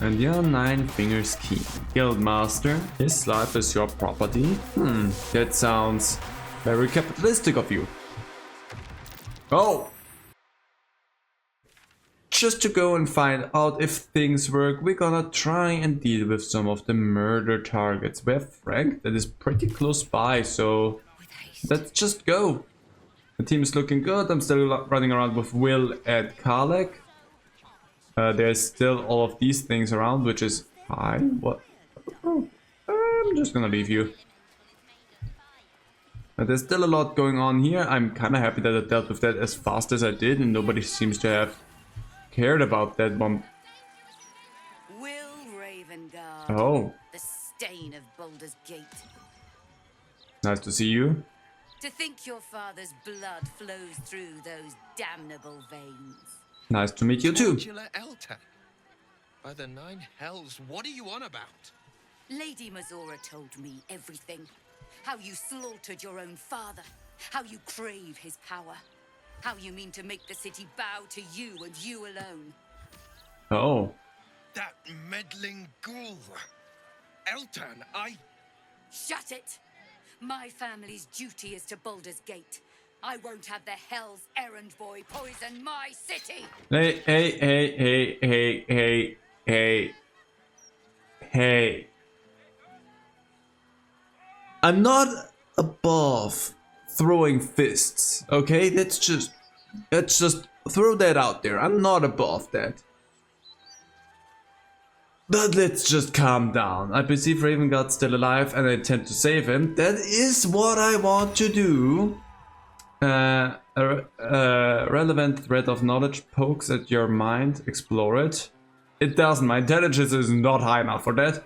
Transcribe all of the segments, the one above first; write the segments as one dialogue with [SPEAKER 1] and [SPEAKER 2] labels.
[SPEAKER 1] And your 9 fingers Keene. Guildmaster, his life is your property? That sounds very capitalistic of you. Oh! Just to go and find out if things work, we're gonna try and deal with some of the murder targets. We have Frank, that is pretty close by, so let's just go. The team is looking good. I'm still running around with Will and Karlek. There's still all of these things around, which is fine. What? Oh, I'm just gonna leave you. There's still a lot going on here. I'm kind of happy that I dealt with that as fast as I did, and nobody seems to have cared about that one.
[SPEAKER 2] Will Ravengard.
[SPEAKER 1] Oh.
[SPEAKER 2] The stain of Baldur's Gate.
[SPEAKER 1] Nice to see you.
[SPEAKER 2] To think your father's blood flows through those damnable veins.
[SPEAKER 1] Nice to meet you too.
[SPEAKER 3] Elta. By the 9 hells, what are you on about?
[SPEAKER 2] Lady Mazora told me everything. How you slaughtered your own father. How you crave his power. How you mean to make the city bow to you and you alone.
[SPEAKER 1] Oh.
[SPEAKER 3] That meddling ghoul. Eltan,
[SPEAKER 2] Shut it! My family's duty is to Baldur's Gate. I won't have the Hell's Errand Boy poison my city!
[SPEAKER 1] Hey. I'm not above throwing fists, okay? Let's just throw that out there. I'm not above that. But let's just calm down. I perceive Ravengard's still alive and I intend to save him. That is what I want to do. A relevant thread of knowledge pokes at your mind. Explore it. It doesn't. My intelligence is not high enough for that.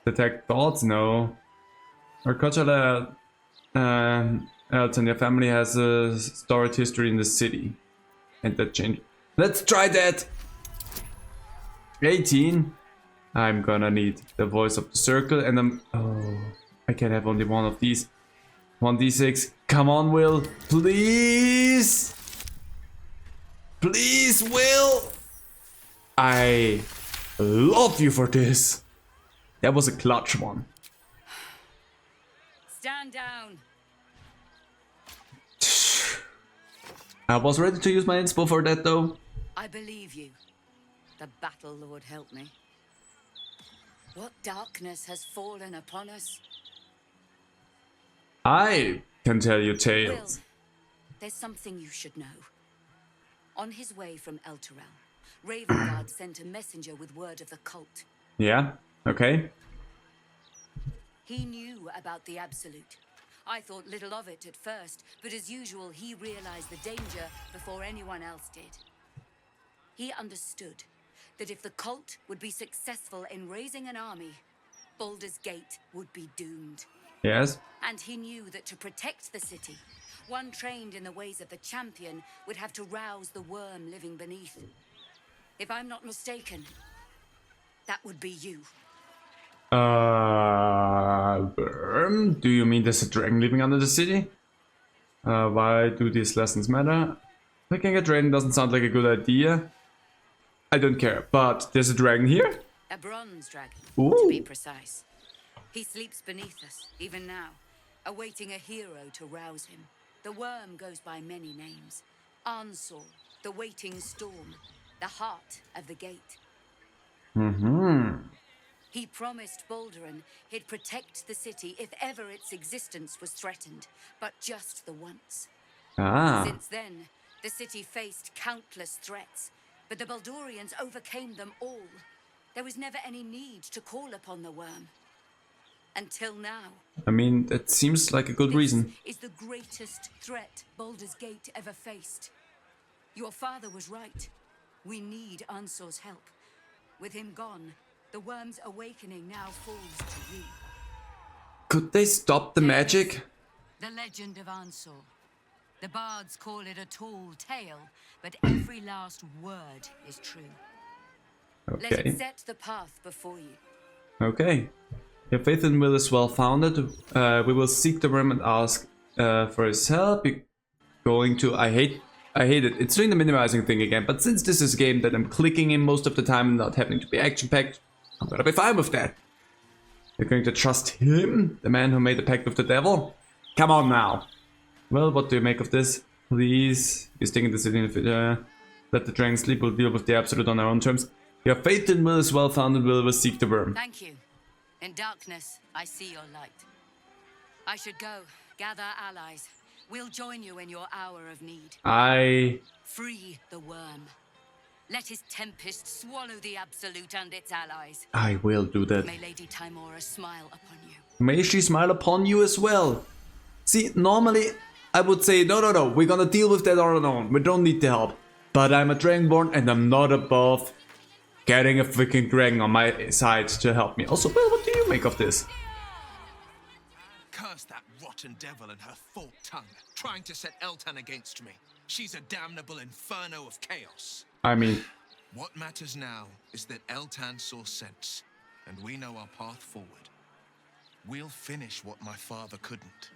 [SPEAKER 1] Detect thoughts? No. Our cultural Elton, your family has a storied history in the city. And that changed. Let's try that! 18. I'm gonna need the voice of the circle and I'm... Oh, I can have only one of these. 1d6. Come on, Will. Please! Please, Will! I love you for this. That was a clutch one.
[SPEAKER 2] Stand down.
[SPEAKER 1] I was ready to use my inspo for that though.
[SPEAKER 2] I believe you. The Battle Lord help me. What darkness has fallen upon us?
[SPEAKER 1] I can tell you
[SPEAKER 2] Will,
[SPEAKER 1] tales.
[SPEAKER 2] there's something you should know. On his way from Elturel, Ravengard sent a messenger with word of the cult.
[SPEAKER 1] Yeah, okay.
[SPEAKER 2] He knew about the Absolute. I thought little of it at first, but as usual, he realized the danger before anyone else did. He understood that if the cult would be successful in raising an army, Baldur's Gate would be doomed.
[SPEAKER 1] Yes.
[SPEAKER 2] And he knew that to protect the city, one trained in the ways of the champion would have to rouse the worm living beneath. If I'm not mistaken, that would be you.
[SPEAKER 1] Worm? Do you mean there's a dragon living under the city? Why do these lessons matter? Picking a dragon doesn't sound like a good idea. I don't care, but there's a dragon here?
[SPEAKER 2] A bronze dragon,
[SPEAKER 1] Ooh.
[SPEAKER 2] to be precise. He sleeps beneath us, even now, awaiting a hero to rouse him. The worm goes by many names. Ansor, the waiting storm, the heart of the gate. He promised Baldurin he'd protect the city if ever its existence was threatened, but just the once.
[SPEAKER 1] Ah.
[SPEAKER 2] Since then, the city faced countless threats, but the Baldurians overcame them all. There was never any need to call upon the worm. Until now.
[SPEAKER 1] I mean, that seems like a good reason.
[SPEAKER 2] This is the greatest threat Baldur's Gate ever faced. Your father was right. We need Ansor's help. With him gone, the worm's awakening now falls to you.
[SPEAKER 1] Could they stop the magic?
[SPEAKER 2] The legend of Ansor. The bards call it a tall tale, but every last word is true. Let
[SPEAKER 1] Okay.
[SPEAKER 2] it set the path before you.
[SPEAKER 1] Okay. Your faith in Will is well founded. We will seek the worm and ask for his help. You're going to... I hate I hate it. It's doing the minimizing thing again, but since this is a game that I'm clicking in most of the time and not having to be action-packed, I'm gonna be fine with that. You're going to trust him? The man who made the pact with the devil? Come on now. Well, what do you make of this? Please, you're sticking the city in the future. Let the dragon sleep, we'll deal with the absolute on our own terms. Your faith in will is well founded, will seek the worm.
[SPEAKER 2] Thank you. In darkness, I see your light. I should go, gather allies. We'll join you in your hour of need. Free the worm. Let his tempest swallow the Absolute and its allies.
[SPEAKER 1] I will do that.
[SPEAKER 2] May Lady Timora smile upon you.
[SPEAKER 1] May she smile upon you as well. See, normally I would say, no, we're gonna deal with that on our own. We don't need the help. But I'm a Dragonborn and I'm not above getting a freaking dragon on my side to help me. Also, well, what do you make of this?
[SPEAKER 3] Curse that rotten devil and her forked tongue, trying to set Eltan against me. She's a damnable inferno of chaos.
[SPEAKER 1] I mean...
[SPEAKER 3] What matters now is that Eltan saw sense, and we know our path forward. We'll finish what my father couldn't.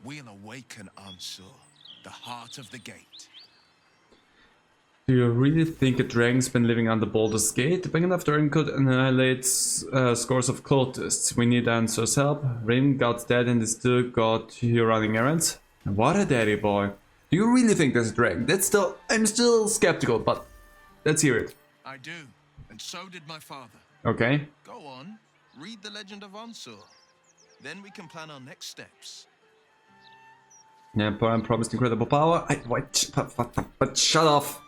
[SPEAKER 3] We'll awaken Ansur, the heart of the gate.
[SPEAKER 1] Do you really think a dragon's been living under Baldur's Gate? Big enough dragon could annihilate scores of cultists. We need Ansur's help. Raven God's dead and is still got you running errands. What a daddy boy. Do you really think there's a dragon? I'm still skeptical, but let's hear it.
[SPEAKER 3] I do, and so did my father.
[SPEAKER 1] Okay.
[SPEAKER 3] Go on, read the legend of Ansur. Then we can plan our next steps.
[SPEAKER 1] Yeah, Paran promised incredible power. But shut off.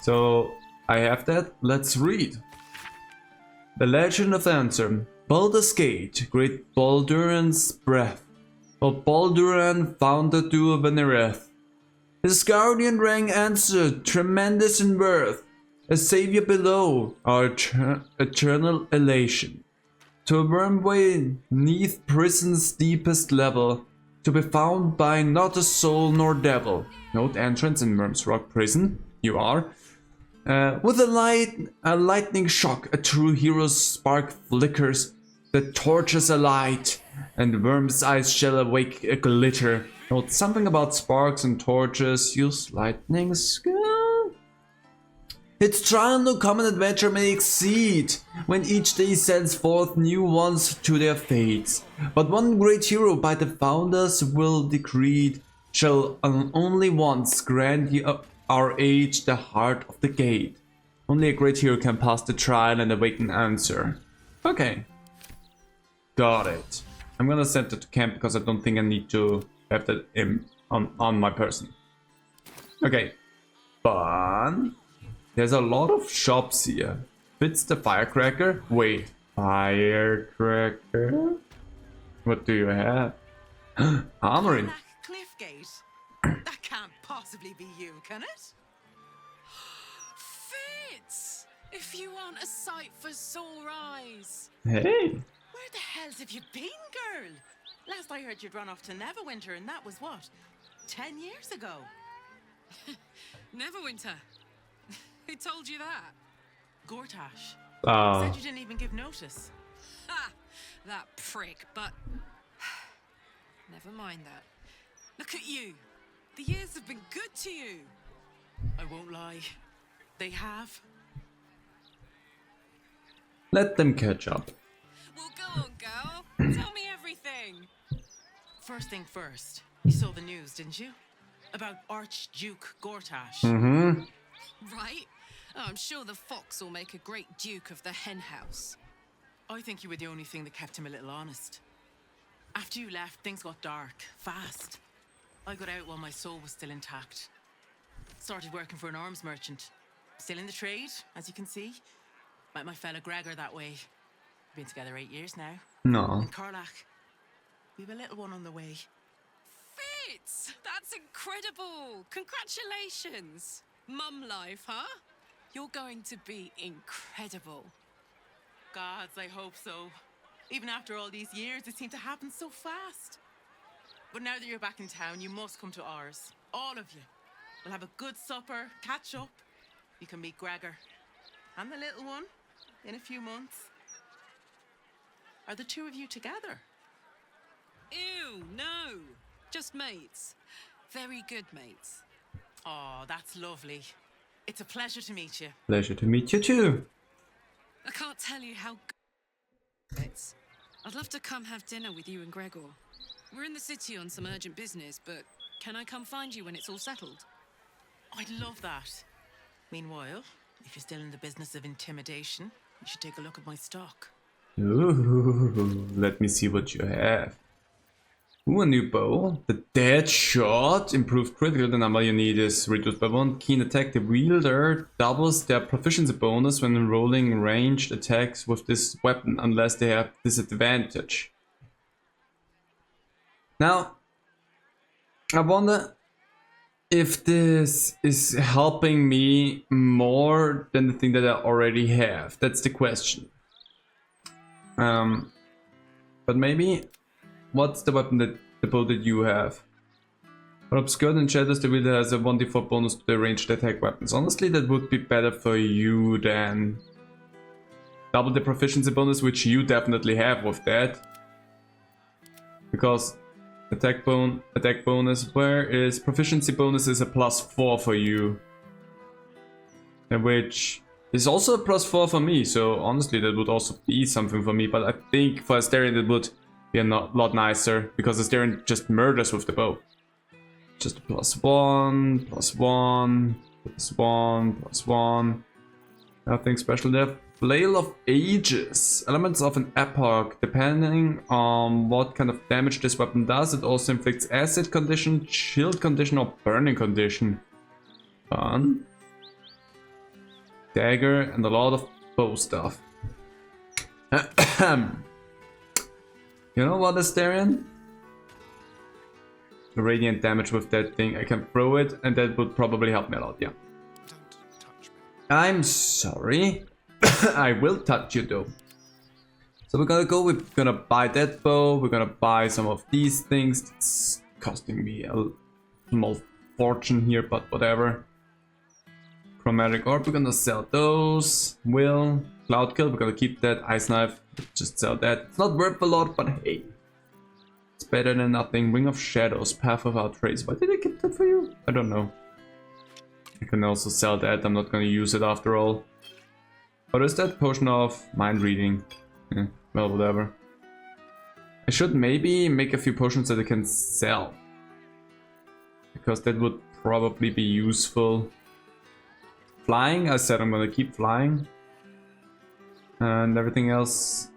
[SPEAKER 1] So, I have that. Let's read. The Legend of Ansur. Baldur's Gate, great Balduran's breath. Of Balduran found the dew of Venereth. His guardian rang Ansur, tremendous in birth. A savior below, our eternal elation. To a wormway neath prison's deepest level. To be found by not a soul nor devil. Note entrance in Worm's Rock Prison. You are. With a lightning shock, a true hero's spark flickers. The torches alight, and Worm's eyes shall awake a glitter. Note something about sparks and torches. Use lightning skill. Its trial no common adventure may exceed, when each day sends forth new ones to their fates. But one great hero by the founders will decreed, shall only once grant our age the heart of the gate. Only a great hero can pass the trial and awaken Ansur. Okay. Got it. I'm gonna send it to camp because I don't think I need to have that on my person. Okay. Fun. There's a lot of shops here. Fits the firecracker? Wait. Firecracker? What do you have? Armory.
[SPEAKER 4] Cliffgate? That can't possibly be you, can it?
[SPEAKER 5] Fitz! If you want a sight for sore eyes.
[SPEAKER 1] Hey.
[SPEAKER 4] Where the hells have you been, girl? Last I heard you'd run off to Neverwinter, and that was what? 10 years ago?
[SPEAKER 5] Neverwinter. Who told you that?
[SPEAKER 4] Gortash.
[SPEAKER 1] Oh.
[SPEAKER 4] Said you didn't even give notice.
[SPEAKER 5] Ha! That prick, but... Never mind that. Look at you. The years have been good to you.
[SPEAKER 4] I won't lie. They have.
[SPEAKER 1] Let them catch up.
[SPEAKER 5] Well, go on, girl. Tell me everything.
[SPEAKER 4] First thing first, you saw the news, didn't you? About Archduke Gortash.
[SPEAKER 1] Mm-hmm.
[SPEAKER 5] Right? Oh, I'm sure the fox will make a great duke of the hen house.
[SPEAKER 4] I think you were the only thing that kept him a little honest. After you left, things got dark, fast. I got out while my soul was still intact. Started working for an arms merchant. Still in the trade, as you can see. Met my fella Gregor that way. Been together 8 years now.
[SPEAKER 1] No.
[SPEAKER 4] In Karlach. We've a little one on the way.
[SPEAKER 5] Fitz! That's incredible! Congratulations! Mum life, huh? You're going to be incredible.
[SPEAKER 4] Gods, I hope so. Even after all these years, it seemed to happen so fast. But now that you're back in town, you must come to ours. All of you. We'll have a good supper, catch up. You can meet Gregor. And the little one in a few months. Are the two of you together?
[SPEAKER 5] Ew, no. Just mates. Very good mates.
[SPEAKER 4] Oh, that's lovely. It's a pleasure to meet you.
[SPEAKER 1] Pleasure to meet you too.
[SPEAKER 5] I can't tell you how good it's. I'd love to come have dinner with you and Gregor. We're in the city on some urgent business, but can I come find you when it's all settled?
[SPEAKER 4] I'd love that. Meanwhile, if you're still in the business of intimidation, you should take a look at my stock.
[SPEAKER 1] Ooh, let me see what you have. Ooh, a new bow. The dead shot. Improved critical. The number you need is reduced by 1. Keen attack. The wielder doubles their proficiency bonus when rolling ranged attacks with this weapon, unless they have disadvantage. Now, I wonder if this is helping me more than the thing that I already have. That's the question. But maybe, what's the weapon that the bow that you have? For obscured and shadows, the wielder has a 1d4 bonus to the ranged attack weapons. Honestly, that would be better for you than double the proficiency bonus, which you definitely have with that. Because attack bonus, whereas proficiency bonus is a +4 for you, and which is also a +4 for me, so honestly that would also be something for me, but I think for Asterion it would be a lot nicer, because Asterion just murders with the bow. Just a +1, +1, +1, +1. Nothing special there. Flail of Ages. Elements of an epoch. Depending on what kind of damage this weapon does, it also inflicts acid condition, shield condition, or burning condition. Fun. Dagger and a lot of bow stuff. You know what, Asterion? Radiant damage with that thing. I can throw it, and that would probably help me a lot, yeah.
[SPEAKER 3] Don't touch me.
[SPEAKER 1] I'm sorry. I will touch you though. So we're gonna buy that bow, we're gonna buy some of these things. It's costing me a small fortune here, but whatever. Chromatic orb, we're gonna sell those. Will, cloud kill, we're gonna keep that. Ice knife, just sell that. It's not worth a lot, but hey. It's better than nothing. Ring of shadows, path without trace. Why did I keep that for you? I don't know. I can also sell that, I'm not gonna use it after all. What is that? Potion of mind reading. Yeah, well, whatever. I should maybe make a few potions that I can sell, because that would probably be useful. Flying, I said I'm gonna keep flying. And everything else,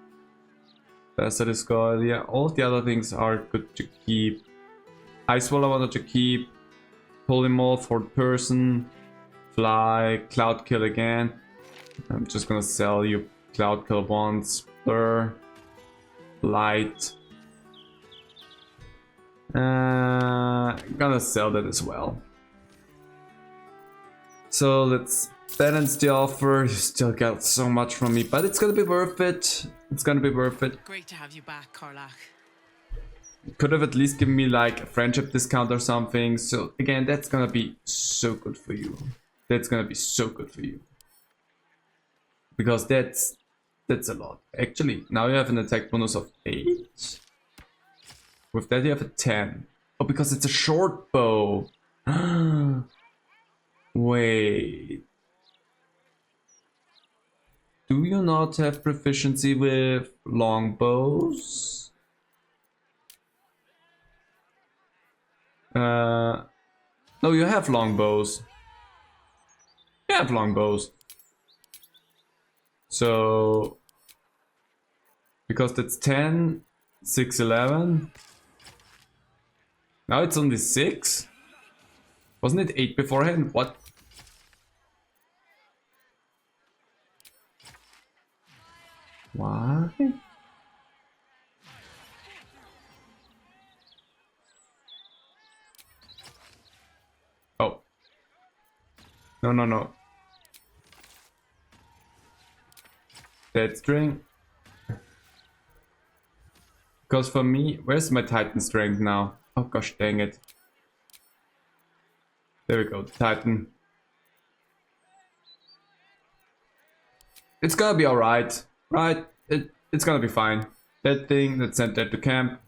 [SPEAKER 1] that is good. Yeah, all the other things are good to keep. Ice Wall I wanted to keep. Polymorph, fourth person. Fly, Cloud Kill again. I'm just gonna sell you Cloud Kill once. Blur. Light. Gonna sell that as well. So let's balance the offer. You still got so much from me, but it's gonna be worth it. It's gonna be worth it.
[SPEAKER 4] Great to have you back, Karlach.
[SPEAKER 1] Could have at least given me like a friendship discount or something. So again, that's gonna be so good for you. That's gonna be so good for you. Because that's a lot. Actually, now you have an attack bonus of 8. With that you have a 10. Oh, because it's a short bow. Wait. Do you not have proficiency with long bows? No, you have long bows. You have long bows. So, because that's 10, 6, 11. Now it's only 6. Wasn't it 8 beforehand? What? Why? Oh. No, no, no. That string. Because for me, where's my Titan strength now? Oh gosh, dang it. There we go, the Titan. It's gonna be alright, right? It's gonna be fine. That thing that sent that to camp.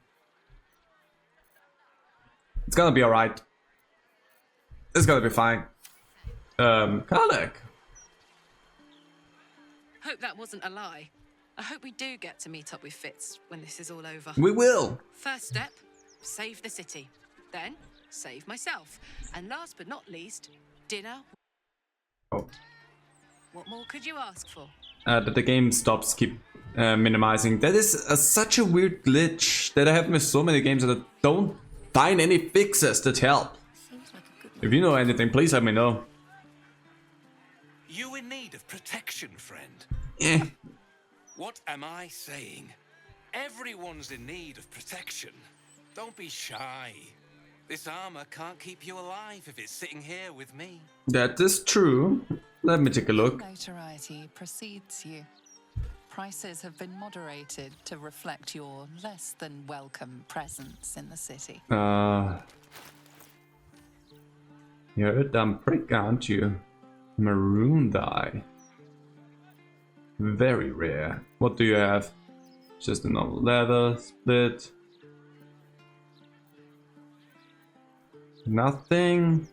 [SPEAKER 1] It's gonna be alright. It's gonna be fine. Karlek.
[SPEAKER 5] Hope that wasn't a lie. I hope we do get to meet up with Fitz when this is all over.
[SPEAKER 1] We will.
[SPEAKER 5] First step, save the city. Then, save myself. And last but not least, dinner.
[SPEAKER 1] Oh.
[SPEAKER 5] What more could you ask for?
[SPEAKER 1] That the game stops keep minimizing. That is such a weird glitch that I have with so many games that I don't find any fixes that help. If you know anything, please let me know.
[SPEAKER 6] You in need of protection, friend?
[SPEAKER 1] Eh.
[SPEAKER 6] What am I saying? Everyone's in need of protection. Don't be shy. This armor can't keep you alive if it's sitting here with me.
[SPEAKER 1] That is true. Let me take a look.
[SPEAKER 7] Notoriety precedes you. Prices have been moderated to reflect your less than welcome presence in the city.
[SPEAKER 1] You're a dumb prick, aren't you? Maroon dye. Very rare. What do you have? Just a normal leather split. Nothing.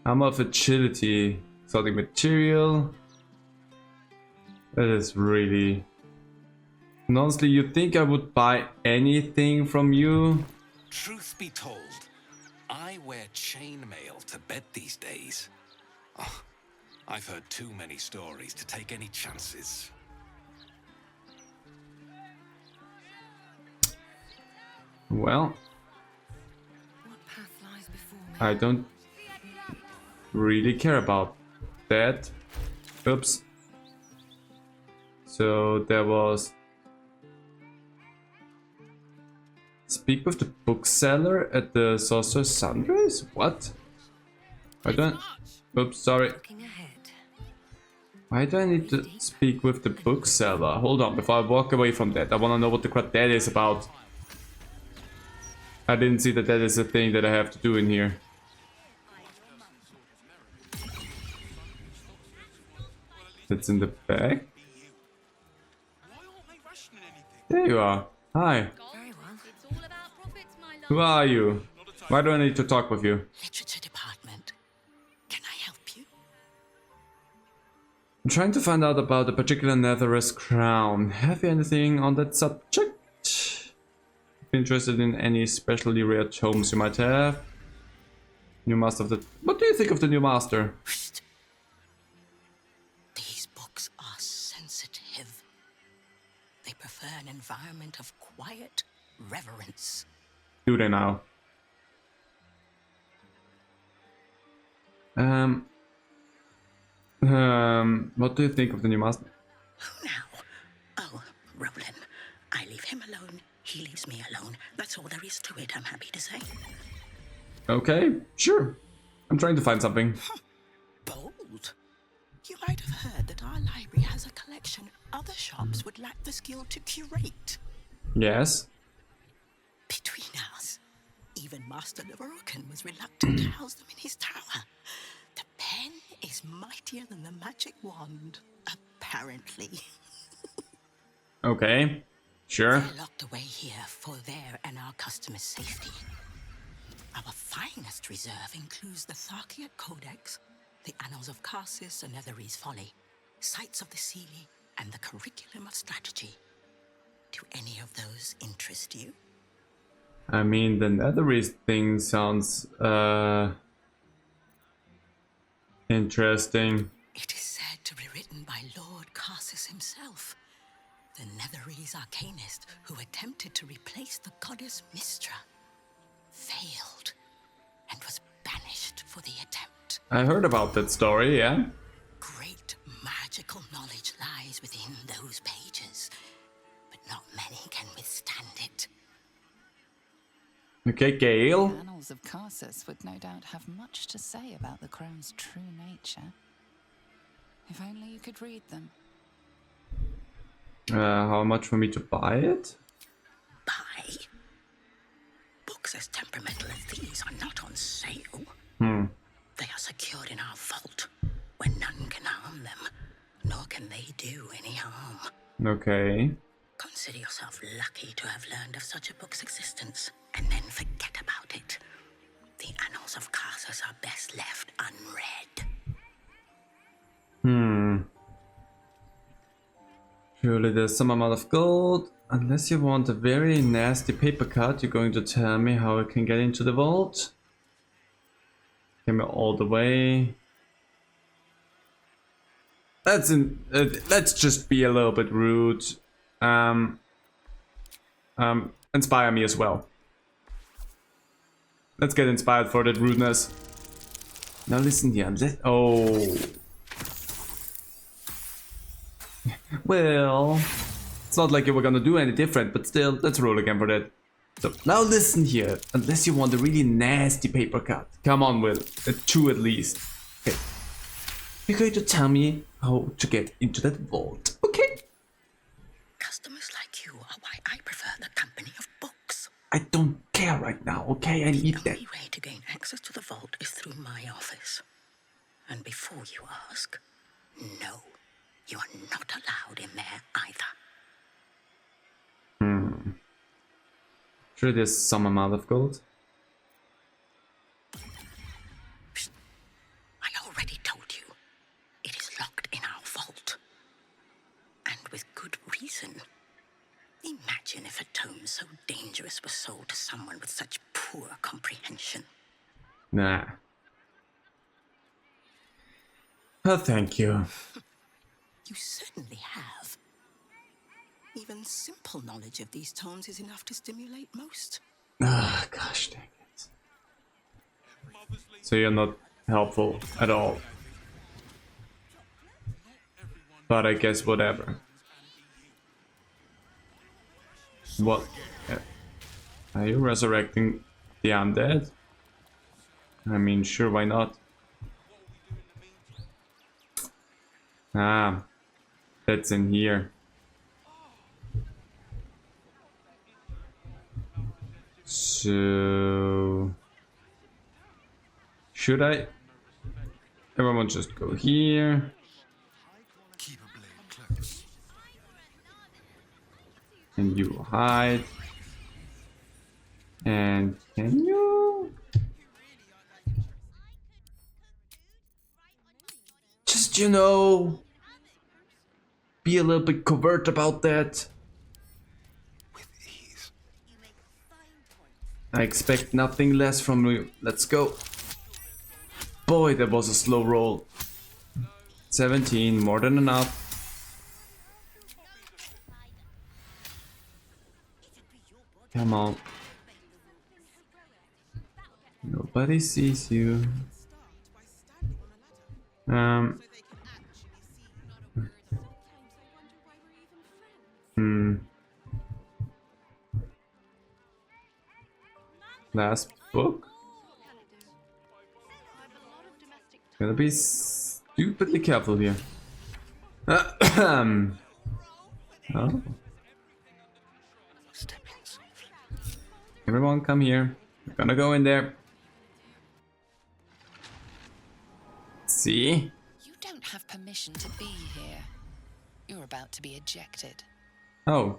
[SPEAKER 1] Armor of agility. Exotic material. That is really... And honestly, you think I would buy anything from you?
[SPEAKER 6] Truth be told, I wear chainmail to bed these days. Oh, I've heard too many stories to take any chances.
[SPEAKER 1] Well,
[SPEAKER 2] What path lies before me?
[SPEAKER 1] I don't really care about that. Oops. So there was... Speak with the bookseller at the Sorcerer's Sunrise? What? I don't... Oops, sorry.
[SPEAKER 2] Looking ahead.
[SPEAKER 1] Why do I need to speak with the bookseller? Hold on, before I walk away from that, I want to know what the crap that is about. I didn't see that that is a thing that I have to do in here. It's in the back? There you are. Hi.
[SPEAKER 2] Very well.
[SPEAKER 8] It's all about profits, my love.
[SPEAKER 1] Who are you? Why do I need to talk with you?
[SPEAKER 7] Literature department. Can I help you?
[SPEAKER 1] I'm trying to find out about a particular Netherist crown. Have you anything on that subject? If you're interested in any specially rare tomes you might have. New master of the... What do you think of the new master?
[SPEAKER 7] Psst. These books are sensitive. They prefer an environment of quiet reverence.
[SPEAKER 1] Do they now? What do you think of the new master?
[SPEAKER 7] Who now? Oh, Roland. I leave him alone. He leaves me alone. That's all there is to it, I'm happy to say.
[SPEAKER 1] Okay, sure. I'm trying to find something.
[SPEAKER 7] Bold. You might have heard that our library has a collection other shops would lack the skill to curate.
[SPEAKER 1] Yes.
[SPEAKER 7] Between us, even Master Leverokin was reluctant to house them in his tower. The pen is mightier than the magic wand, apparently.
[SPEAKER 1] Okay, sure.
[SPEAKER 7] They're locked away here for their and our customers' safety. Our finest reserve includes the Tharkiat Codex, the Annals of Karsus and Netherese Folly, Sights of the Seelie, and the Curriculum of Strategy. Do any of those interest you?
[SPEAKER 1] I mean, the Netherese thing sounds, interesting.
[SPEAKER 7] It is said to be written by Lord Karsus himself, the Netherese arcanist who attempted to replace the goddess Mystra. Failed, and was banished for the attempt.
[SPEAKER 1] I heard about that story, yeah?
[SPEAKER 7] Great magical knowledge lies within those pages, but not many can withstand it.
[SPEAKER 1] Okay, Gale.
[SPEAKER 7] Annals of Karsus would no doubt have much to say about the crown's true nature. If only you could read them.
[SPEAKER 1] How much for me to buy it?
[SPEAKER 7] Buy? Books as temperamental as these are not on sale. They are secured in our vault, where none can harm them, nor can they do any harm.
[SPEAKER 1] Okay.
[SPEAKER 7] Consider yourself lucky to have learned of such a book's existence, and then forget about it. The Annals annals of Carthus are best left unread.
[SPEAKER 1] Surely there's some amount of gold. Unless you want a very nasty paper cut, you're going to tell me how I can get into the vault? Get me all the way. Let's just be a little bit rude. Inspire me as well. Let's get inspired for that rudeness. Now listen here. Oh. Well, it's not like you were gonna do any different, but still, let's roll again for that. So now listen here. Unless you want a really nasty paper cut. Come on, Will. 2 at least. Okay. You're going to tell me how to get into that vault. Okay.
[SPEAKER 7] Customers like you are why I prefer the company of books.
[SPEAKER 1] I don't care right now, okay? I need
[SPEAKER 7] The
[SPEAKER 1] that.
[SPEAKER 7] only way to gain access to the vault is through my office. And before you ask, no, you are not allowed in there either.
[SPEAKER 1] Sure, there's some amount of gold.
[SPEAKER 7] Psst. I already told you. It is locked in our vault. And with good reason. Imagine if a tome so dangerous was sold to someone with such poor comprehension.
[SPEAKER 1] Nah. Oh, thank you.
[SPEAKER 7] You certainly have. Even simple knowledge of these tones is enough to stimulate most.
[SPEAKER 1] Ah, gosh dang it. So you're not helpful at all. But I guess whatever. What? Are you resurrecting the undead? I mean, sure, why not? Ah, that's in here. So... should I? Everyone just go here.
[SPEAKER 3] Keep a blade close.
[SPEAKER 1] And you hide. And can you? Just, you know, be a little bit covert about that.
[SPEAKER 3] With ease.
[SPEAKER 1] I expect nothing less from you. Let's go. Boy, that was a slow roll. 17, more than enough. Come on. Nobody sees you. Last book. Gotta be stupidly careful here. Oh. Everyone come here. We're gonna go in there. See?
[SPEAKER 9] You don't have permission to be here. You're about to be ejected.
[SPEAKER 1] Oh.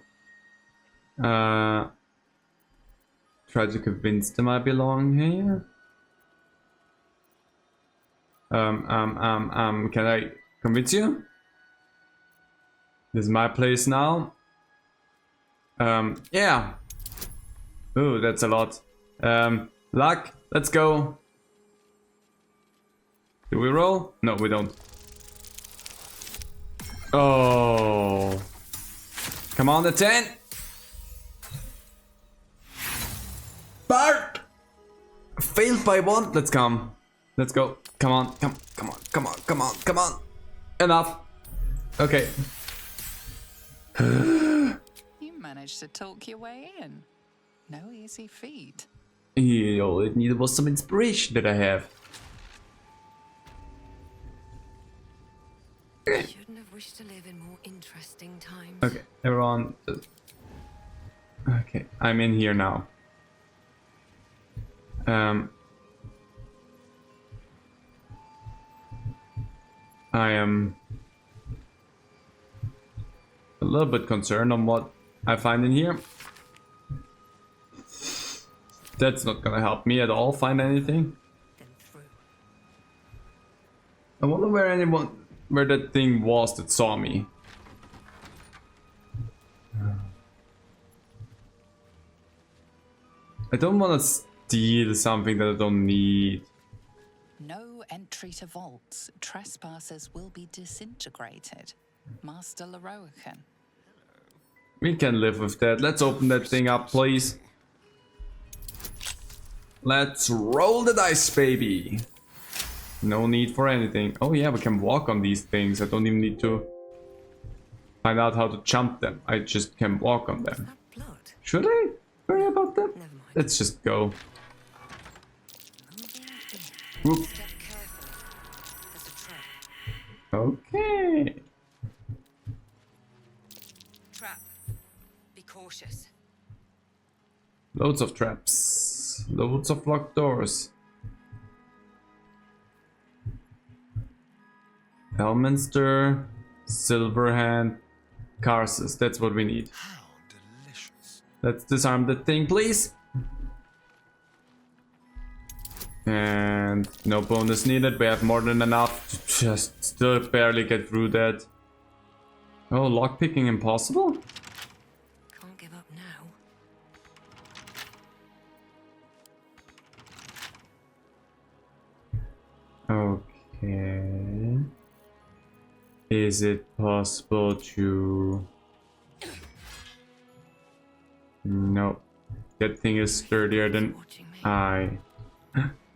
[SPEAKER 1] Try to convince them I belong here. Can I convince you? This is my place now. Yeah. Ooh, that's a lot. Luck, let's go. Do we roll? No, we don't. Oh. Come on, the 10. Bart! Failed by 1. Let's come. Let's go. Come on, come on. Enough. Okay.
[SPEAKER 9] You managed to talk your way in. No easy feat.
[SPEAKER 1] All it needed was some inspiration that I have.
[SPEAKER 2] Shouldn't have wished to live in more interesting times.
[SPEAKER 1] Okay, everyone. Okay, I'm in here now. I am a little bit concerned on what I find in here. That's not gonna help me at all find anything. I wonder where that thing was that saw me. I don't want to steal something that I don't need.
[SPEAKER 9] No entry to vaults. Trespassers will be disintegrated. Master Leroican.
[SPEAKER 1] We can live with that. Let's open that thing up, please. Let's roll the dice, baby. No need for anything. Oh yeah, we can walk on these things. I don't even need to find out how to jump them. I just can walk on them.
[SPEAKER 7] Blood.
[SPEAKER 1] Should I worry about that?
[SPEAKER 7] Never mind.
[SPEAKER 1] Let's just go. Whoop.
[SPEAKER 2] Step carefully. There's a trap.
[SPEAKER 1] Okay.
[SPEAKER 2] Trap. Be cautious.
[SPEAKER 1] Loads of traps. Loads of locked doors. Elminster, Silverhand, Karsus. That's what we need.
[SPEAKER 3] How delicious.
[SPEAKER 1] Let's disarm that thing, please. And no bonus needed. We have more than enough to just still barely get through that. Oh, lockpicking impossible?
[SPEAKER 2] Can't give up now.
[SPEAKER 1] Okay. Is it possible to... No. That thing is sturdier than
[SPEAKER 2] Watching me.
[SPEAKER 1] I.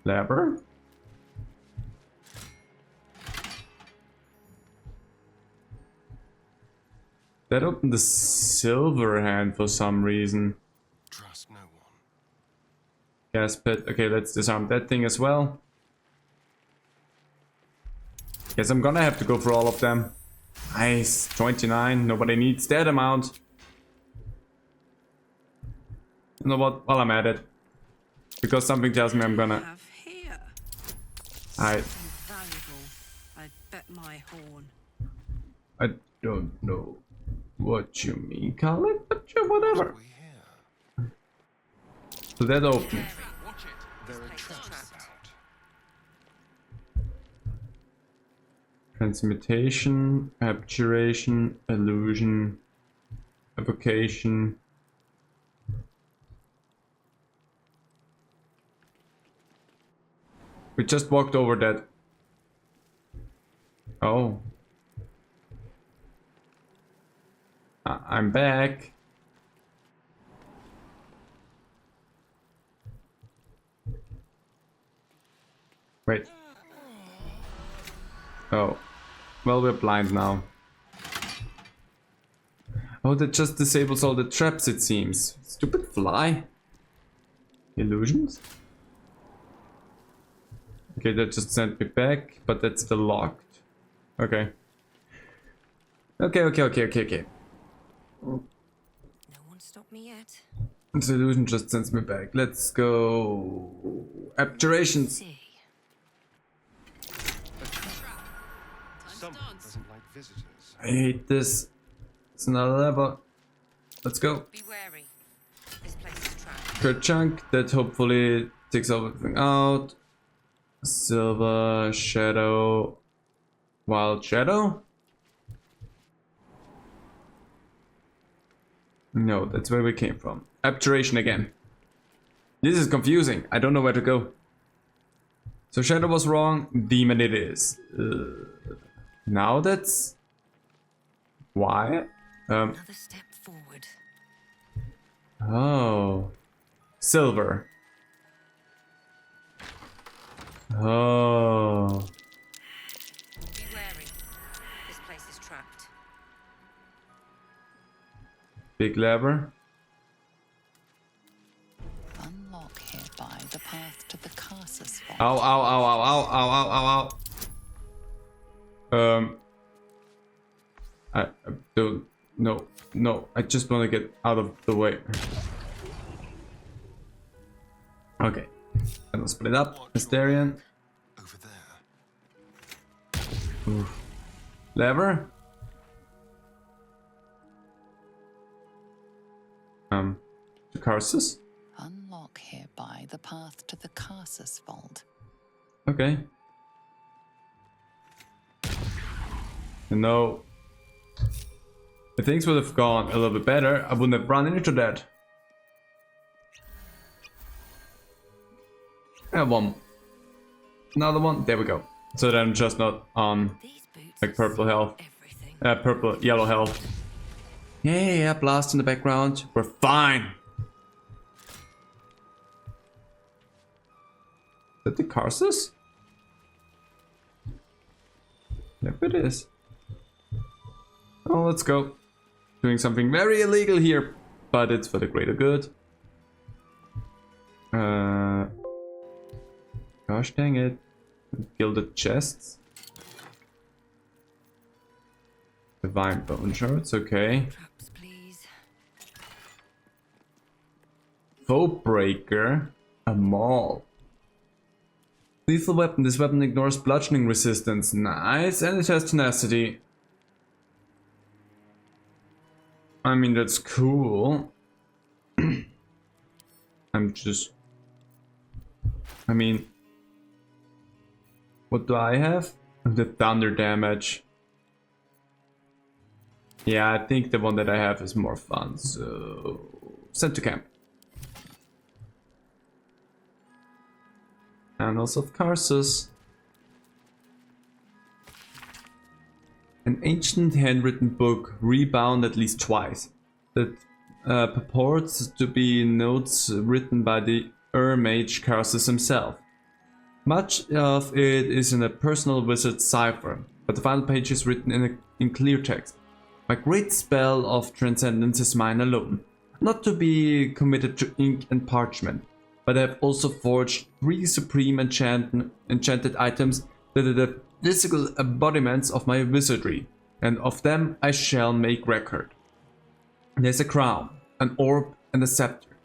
[SPEAKER 1] Lever? That opened the silver hand for some reason.
[SPEAKER 3] Trust no one.
[SPEAKER 1] Gas pit. Okay, let's disarm that thing as well. Guess I'm gonna have to go for all of them. Nice. 29. Nobody needs that amount. You know what? While I'm at it. Because something tells me I'm gonna...
[SPEAKER 5] Have here.
[SPEAKER 1] I
[SPEAKER 5] Valuable. I bet my horn.
[SPEAKER 1] don't know what you mean, Khaled, but sure, whatever.
[SPEAKER 3] We here.
[SPEAKER 1] So that opened.
[SPEAKER 3] Watch it. There are traps about.
[SPEAKER 1] Transmutation, abjuration, illusion, evocation. We just walked over that. Oh. I'm back. Wait. Oh. Well, we're blind now. Oh, that just disables all the traps, it seems. Stupid fly. Illusions? Okay, that just sent me back, but that's still locked. Okay. Okay.
[SPEAKER 2] No one stopped me yet.
[SPEAKER 1] This illusion just sends me back. Let's go. Abjurations.
[SPEAKER 2] See.
[SPEAKER 3] Someone doesn't like visitors.
[SPEAKER 1] I hate this. It's another level. Let's go.
[SPEAKER 2] Be wary. This place is trapped.
[SPEAKER 1] Kerchunk, that hopefully takes everything out. Silver, Shadow, Wild Shadow? No, that's where we came from. Abjuration again. This is confusing. I don't know where to go. So Shadow was wrong. Demon it is. Now that's... Why?
[SPEAKER 2] Another step forward.
[SPEAKER 1] Oh. Silver. Oh.
[SPEAKER 2] Be wary. This place is trapped.
[SPEAKER 1] Big lever.
[SPEAKER 9] Unlock hereby the path to the Karsus vault.
[SPEAKER 1] Ow, ow, ow, ow, ow, ow, ow, ow, ow. I don't... No, I just want to get out of the way. Okay. And I'll split up. Mysterian.
[SPEAKER 3] Over there.
[SPEAKER 1] Oof. Lever. To Karsus.
[SPEAKER 9] Unlock hereby the path to the Karsus vault.
[SPEAKER 1] Okay. You know, if things would have gone a little bit better, I wouldn't have run into that. And one. Another one. There we go. So then I'm just not on like purple health. Yellow health. Yeah, blast in the background. We're fine. Is that the Karsus? Yep, it is. Oh, let's go. Doing something very illegal here, but it's for the greater good. Gosh dang it. Gilded chests. Divine bone shards, okay.
[SPEAKER 2] Traps, please.
[SPEAKER 1] Foe breaker. A maul. Lethal weapon. This weapon ignores bludgeoning resistance. Nice. And it has tenacity. I mean, that's cool. I mean, what do I have? The thunder damage. Yeah, I think the one that I have is more fun, so sent to camp. Annals of Karsus. An ancient handwritten book, rebound at least twice, that purports to be notes written by the Mage Karsus himself. Much of it is in a personal wizard cipher, but the final page is written in clear text. My great spell of transcendence is mine alone, not to be committed to ink and parchment, but I have also forged 3 supreme enchanted items that are the physical embodiments of my wizardry, and of them I shall make record. There's a crown, an orb, and a scepter,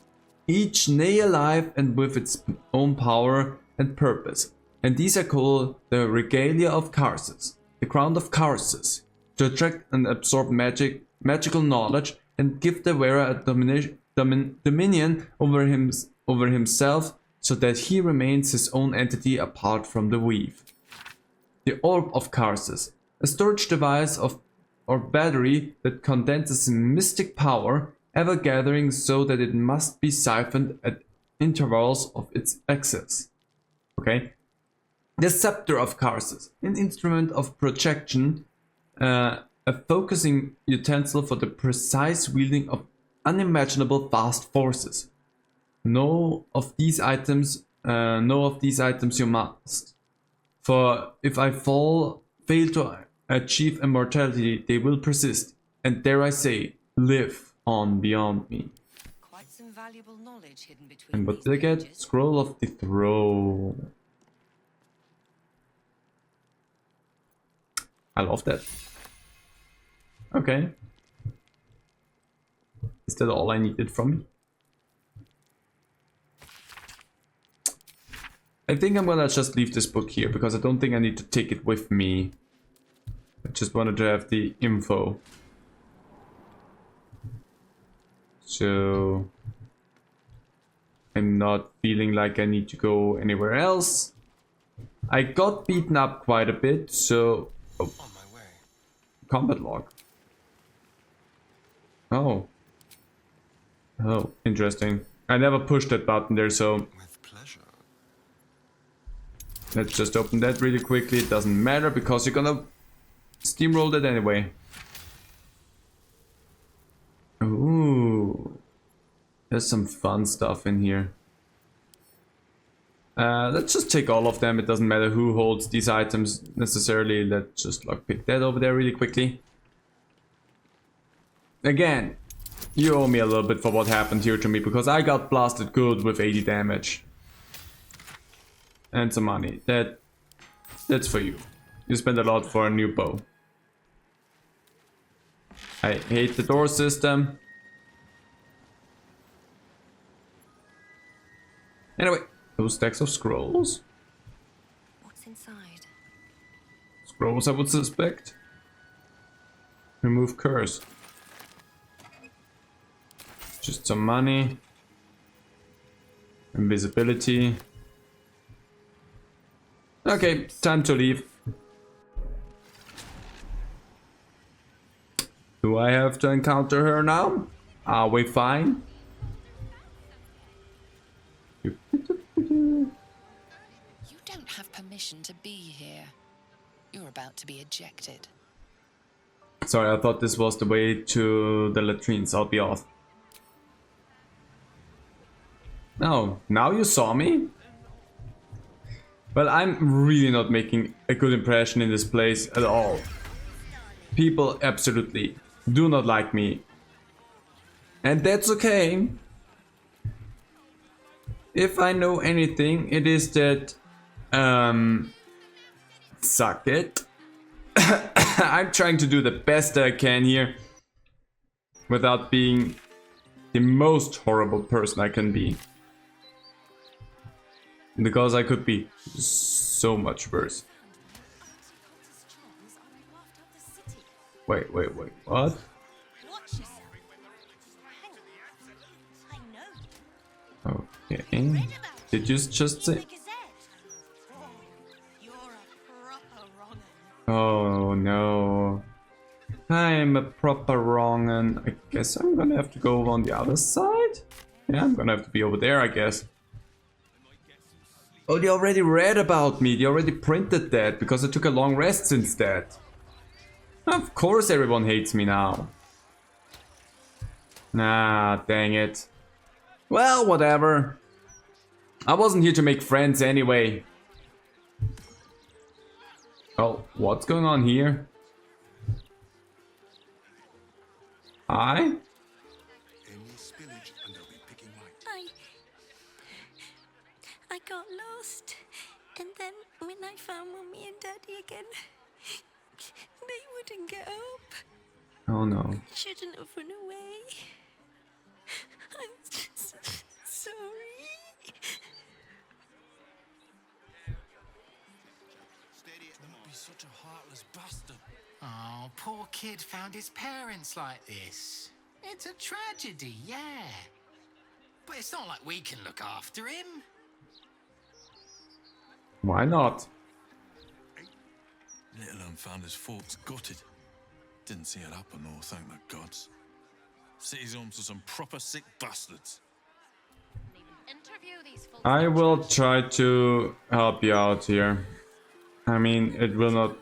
[SPEAKER 1] each nay alive and with its own power and purpose, and these are called the regalia of Karsus, the crown of Karsus, to attract and absorb magical knowledge and give the wearer a dominion over himself, so that he remains his own entity apart from the weave. The orb of Karsus, a storage device or battery that condenses mystic power, ever gathering so that it must be siphoned at intervals of its access. Okay. The scepter of Karsus, an instrument of projection, a focusing utensil for the precise wielding of unimaginable vast forces. Know of these items you must. For if I fail to achieve immortality, they will persist, and dare I say, live on beyond me.
[SPEAKER 2] Quite some valuable knowledge hidden between.
[SPEAKER 1] And what
[SPEAKER 2] these
[SPEAKER 1] did I get?
[SPEAKER 2] pages.
[SPEAKER 1] Scroll of the Throne. I love that. Okay. Is that all I needed from me? I think I'm gonna just leave this book here because I don't think I need to take it with me. I just wanted to have the info. So I'm not feeling like I need to go anywhere else. I got beaten up quite a bit, so... Oh.
[SPEAKER 3] On my way.
[SPEAKER 1] Combat log. Oh. Oh, interesting. I never pushed that button there, so...
[SPEAKER 3] With pleasure.
[SPEAKER 1] Let's just open that really quickly. It doesn't matter because you're gonna steamroll that anyway. Ooh. There's some fun stuff in here. Let's just take all of them. It doesn't matter who holds these items necessarily. Let's just lockpick that over there really quickly. Again, you owe me a little bit for what happened here to me because I got blasted good with 80 damage. And some money. That's for you. You spent a lot for a new bow. I hate the door system. Anyway, those stacks of scrolls.
[SPEAKER 2] What's inside?
[SPEAKER 1] Scrolls, I would suspect. Remove curse. Just some money. Invisibility. Okay, time to leave. Do I have to encounter her now? Are we fine?
[SPEAKER 5] You don't have permission to be here. You're about to be ejected.
[SPEAKER 1] Sorry, I thought this was the way to the latrines. I'll be off. No, now you saw me? Well, I'm really not making a good impression in this place at all. People absolutely do not like me. And that's okay. If I know anything, it is that... suck it. I'm trying to do the best I can here. Without being the most horrible person I can be. Because I could be so much worse. Wait, what? Okay. Did you just say? Oh no. I'm a proper wrong, and I guess I'm gonna have to go on the other side? Yeah, I'm gonna have to be over there, I guess. Oh, they already read about me. They already printed that because I took a long rest since that. Of course everyone hates me now. Nah, dang it. Well, whatever. I wasn't here to make friends anyway. Oh, what's going on here? Hi?
[SPEAKER 10] I got lost, and then when I found Mummy and Daddy again, they wouldn't get up.
[SPEAKER 1] Oh no.
[SPEAKER 10] I shouldn't have run away. I'm just sorry.
[SPEAKER 11] Don't be such a heartless bastard. Oh, poor kid found his parents like this. It's a tragedy, yeah. But it's not like we can look after him.
[SPEAKER 1] Why not?
[SPEAKER 3] Little un found his folks gutted. Didn't see it happen, or thank the gods. City's home to some proper sick bastards.
[SPEAKER 1] I will try to help you out here. I mean, it will not...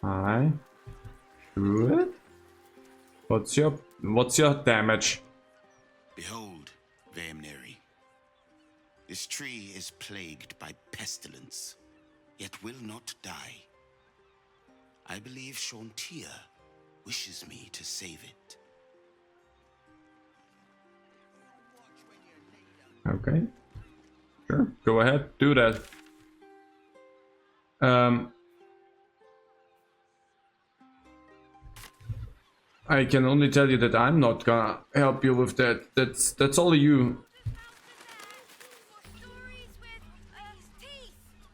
[SPEAKER 1] I do it? What's your damage?
[SPEAKER 12] Behold, Vaemneri. This tree is plagued by pestilence, yet will not die. I believe Shauntia wishes me to save it.
[SPEAKER 1] Okay. Sure, go ahead, do that. I can only tell you that I'm not gonna help you with that. That's all you.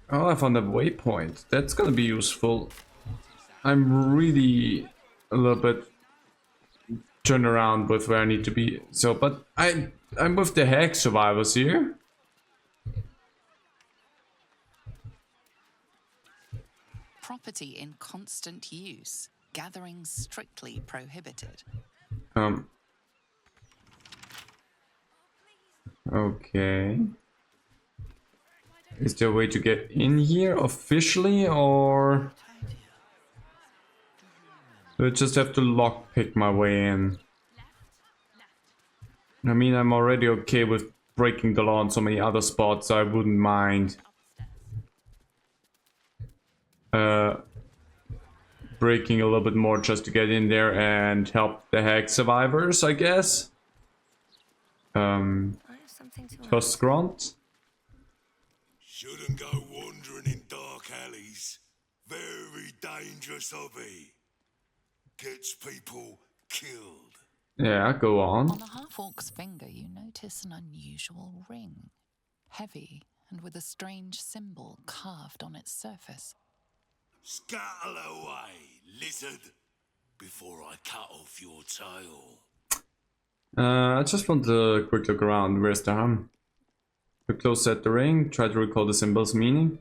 [SPEAKER 1] Oh, I found a waypoint. That's gonna be useful. I'm really a little bit turned around with where I need to be. So, but I'm with the Hex survivors here.
[SPEAKER 9] Property in constant use. Gathering strictly prohibited.
[SPEAKER 1] Okay. Is there a way to get in here officially, or do I just have to lockpick my way in? I mean, I'm already okay with breaking the law on so many other spots, so I wouldn't mind breaking a little bit more just to get in there and help the Hex survivors, I guess. Tuskgrant.
[SPEAKER 13] Shouldn't go wandering in dark alleys. Very dangerous hobby. Gets people killed.
[SPEAKER 1] Yeah, go on.
[SPEAKER 9] On the half-orc's finger, you notice an unusual ring. Heavy and with a strange symbol carved on its surface.
[SPEAKER 13] Scuttle away, lizard, before I cut off your tail.
[SPEAKER 1] I just want to quick look around. Where's the harm? Look close at the ring, try to recall the symbol's meaning.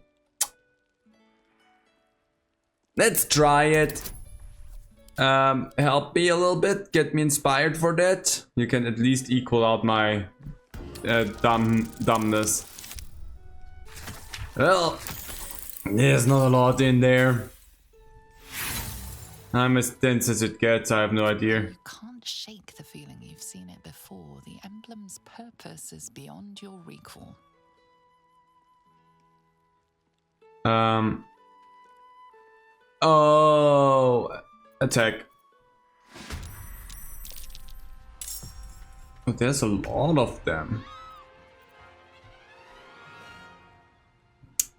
[SPEAKER 1] Let's try it. help me a little bit, get me inspired for that. You can at least equal out my dumbness. Well, there's not a lot in there. I'm as dense as it gets, I have no idea.
[SPEAKER 9] You can't shake the feeling you've seen it before. The emblem's purpose is beyond your recall.
[SPEAKER 1] Oh, attack. Oh, there's a lot of them.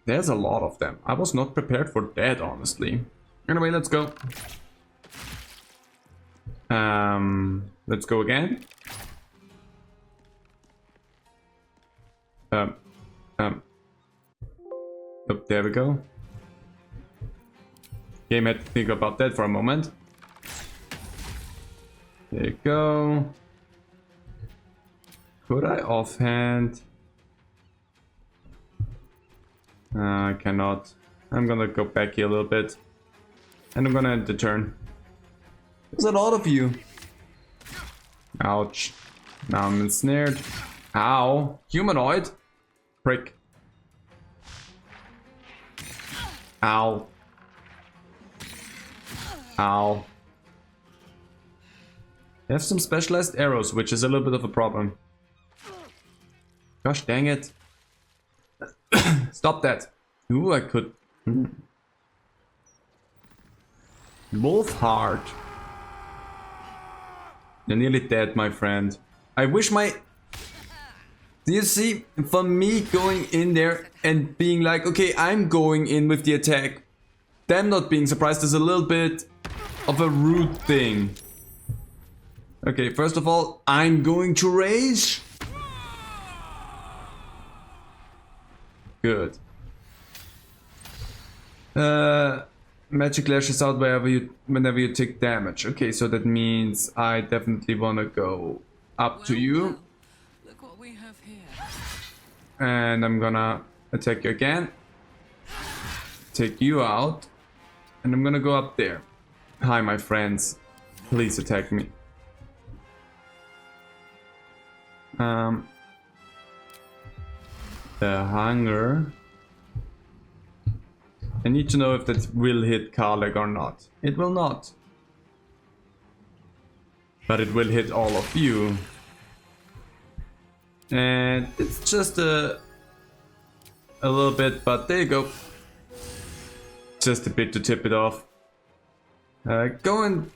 [SPEAKER 1] There's a lot of them. I was not prepared for that, honestly. Anyway, let's go. Let's go again. Oh, there we go. Game had to think about that for a moment. There you go. Could I offhand? I cannot. I'm gonna go back here a little bit. And I'm gonna end the turn. There's a lot of you. Ouch. Now I'm ensnared. Ow. Humanoid. Prick. Ow. Ow. They have some specialized arrows, which is a little bit of a problem. Gosh dang it. Stop that. Ooh, I could. Wolf heart. You're nearly dead, my friend. I wish my... Do you see? For me going in there and being like, okay, I'm going in with the attack. Them not being surprised is a little bit of a rude thing. Okay, first of all, I'm going to rage. Good. Magic lashes out whenever you take damage. Okay, so that means I definitely want to go up to you.
[SPEAKER 5] Look what we have here.
[SPEAKER 1] And I'm gonna attack you again. Take you out. And I'm gonna go up there. Hi, my friends. Please attack me. The hunger. I need to know if that will hit Karlek or not. It will not. But it will hit all of you. And it's just a little bit, but there you go. Just a bit to tip it off. Go and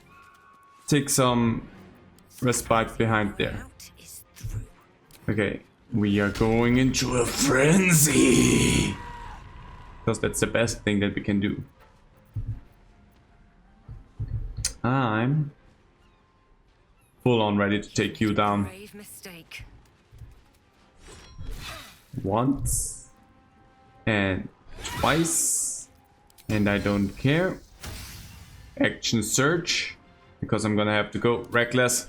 [SPEAKER 1] take some respite behind there. Okay, we are going into a frenzy. Because that's the best thing that we can do. I'm full on ready to take you down. Once and twice, and I don't care. Action search, because I'm gonna have to go reckless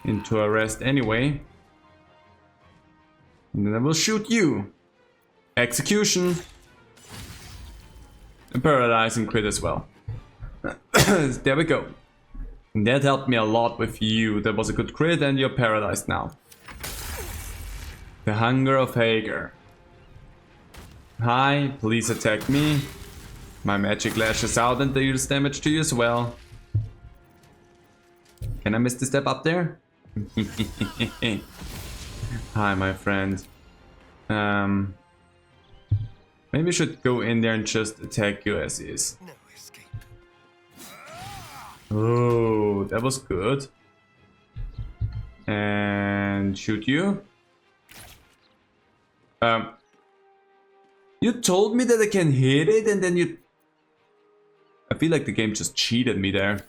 [SPEAKER 1] into a rest anyway. And then I will shoot you. Execution. And paralyze and crit as well. There we go. And that helped me a lot with you. That was a good crit and you're paralyzed now. The Hunger of Hager. Hi, please attack me. My magic lashes out and deals damage to you as well. Can I miss the step up there? Hi, my friend. Maybe I should go in there and just attack you as is.
[SPEAKER 3] No escape.
[SPEAKER 1] Oh, that was good. And shoot you. You told me that I can hit it and then you... I feel like the game just cheated me there.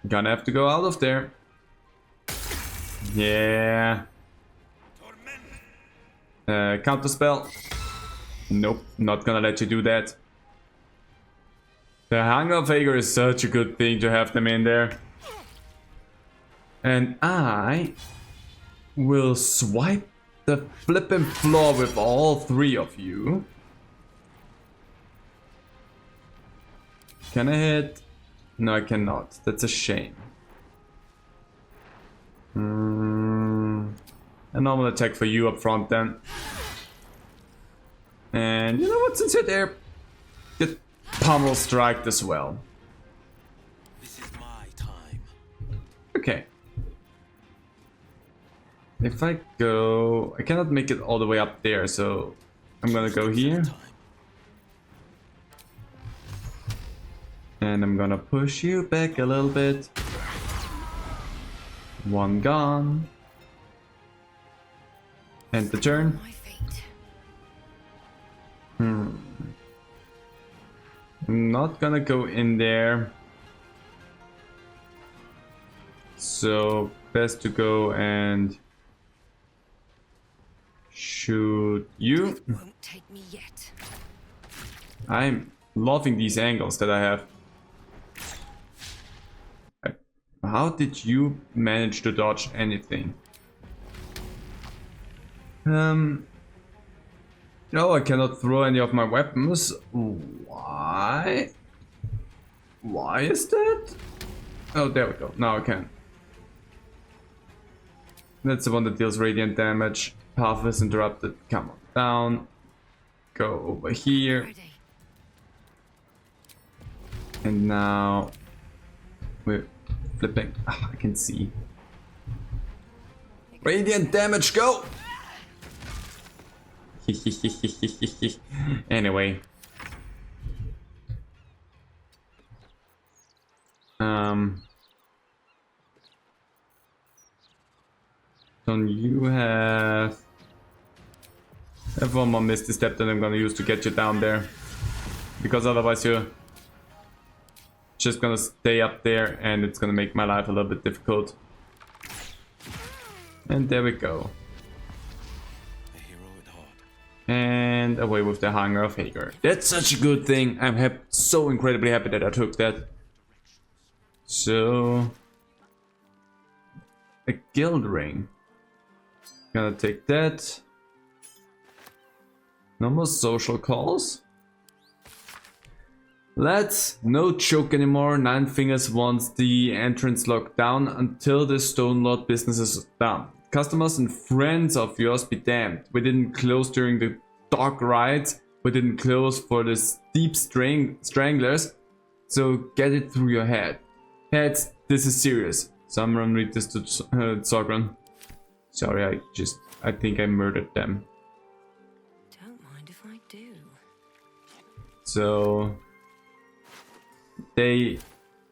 [SPEAKER 1] Gonna have to go out of there. Yeah. Counter spell. Nope, not gonna let you do that. The Hunger of Hager is such a good thing to have them in there. And I will swipe the flippin' floor with all three of you. Can I hit? No, I cannot. That's a shame. A normal attack for you up front then. And you know what? Since you're there, get pummel striked as well.
[SPEAKER 6] This is my time.
[SPEAKER 1] Okay. If I go... I cannot make it all the way up there, so I'm gonna go here. And I'm gonna push you back a little bit. One gone. End the turn. I'm not gonna go in there. So best to go and shoot you.
[SPEAKER 2] Won't take me yet.
[SPEAKER 1] I'm loving these angles that I have. How did you manage to dodge anything? No, I cannot throw any of my weapons. Why? Why is that? Oh, there we go. Now I can. That's the one that deals radiant damage. Path is interrupted. Come on down. Go over here. And now we're flipping. I can see. Radiant damage, go! Anyway. Don't you have one more misty step that I'm gonna use to get you down there, because otherwise you're just gonna stay up there and it's gonna make my life a little bit difficult. And there we go. And away with the hunger of Hagar. That's such a good thing. I'm so incredibly happy that I took that. So a guild ring. Gonna take that. No more social calls. Let's no choke anymore. Nine Fingers wants the entrance locked down until the Stone Lord business is done. Customers and friends of yours be damned. We didn't close during the dark rides. We didn't close for the steep stranglers. So get it through your head. Heads, this is serious. Someone read this to Zogran. Sorry, I think I murdered them.
[SPEAKER 10] Don't mind if I do.
[SPEAKER 1] So they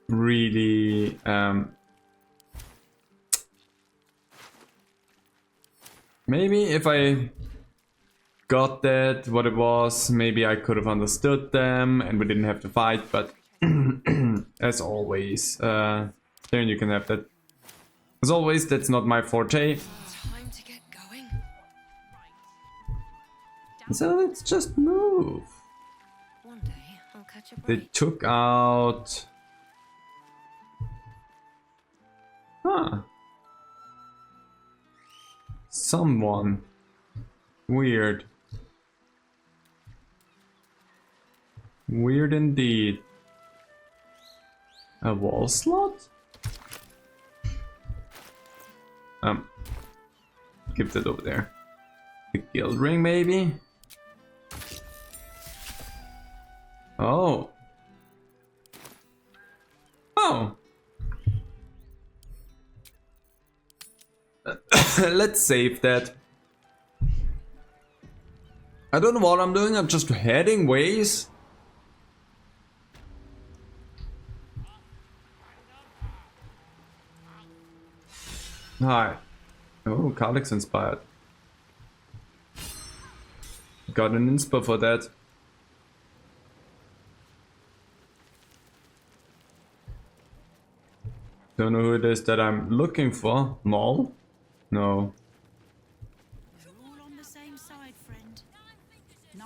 [SPEAKER 1] really maybe if I got that what it was, maybe I could have understood them and we didn't have to fight, but as always, then you can have that. As always, that's not my forte.
[SPEAKER 2] Time to get going.
[SPEAKER 1] So let's just move.
[SPEAKER 10] One day I'll catch a
[SPEAKER 1] They
[SPEAKER 10] break.
[SPEAKER 1] took out... Huh. Someone. Weird. Weird indeed. A wall slot? Give that over there. The guild ring, maybe? Oh. Oh. Let's save that. I don't know what I'm doing, I'm just heading ways. Hi. Oh, Kalix inspired. Got an inspo for that. Don't know who it is that I'm looking for. Maul? No.
[SPEAKER 14] We're all on the same side, friend.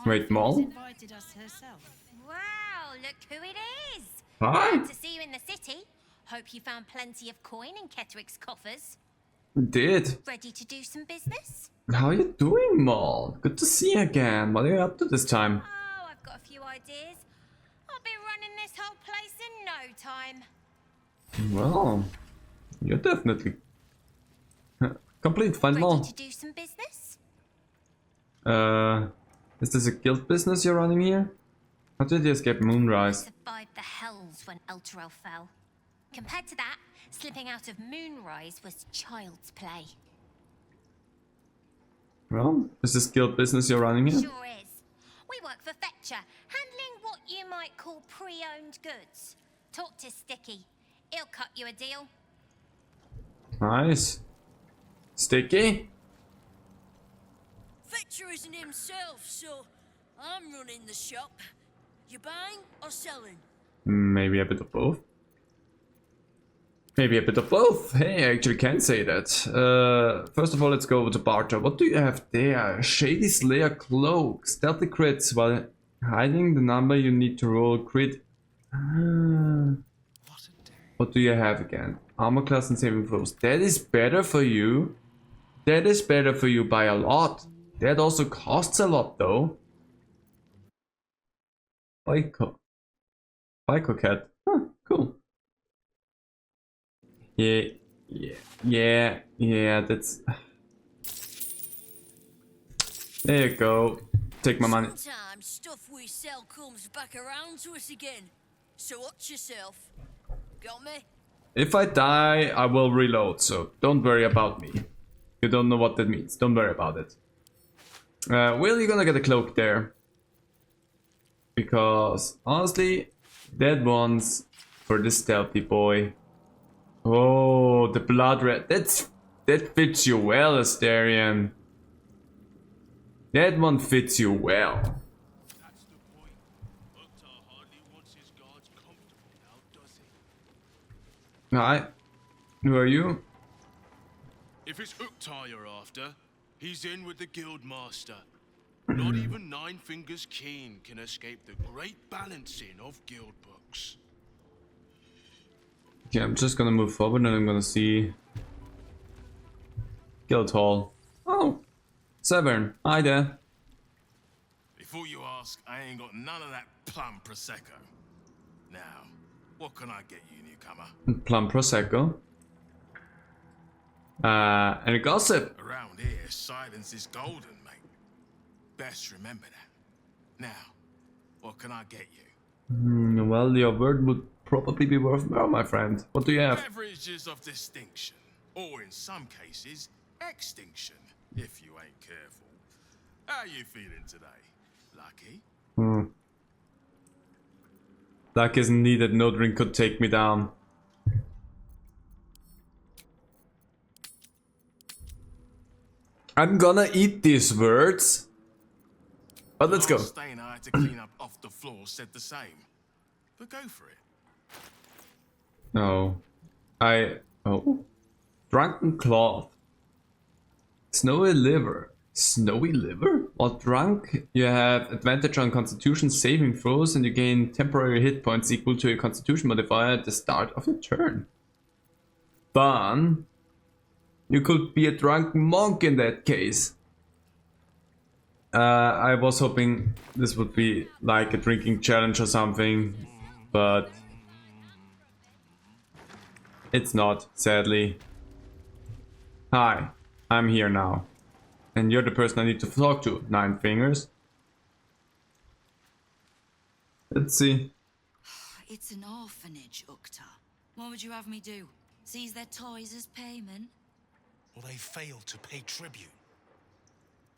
[SPEAKER 1] Wait, Maul?
[SPEAKER 14] Invited us herself.
[SPEAKER 10] Wow, look who it is!
[SPEAKER 1] Hi.
[SPEAKER 10] Glad to see you in the city. Hope you found plenty of coin in Ketterick's coffers.
[SPEAKER 1] Did.
[SPEAKER 10] Ready to do some business?
[SPEAKER 1] How are you doing, Maul? Good to see you again. What are you up to this time?
[SPEAKER 10] Oh, I've got a few ideas. I'll be
[SPEAKER 8] be running this whole place in no time.
[SPEAKER 1] Well, you're definitely complete. Find
[SPEAKER 8] Ready
[SPEAKER 1] more.
[SPEAKER 8] to do some business?
[SPEAKER 1] Is this a guild business you're running here? How did you escape Moonrise?
[SPEAKER 8] Survived the hells when Elturel fell. Compared to that, slipping out of Moonrise was child's play.
[SPEAKER 1] Well, is this guild business you're running here?
[SPEAKER 8] Sure is. We work for Fetcher, handling what you might call pre-owned goods. Talk to Sticky. He'll cut you a deal.
[SPEAKER 1] Nice. Sticky?
[SPEAKER 15] Fetcher isn't himself, so I'm running the shop. You buying or selling?
[SPEAKER 1] Maybe a bit of both. Maybe a bit of both. Hey, I actually can say that. First of all, let's go over to Baldur. What do you have there? Shady Slayer Cloak. Stealthy crits while hiding the number you need to roll crit. What do you have again? Armor class and saving throws. That is better for you. That is better for you by a lot. That also costs a lot though. Psycho cat. Huh, cool. Yeah, that's... There you go. Take my money.
[SPEAKER 15] Sometimes stuff we sell comes back around to us again. So watch yourself. Got me?
[SPEAKER 1] If I die, I will reload, so don't worry about me. You don't know what that means. Don't worry about it. Will, you're gonna get a cloak there. Because, honestly, that one's for the stealthy boy. Oh, the blood red. That fits you well, Asterion. That one fits you well. Hi. Who are you?
[SPEAKER 13] If it's Uktar you're after, he's in with the guild master. Not even Nine Fingers Keene can escape the great balancing of guild books.
[SPEAKER 1] Okay, I'm just gonna move forward and I'm gonna see Guild Hall. Oh, Severn. Hi there.
[SPEAKER 13] Before you ask, I ain't got none of that plum prosecco. Now, what can I get you, newcomer?
[SPEAKER 1] Plum Prosecco. And a gossip.
[SPEAKER 13] Around here, silence is golden, mate. Best remember that. Now, what can I get you?
[SPEAKER 1] Well, your word would probably be worth more, my friend. What do you have?
[SPEAKER 13] Beverages of distinction, or in some cases, extinction, if you ain't careful. How you feeling today? Lucky?
[SPEAKER 1] Luck isn't needed, no drink could take me down. I'm gonna eat these words. But let's go.
[SPEAKER 13] The last stain I had to clean up off the floor said the same. But go for it.
[SPEAKER 1] No. Oh. Drunken cloth. Snowy liver. Snowy liver? While drunk, you have advantage on constitution saving throws and you gain temporary hit points equal to your constitution modifier at the start of your turn. Fun. You could be a drunk monk in that case. I was hoping this would be like a drinking challenge or something, but it's not, sadly. Hi, I'm here now. And you're the person I need to talk to, Nine Fingers. Let's see.
[SPEAKER 16] It's an orphanage, Uktar. What would you have me do? Seize their toys as payment?
[SPEAKER 17] Well, they failed to pay tribute.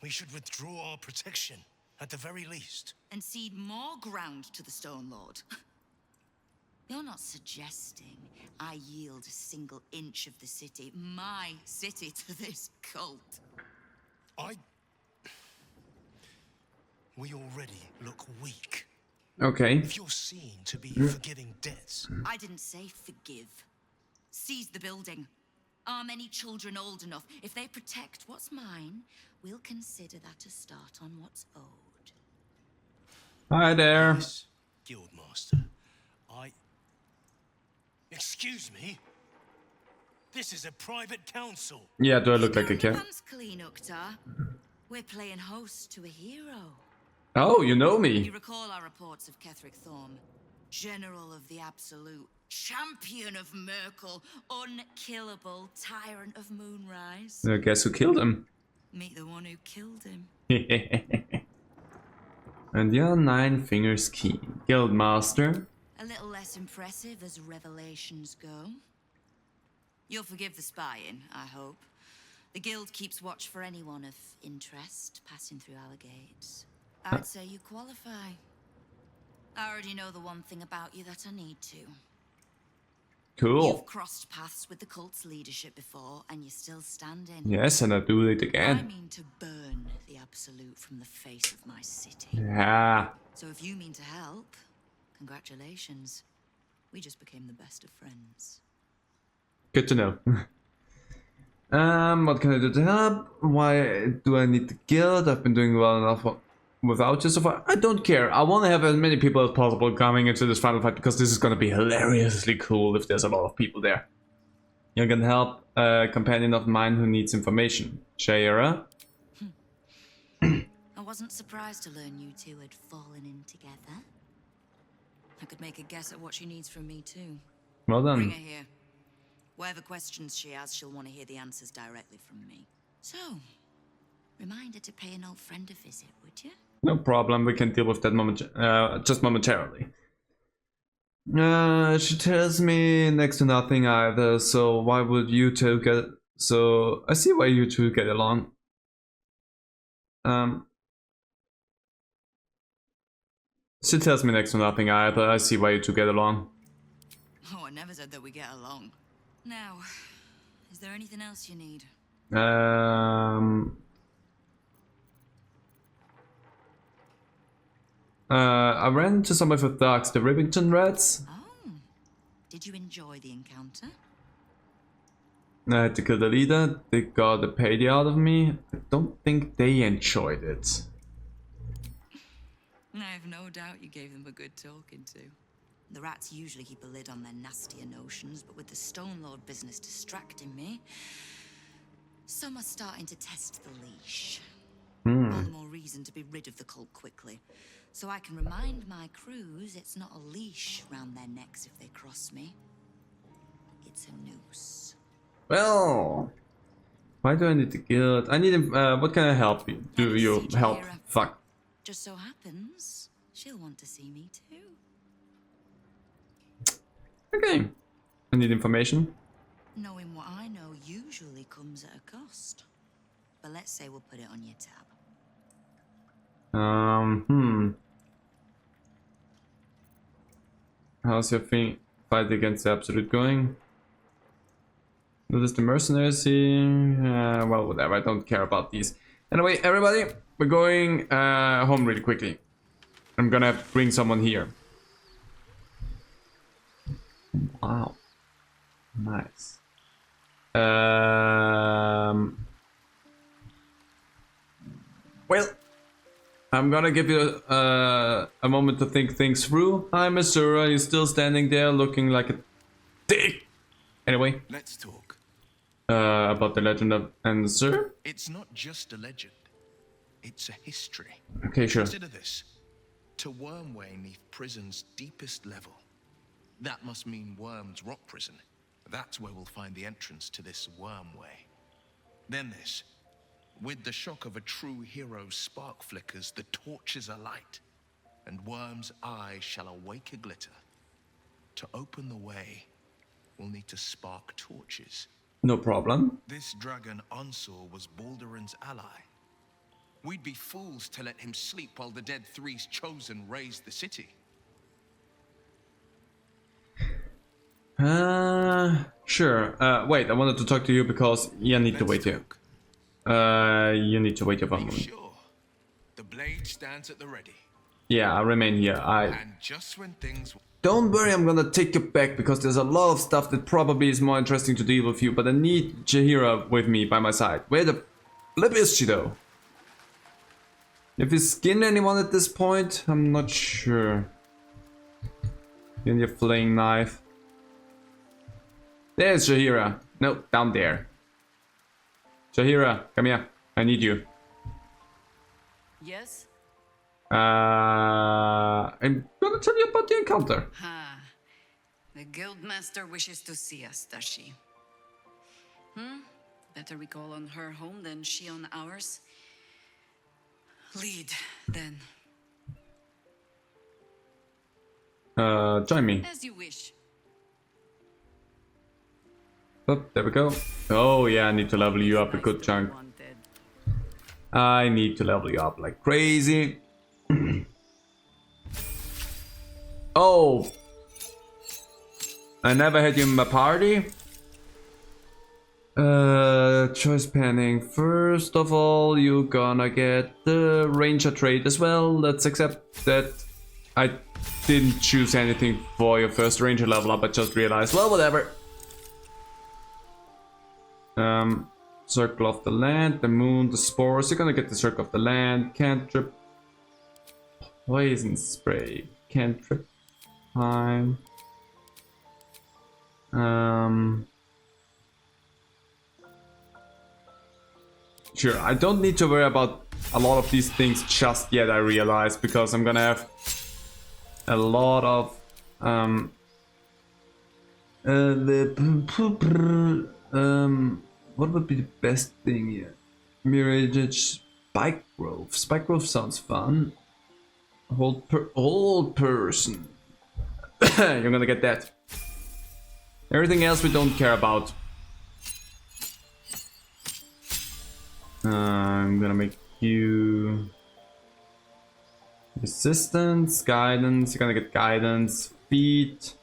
[SPEAKER 17] We should withdraw our protection, at the very least.
[SPEAKER 16] And cede more ground to the Stone Lord? You're not suggesting I yield a single inch of the city, my city, to this cult?
[SPEAKER 17] We already look weak.
[SPEAKER 1] Okay.
[SPEAKER 17] If you're seen to be forgiving debts...
[SPEAKER 16] I didn't say forgive. Seize the building. Are many children old enough? If they protect what's mine, we'll consider that a start on what's owed.
[SPEAKER 1] Hi there.
[SPEAKER 17] Yes, Guildmaster. Excuse me? This is a private council.
[SPEAKER 1] Yeah, do I look like a cat?
[SPEAKER 16] Hands clean, Uktar. We're playing host to a hero.
[SPEAKER 1] Oh, you know me.
[SPEAKER 16] You recall our reports of Ketheric Thorm. General of the Absolute, champion of Merkel, unkillable tyrant of Moonrise.
[SPEAKER 1] I guess who killed him?
[SPEAKER 16] Meet the one who killed him.
[SPEAKER 1] And you're Nine Fingers Keene, Guildmaster.
[SPEAKER 16] A little less impressive as revelations go. You'll forgive the spying, I hope. The guild keeps watch for anyone of interest passing through our gates. I'd say you qualify. I already know the one thing about you that I need to.
[SPEAKER 1] Cool.
[SPEAKER 16] You've crossed paths with the cult's leadership before, and you're still standing.
[SPEAKER 1] Yes, and I do it again.
[SPEAKER 16] I mean to burn the Absolute from the face of my city.
[SPEAKER 1] Yeah.
[SPEAKER 16] So if you mean to help, congratulations. We just became the best of friends.
[SPEAKER 1] Good to know. What can I do to help? Why do I need the guild? I've been doing well enough without you so far. I don't care. I want to have as many people as possible coming into this final fight because this is going to be hilariously cool if there's a lot of people there. You can help a companion of mine who needs information. Shaira?
[SPEAKER 16] I wasn't surprised to learn you two had fallen in together. I could make a guess at what she needs from me too.
[SPEAKER 1] Well done.
[SPEAKER 16] Bring her here. Whatever questions she has, she'll want to hear the answers directly from me. So, remind her to pay an old friend a visit, would you?
[SPEAKER 1] No problem, we can deal with that just momentarily. She tells me next to nothing either, so why would you two get... So, I see why you two get along. She tells me next to nothing either, I see why you two get along.
[SPEAKER 16] Oh, I never said that we get along. Now, is there anything else you need?
[SPEAKER 1] I ran into some of the thugs, the Rivington Rats.
[SPEAKER 16] Oh, did you enjoy the encounter?
[SPEAKER 1] I had to kill the leader, they got a payday out of me. I don't think they enjoyed it.
[SPEAKER 16] I have no doubt you gave them a good talking to. The rats usually keep a lid on their nastier notions, but with the Stone Lord business distracting me, some are starting to test the leash. All the more reason to be rid of the cult quickly. So I can remind my crews it's not a leash round their necks if they cross me. It's a noose.
[SPEAKER 1] Well, why do I need the guild? I need what can I help you? Do you help? Fuck.
[SPEAKER 16] Just so happens, she'll want to see me too.
[SPEAKER 1] Okay. I need information.
[SPEAKER 16] Knowing what I know usually comes at a cost. But let's say we'll put it on your tab.
[SPEAKER 1] How's your fight against the Absolute going? What is the mercenaries here? Well, whatever, I don't care about these. Anyway, everybody, we're going home really quickly. I'm gonna bring someone here. Wow. Nice. Well, I'm gonna give you a moment to think things through. Hi, Missouri, you're still standing there looking like a dick. Anyway.
[SPEAKER 3] Let's talk.
[SPEAKER 1] About the legend of Answer.
[SPEAKER 3] It's not just a legend. It's a history.
[SPEAKER 1] Okay, sure.
[SPEAKER 3] Consider this. To Wormway neath prison's deepest level. That must mean Worm's rock prison. That's where we'll find the entrance to this Wormway. Then this. With the shock of a true hero's spark flickers, the torches alight, and Worm's eye shall awake a glitter. To open the way, we'll need to spark torches.
[SPEAKER 1] No problem.
[SPEAKER 3] This dragon Ansor was Balduran's ally. We'd be fools to let him sleep while the Dead Three's chosen raised the city.
[SPEAKER 1] Sure. Wait, I wanted to talk to you because you need to wait here. You need to wait here for a moment.
[SPEAKER 3] Sure. The blade stands at the ready.
[SPEAKER 1] Yeah, I'll remain here.
[SPEAKER 3] And just when things...
[SPEAKER 1] Don't worry, I'm gonna take you back because there's a lot of stuff that probably is more interesting to deal with you, but I need Jaheira with me by my side. Where the flip is she though? If you skin anyone at this point, I'm not sure. In your flaying knife. There's Jaheira. No, down there. Jaheira, come here. I need you.
[SPEAKER 18] Yes?
[SPEAKER 1] I'm gonna tell you about the encounter.
[SPEAKER 5] Ha. The guildmaster wishes to see us, does she? Better we call on her home than she on ours. Lead, then.
[SPEAKER 1] Join me.
[SPEAKER 5] As you wish.
[SPEAKER 1] Oh, there we go. Oh yeah, I need to level you up a good chunk. I need to level you up like crazy. Oh! I never had you in my party. Choice panning. First of all, you're gonna get the ranger trait as well. Let's accept that I didn't choose anything for your first ranger level up. I just realized. Well, whatever. Circle of the land, the moon, the spores. You're gonna get the circle of the land. Cantrip. Poison spray. Cantrip. Time. Sure, I don't need to worry about a lot of these things just yet, I realize, because I'm gonna have a lot of what would be the best thing here? Mirage Spike Grove. Spike Grove sounds fun. Old person. You're gonna get that. Everything else we don't care about. I'm gonna make you resistance, guidance. You're gonna get guidance, feet,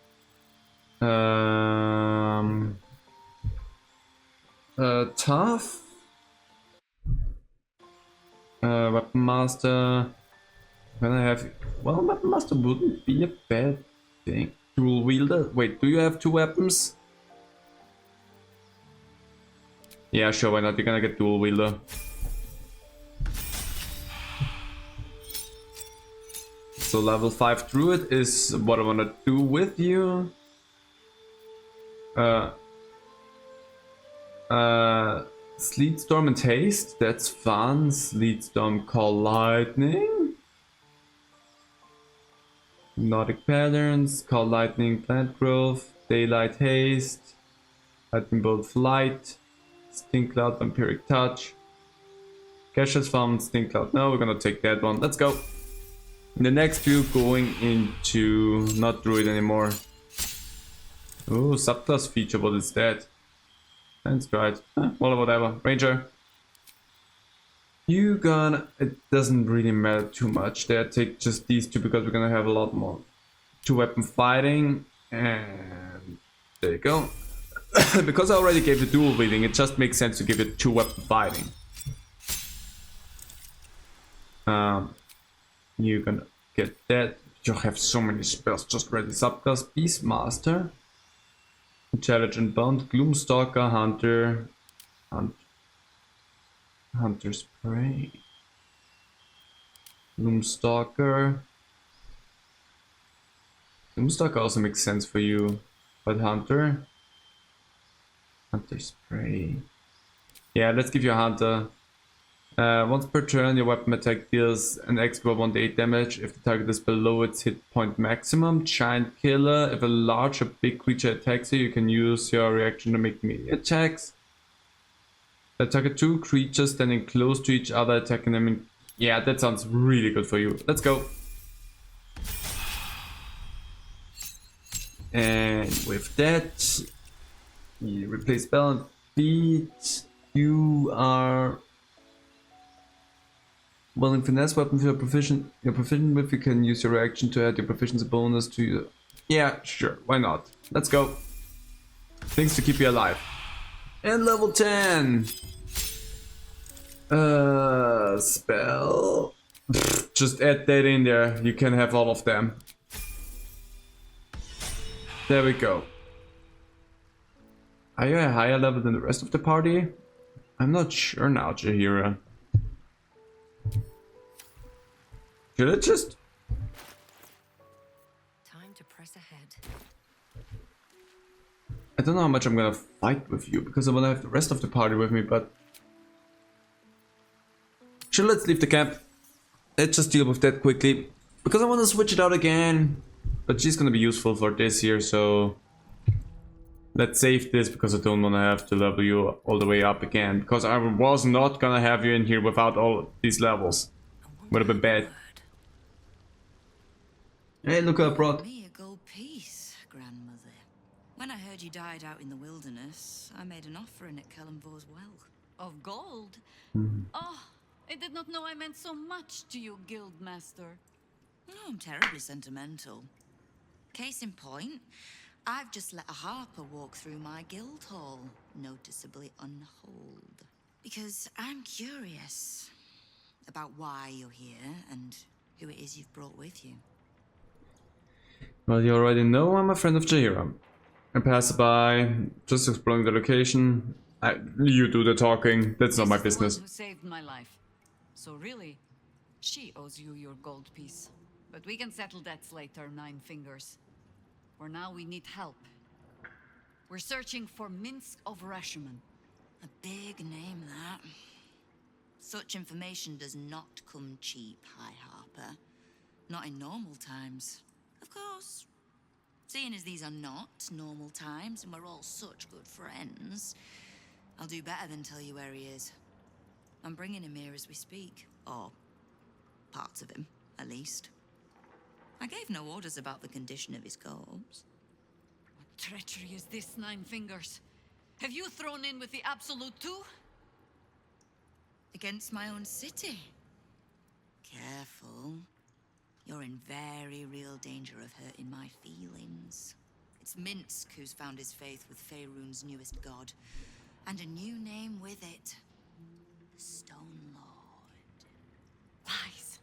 [SPEAKER 1] tough, weapon master. When I have, well, weapon master wouldn't be a bad thing. Dual wielder. Wait, do you have 2 weapons? Yeah, sure, why not? You're gonna get dual wielder. So level 5 druid is what I wanna do with you. Sleet storm and haste, that's fun. Sleet storm, call lightning. Hypnotic patterns, call lightning, plant growth, daylight haste, lightning bolt flight. Stink Cloud, Vampiric Touch. Cassius found Stink Cloud. No, we're gonna take that one. Let's go. The next few going into not Druid anymore. Oh, subclass feature, what is that? That's right. Well, whatever. Ranger. You gonna... It doesn't really matter too much there. Take just these 2 because we're gonna have a lot more. 2 weapon fighting. And... there you go. Because I already gave you dual wielding, it just makes sense to give it 2 weapon fighting. You're gonna get that. You have so many spells just ready. Subclass Beastmaster, Intelligent Bond, Gloomstalker, Hunter, Hunter's Prey, Gloomstalker. Gloomstalker also makes sense for you, but Hunter's Prey. Yeah, let's give you a Hunter. Once per turn, your weapon attack deals an extra 1d8 damage if the target is below its hit point maximum. Giant Killer. If a large or big creature attacks you, you can use your reaction to make melee attacks. Target 2 creatures standing close to each other, attacking them in... Yeah, that sounds really good for you. Let's go. And with that, you replace spell and feat. You are... Well, in finesse weapons you're proficient with, you can use your reaction to add your proficiency bonus to your... Yeah, sure, why not? Let's go. Things to keep you alive. And level 10! Spell... Just add that in there, you can have all of them. There we go. Are you a higher level than the rest of the party? I'm not sure now, Jaheira. Should I just...
[SPEAKER 2] Time to press ahead.
[SPEAKER 1] I don't know how much I'm gonna fight with you, because I wanna have the rest of the party with me, but... Sure, let's leave the camp. let's just deal with that quickly. Because I want to switch it out again. But she's gonna be useful for this year, so... Let's save this because I don't want to have to level you all the way up again. Because I was not gonna have you in here without all these levels. Would have been bad. Hey, look what I brought.
[SPEAKER 16] Me a gold piece, grandmother. When I heard you died out in the wilderness, I made an offering at Kellenvor's well.
[SPEAKER 2] Of gold? Oh, I did not know I meant so much to you, Guildmaster.
[SPEAKER 16] No, I'm terribly sentimental. Case in point, I've just let a harper walk through my guild hall, noticeably unholed. Because I'm curious about why you're here and who it is you've brought with you.
[SPEAKER 1] Well, you already know I'm a friend of Jaheira. I pass by, just exploring the location. You do the talking, that's not my business.
[SPEAKER 2] Who saved my life. So really, she owes you your gold piece. But we can settle debts later, Nine Fingers. For now, we need help. We're searching for Minsk of Rashomon.
[SPEAKER 16] A big name, that. Such information does not come cheap, High Harper. Not in normal times. Of course. Seeing as these are not normal times and we're all such good friends, I'll do better than tell you where he is. I'm bringing him here as we speak. Or parts of him, at least. I gave no orders about the condition of his corpse.
[SPEAKER 2] What treachery is this, Nine Fingers? Have you thrown in with the Absolute too?
[SPEAKER 16] Against my own city. Careful. You're in very real danger of hurting my feelings. It's Minsk who's found his faith with Faerun's newest god. And a new name with it. The Stone Lord.
[SPEAKER 2] Lies.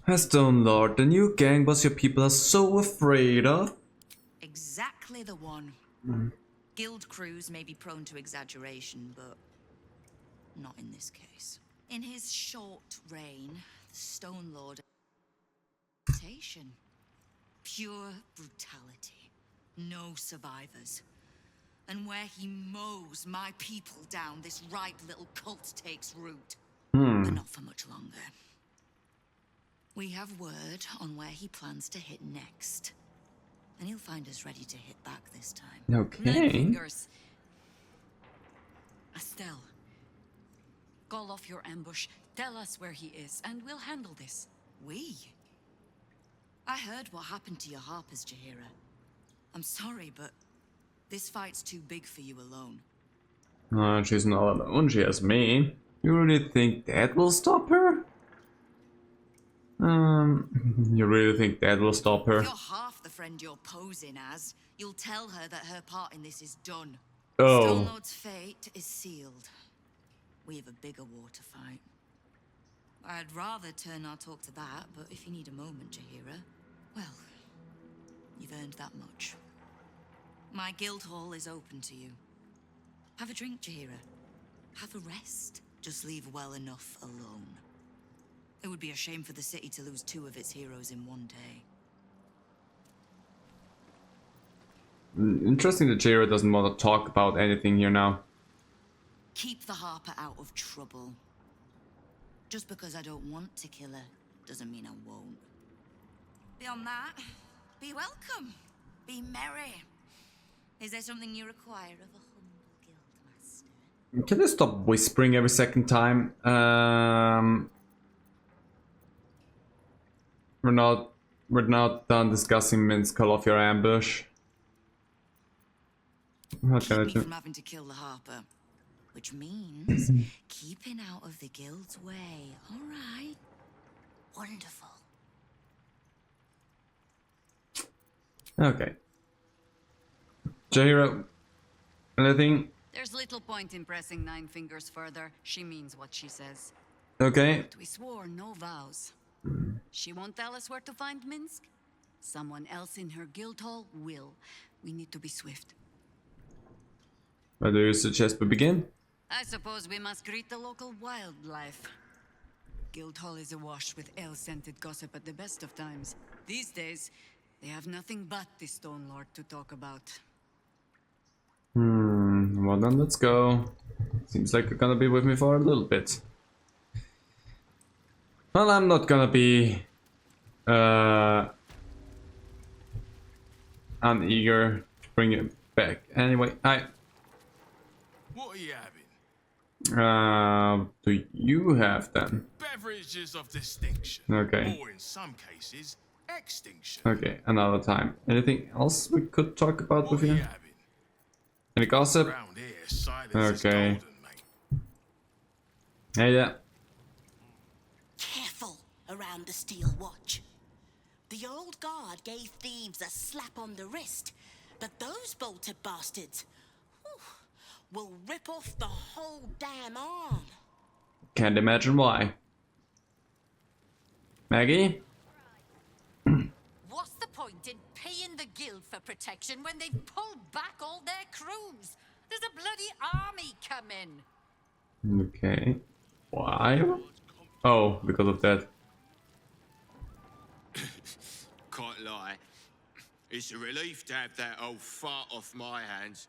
[SPEAKER 1] A Stone Lord, the new gang boss your people are so afraid of?
[SPEAKER 16] Exactly the one. Guild crews may be prone to exaggeration, but not in this case. In his short reign, the Stone Lord... Pure brutality. No survivors. And where he mows my people down, this ripe little cult takes root. But not for much longer. We have word on where he plans to hit next. And he'll find us ready to hit back this time.
[SPEAKER 1] Okay.
[SPEAKER 2] Nine Fingers. Estelle. Call off your ambush, tell us where he is, and we'll handle this.
[SPEAKER 16] We? I heard what happened to your harpers, Jaheira. I'm sorry, but this fight's too big for you alone.
[SPEAKER 1] She's not alone, she has me. You really think that will stop her? You really think that will stop her?
[SPEAKER 16] If you're half the friend you're posing as, you'll tell her that her part in this is done.
[SPEAKER 1] Oh.
[SPEAKER 16] Stone Lord's fate is sealed. We have a bigger war to fight. I'd rather turn our talk to that, but if you need a moment, Jaheira, well, you've earned that much. My guild hall is open to you. Have a drink, Jaheira. Have a rest. Just leave well enough alone. It would be a shame for the city to lose 2 of its heroes in one day.
[SPEAKER 1] Interesting that Jaheira doesn't want to talk about anything here now.
[SPEAKER 16] Keep the Harper out of trouble. Just because I don't want to kill her doesn't mean I won't. Beyond that, be welcome. Be merry. Is there something you require of a humble guildmaster?
[SPEAKER 1] Can I stop whispering every second time? We're not done discussing Minsk. Call off your ambush. What can I
[SPEAKER 16] Keep me
[SPEAKER 1] do?
[SPEAKER 16] from having to kill the Harper. Which means keeping out of the guild's way. All right. Wonderful.
[SPEAKER 1] Okay. Jaheira, anything?
[SPEAKER 2] There's little point in pressing Nine Fingers further. She means what she says.
[SPEAKER 1] Okay.
[SPEAKER 2] But we swore no vows. She won't tell us where to find Minsk. Someone else in her guild hall will. We need to be swift.
[SPEAKER 1] Where do you suggest we begin?
[SPEAKER 2] I suppose we must greet the local wildlife. Guildhall is awash with ale-scented gossip at the best of times. These days, they have nothing but the Stone Lord to talk about.
[SPEAKER 1] Well then, let's go. Seems like you're gonna be with me for a little bit. Well, I'm not gonna be uneager to bring it back. Anyway,
[SPEAKER 13] What are you having?
[SPEAKER 1] do you have them?
[SPEAKER 13] Beverages of distinction.
[SPEAKER 1] Okay.
[SPEAKER 13] Or in some cases, extinction.
[SPEAKER 1] Okay, another time. Anything else we could talk about with you? Any gossip?
[SPEAKER 13] Around here, silence is
[SPEAKER 1] Okay.
[SPEAKER 13] golden, mate.
[SPEAKER 1] Hey, yeah.
[SPEAKER 7] Careful around the steel watch. The old guard gave thieves a slap on the wrist, but those bolted bastards will rip off the whole damn arm.
[SPEAKER 1] Can't imagine why. Maggie?
[SPEAKER 2] What's the point in paying the guild for protection when they've pulled back all their crews? There's a bloody army coming.
[SPEAKER 1] Okay. Why? Oh, because of that.
[SPEAKER 18] Can't lie. It's a relief to have that old fart off my hands.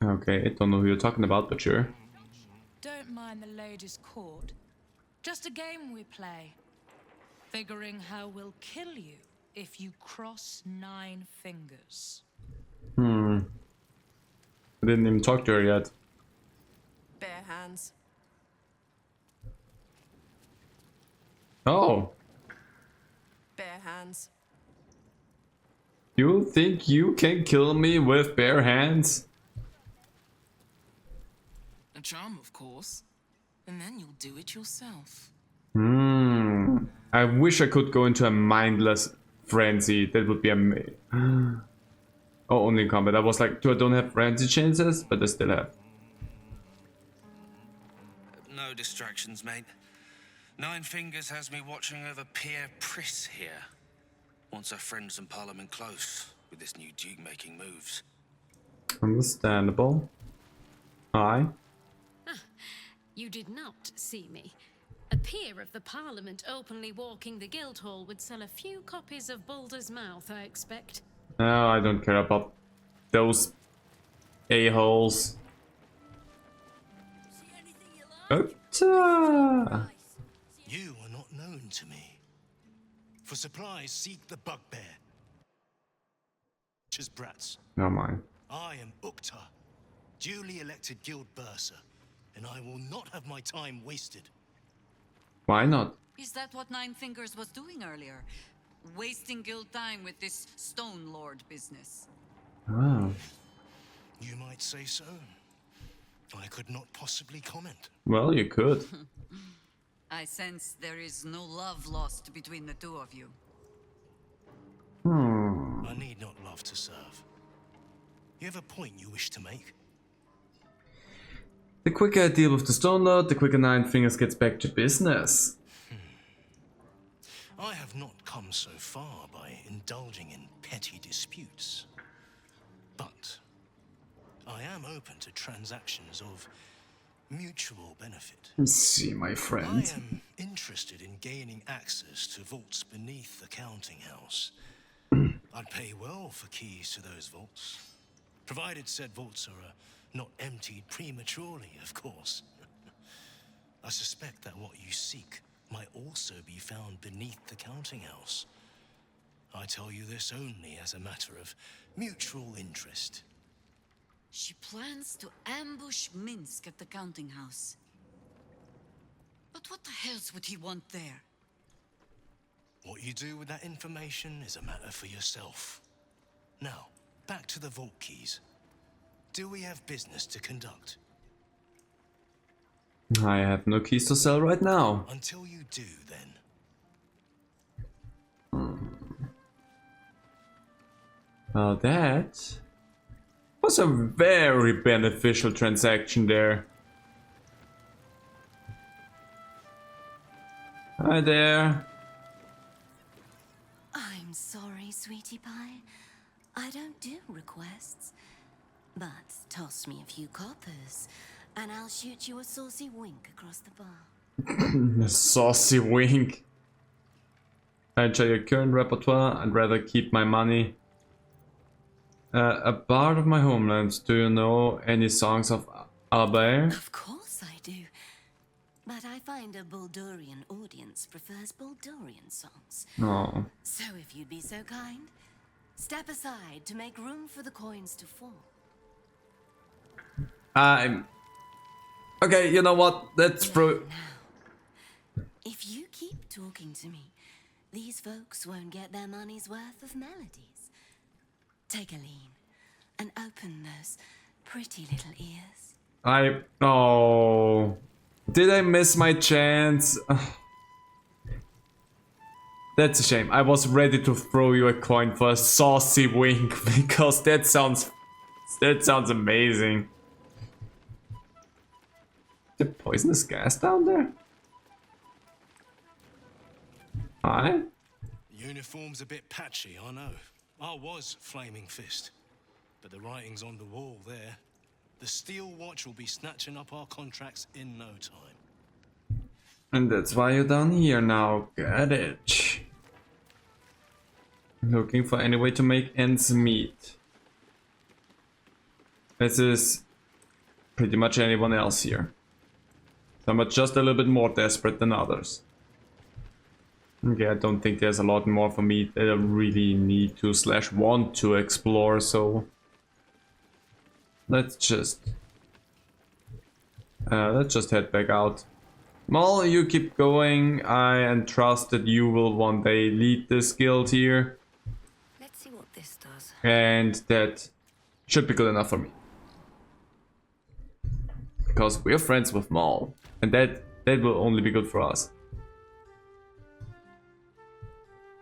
[SPEAKER 1] Okay, don't know who you're talking about, but sure.
[SPEAKER 5] Don't mind the ladies' court. Just a game we play. Figuring how we'll kill you if you cross 9 fingers.
[SPEAKER 1] I didn't even talk to her yet.
[SPEAKER 19] Bare hands.
[SPEAKER 1] Oh,
[SPEAKER 19] Bare hands.
[SPEAKER 1] you think you can kill me with bare hands?
[SPEAKER 20] A charm, of course. And then you'll do it yourself.
[SPEAKER 1] I wish I could go into a mindless frenzy. That would be amazing. Oh, only in combat. I was like, I don't have frenzy chances, but I still have.
[SPEAKER 6] No distractions, mate. Nine Fingers has me watching over Pierre Priss here. Wants her friends in Parliament close with this new Duke making moves.
[SPEAKER 1] Understandable. Hi.
[SPEAKER 5] You did not see me. A peer of the Parliament openly walking the Guildhall would sell a few copies of Baldur's Mouth, I expect.
[SPEAKER 1] No, I don't care about those a-holes.
[SPEAKER 17] You are not known to me. For supplies, seek the bugbear. Just brats.
[SPEAKER 1] Oh my.
[SPEAKER 17] I am Uktar, duly elected guild bursar, and I will not have my time wasted.
[SPEAKER 1] Why not?
[SPEAKER 21] Is that what Nine Fingers was doing earlier? Wasting guild time with this Stone Lord business?
[SPEAKER 1] Oh.
[SPEAKER 17] You might say so. I could not possibly comment.
[SPEAKER 1] Well, you could.
[SPEAKER 21] I sense there is no love lost between the two of you.
[SPEAKER 17] I need not love to serve. You have a point you wish to make?
[SPEAKER 1] The quicker I deal with the Stone Lord, the quicker Nine Fingers gets back to business.
[SPEAKER 17] I have not come so far by indulging in petty disputes. But I am open to transactions of mutual benefit.
[SPEAKER 1] Let's see, my friend.
[SPEAKER 17] I am interested in gaining access to vaults beneath the counting house. I'd pay well for keys to those vaults, provided said vaults are not emptied prematurely, of course. I suspect that what you seek might also be found beneath the counting house. I tell you this only as a matter of mutual interest.
[SPEAKER 21] She plans to ambush Minsk at the counting house. But what the hells would he want there?
[SPEAKER 17] What you do with that information is a matter for yourself. Now, back to the vault keys. Do we have business to conduct?
[SPEAKER 1] I have no keys to sell right now.
[SPEAKER 17] Until you do, then.
[SPEAKER 1] Well, that was a very beneficial transaction there. Hi there.
[SPEAKER 10] I'm sorry, sweetie pie. I don't do requests. But toss me a few coppers, and I'll shoot you a saucy wink across the bar.
[SPEAKER 1] A saucy wink. I enjoy your current repertoire. I'd rather keep my money. A bard of my homelands. Do you know any songs of Albert?
[SPEAKER 10] Of course I do. But I find a Baldurian audience prefers Baldurian songs.
[SPEAKER 1] No.
[SPEAKER 10] So if you'd be so kind, step aside to make room for the coins to fall.
[SPEAKER 1] Okay, you know what? Let's throw.
[SPEAKER 10] If you keep talking to me, these folks won't get their money's worth of melodies. Take a lean and open those pretty little ears.
[SPEAKER 1] Oh. Did I miss my chance? That's a shame. I was ready to throw you a coin for a saucy wink because that sounds amazing. The poisonous gas down there? Hi?
[SPEAKER 17] Uniform's a bit patchy, I know. I was Flaming Fist, but the writing's on the wall there. The Steel Watch will be snatching up our contracts in no time.
[SPEAKER 1] And that's why you're down here now. Got it. Looking for any way to make ends meet. This is pretty much anyone else here. Some are just a little bit more desperate than others. Okay, I don't think there's a lot more for me that I really need to / want to explore, so let's just head back out. Well, you keep going. I entrust that you will one day lead this guild here.
[SPEAKER 10] Let's see what this does.
[SPEAKER 1] And that should be good enough for me. Because we're friends with Maul. And that will only be good for us.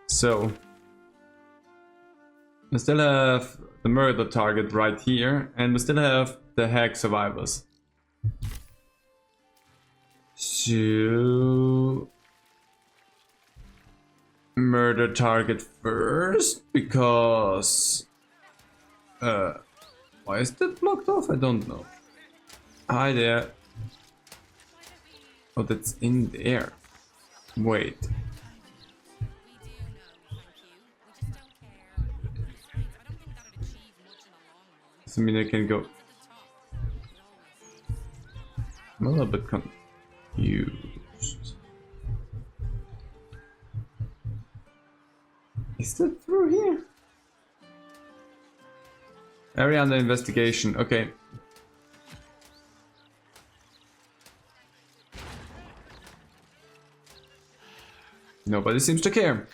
[SPEAKER 1] So we still have the murder target right here, and we still have the hack survivors. So murder target first, because why is that blocked off? I don't know. Hi there. Oh, that's in there. Wait. Does it mean I can go? I'm a little bit confused. Is that through here? Area under investigation. Okay. Nobody seems to care.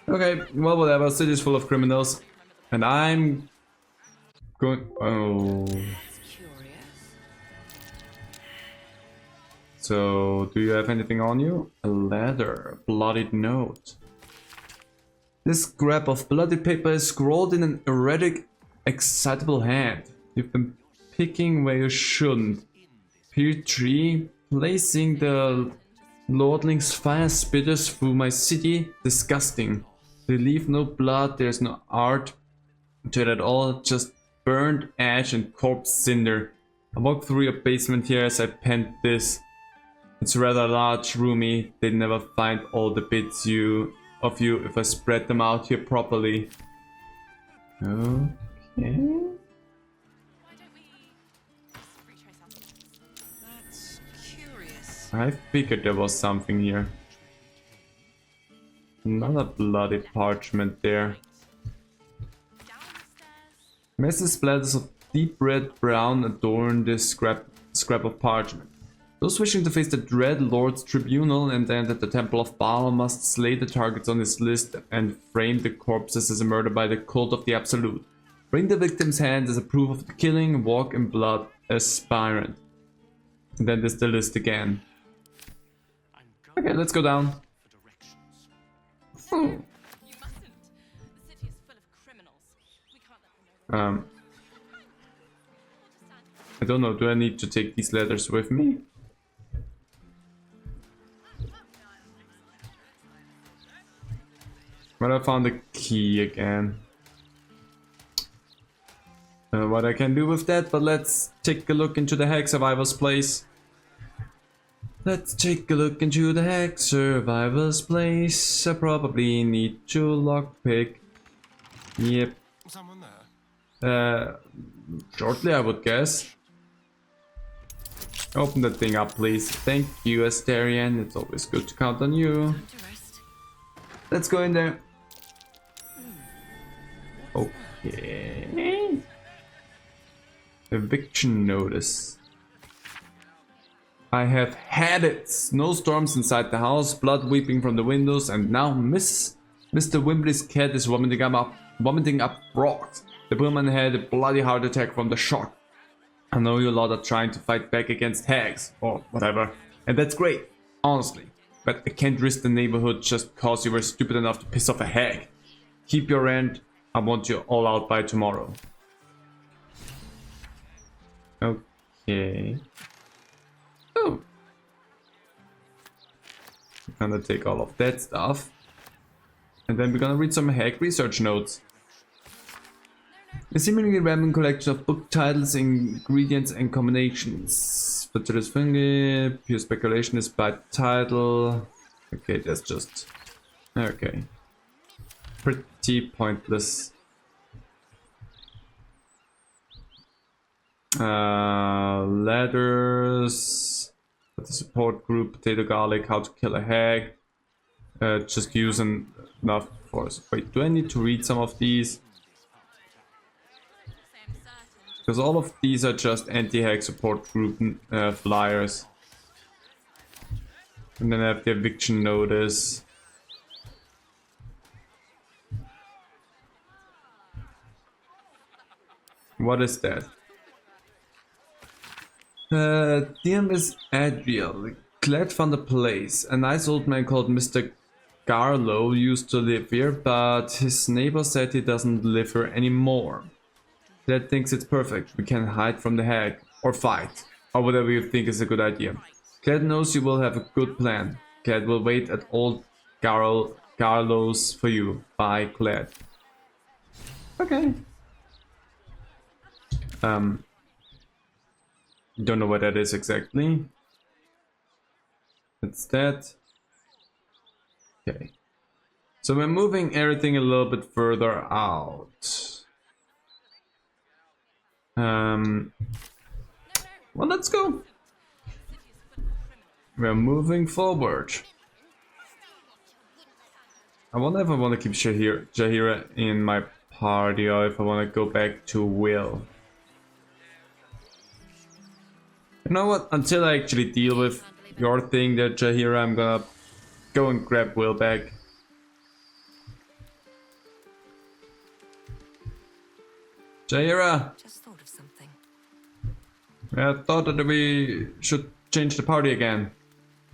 [SPEAKER 1] Okay, well, whatever. City is full of criminals, and I'm going. Oh. So, do you have anything on you? A letter, a bloodied note. This scrap of bloody paper is scrawled in an erratic, excitable hand. You've been picking where you shouldn't. Pear tree, placing the lordling's fire spitters through my city. Disgusting. They leave no blood, there's no art to it at all, just burned ash and corpse cinder. I walk through your basement here as I penned this. It's rather large, roomy. They'd never find all the bits of you if I spread them out here properly. Okay. I figured there was something here. Another bloody parchment there. Messy splatters of deep red brown adorn this scrap of parchment. Those wishing to face the dread Lord's tribunal and enter the Temple of Baal must slay the targets on his list and frame the corpses as a murder by the cult of the Absolute. Bring the victim's hand as a proof of the killing, walk in blood aspirant. And then there's the list again. Okay, let's go down. Oh. I don't know, do I need to take these letters with me? Well, I found the key again. What I can do with that, but let's take a look into the Hack Survivor's place. Let's take a look into the Hack Survivor's place. I probably need to lockpick. Yep.
[SPEAKER 3] Someone there?
[SPEAKER 1] Shortly, I would guess. Open that thing up, please. Thank you, Asterian. It's always good to count on you. Let's go in there. Okay. Eviction notice. I have had it. Snowstorms inside the house, blood weeping from the windows, and now Mr. Wimbley's cat is vomiting up rocks. The woman had a bloody heart attack from the shock. I know you lot are trying to fight back against hags, or whatever, and that's great, honestly. But I can't risk the neighborhood just cause you were stupid enough to piss off a hag. Keep your end, I want you all out by tomorrow. Okay. Oh. We're gonna take all of that stuff. And then we're gonna read some hag research notes. A seemingly random collection of book titles, ingredients, and combinations. Fertilized fungi, pure speculation is by title. Okay, that's just... Okay. Pretty pointless. Letters. The support group, potato garlic, how to kill a hag. Just using enough force. Wait, do I need to read some of these? Because all of these are just anti-hag support group flyers. And then I have the eviction notice. What is that? Dear Miss Adriel, glad found a place. A nice old man called Mr. Garlow used to live here, but his neighbor said he doesn't live here anymore. Dad thinks it's perfect. We can hide from the hag, or fight, or whatever you think is a good idea. Glad knows you will have a good plan. Glad will wait at old Garlow's for you. Bye, Glad. Okay. Don't know what that is exactly. It's that. Okay. So we're moving everything a little bit further out. Well, let's go. We're moving forward. I wonder if I want to keep Jaheira in my party or if I want to go back to Will. You know what? Until I actually deal with your thing there, Jaheira, I'm gonna go and grab Will back. Jaheira!
[SPEAKER 16] Just thought of something.
[SPEAKER 1] I thought that we should change the party again.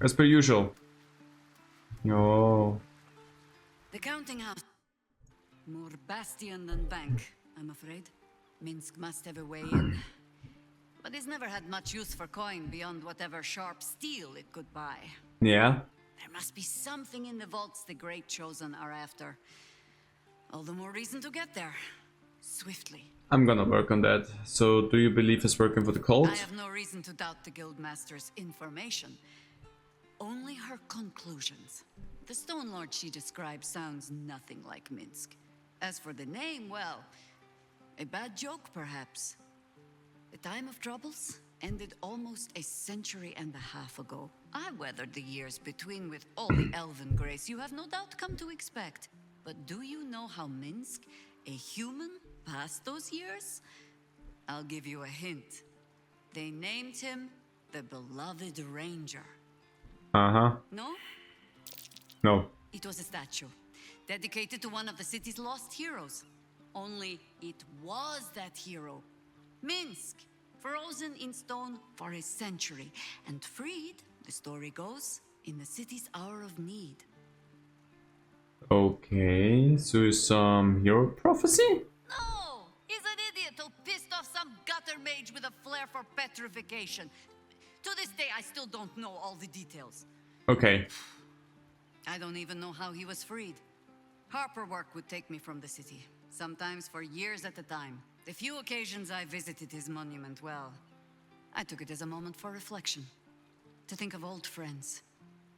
[SPEAKER 1] As per usual. Oh.
[SPEAKER 21] The counting house. More bastion than bank, I'm afraid. Minsk must have a way in. But it's never had much use for coin beyond whatever sharp steel it could buy.
[SPEAKER 1] Yeah?
[SPEAKER 21] There must be something in the vaults the Great Chosen are after. All the more reason to get there. Swiftly.
[SPEAKER 1] I'm gonna work on that. So, do you believe it's working for the cult?
[SPEAKER 21] I have no reason to doubt the Guildmaster's information. Only her conclusions. The Stone Lord she describes sounds nothing like Minsk. As for the name, well, a bad joke perhaps. The time of troubles ended almost a century and a half ago. I weathered the years between with all the elven grace you have no doubt come to expect. But do you know how Minsk, a human, passed those years? I'll give you a hint. They named him the Beloved Ranger.
[SPEAKER 1] Uh-huh.
[SPEAKER 21] No?
[SPEAKER 1] No.
[SPEAKER 21] It was a statue, dedicated to one of the city's lost heroes. Only it was that hero, Minsk, frozen in stone for a century, and freed, the story goes, in the city's hour of need.
[SPEAKER 1] Okay, so some hero prophecy?
[SPEAKER 21] No! He's an idiot who pissed off some gutter mage with a flair for petrification. To this day, I still don't know all the details.
[SPEAKER 1] Okay.
[SPEAKER 21] I don't even know how he was freed. Harper work would take me from the city, sometimes for years at a time. The few occasions I visited his monument, well, I took it as a moment for reflection. To think of old friends,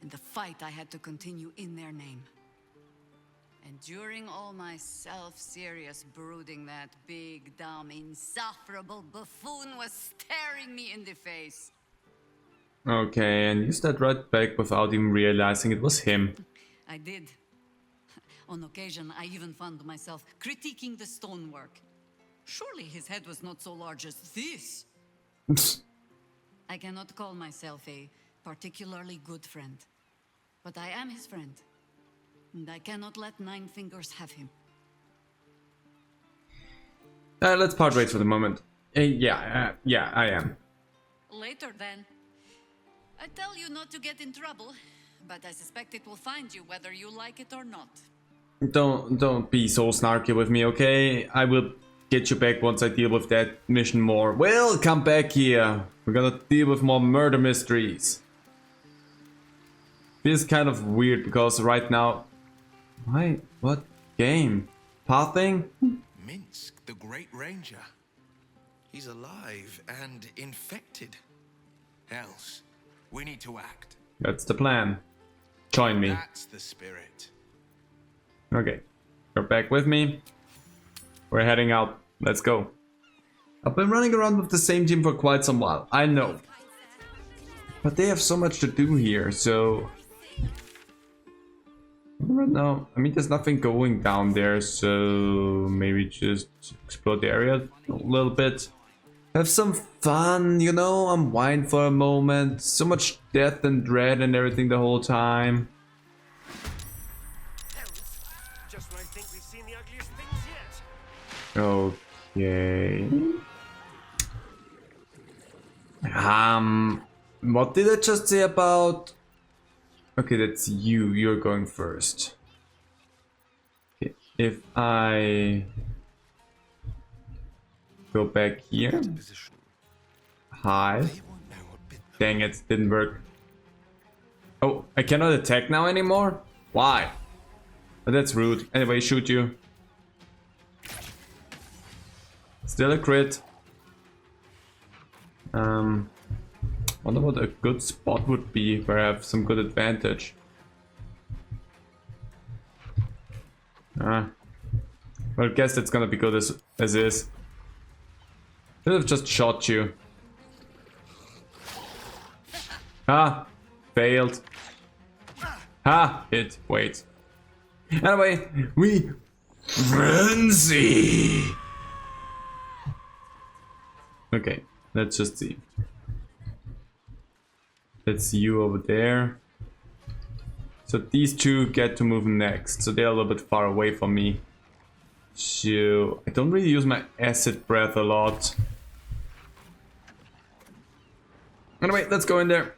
[SPEAKER 21] and the fight I had to continue in their name. And during all my self-serious brooding, that big, dumb, insufferable buffoon was staring me in the face.
[SPEAKER 1] Okay, and you stepped right back without even realizing it was him.
[SPEAKER 21] I did. On occasion, I even found myself critiquing the stonework. Surely his head was not so large as this. I cannot call myself a particularly good friend, but I am his friend, and I cannot let Nine Fingers have him.
[SPEAKER 1] Let's part ways for the moment. Yeah, I am.
[SPEAKER 21] Later, then. I tell you not to get in trouble, but I suspect it will find you whether you like it or not.
[SPEAKER 1] Don't be so snarky with me, okay? I will get you back once I deal with that mission more. Well, come back here. We're gonna deal with more murder mysteries. This is kind of weird because right now... Why? What game? Pathing?
[SPEAKER 3] Minsk, the Great Ranger. He's alive and infected. Else, we need to act.
[SPEAKER 1] That's the plan. Join me.
[SPEAKER 3] That's the spirit.
[SPEAKER 1] Okay. You're back with me. We're heading out. Let's go. I've been running around with the same team for quite some while. I know. But they have so much to do here, so... Right now, I mean, there's nothing going down there, so maybe just explore the area a little bit. Have some fun, you know, unwind for a moment. So much death and dread and everything the whole time.
[SPEAKER 4] Just when I think we've seen the ugliest things
[SPEAKER 1] yet. Okay. What did I just say about... Okay, that's you. You're going first. Okay. If I go back here. Hi. Dang it, didn't work. Oh, I cannot attack now anymore? Why? But that's rude. Anyway, shoot you. Still a crit. Wonder what a good spot would be where I have some good advantage. Well, I guess that's gonna be good as is. Should have just shot you. Ah, failed. Ah, hit. Wait. Anyway, we frenzy. Okay, let's just see. That's you over there. So these two get to move next. So they're a little bit far away from me. So I don't really use my acid breath a lot. Anyway, let's go in there.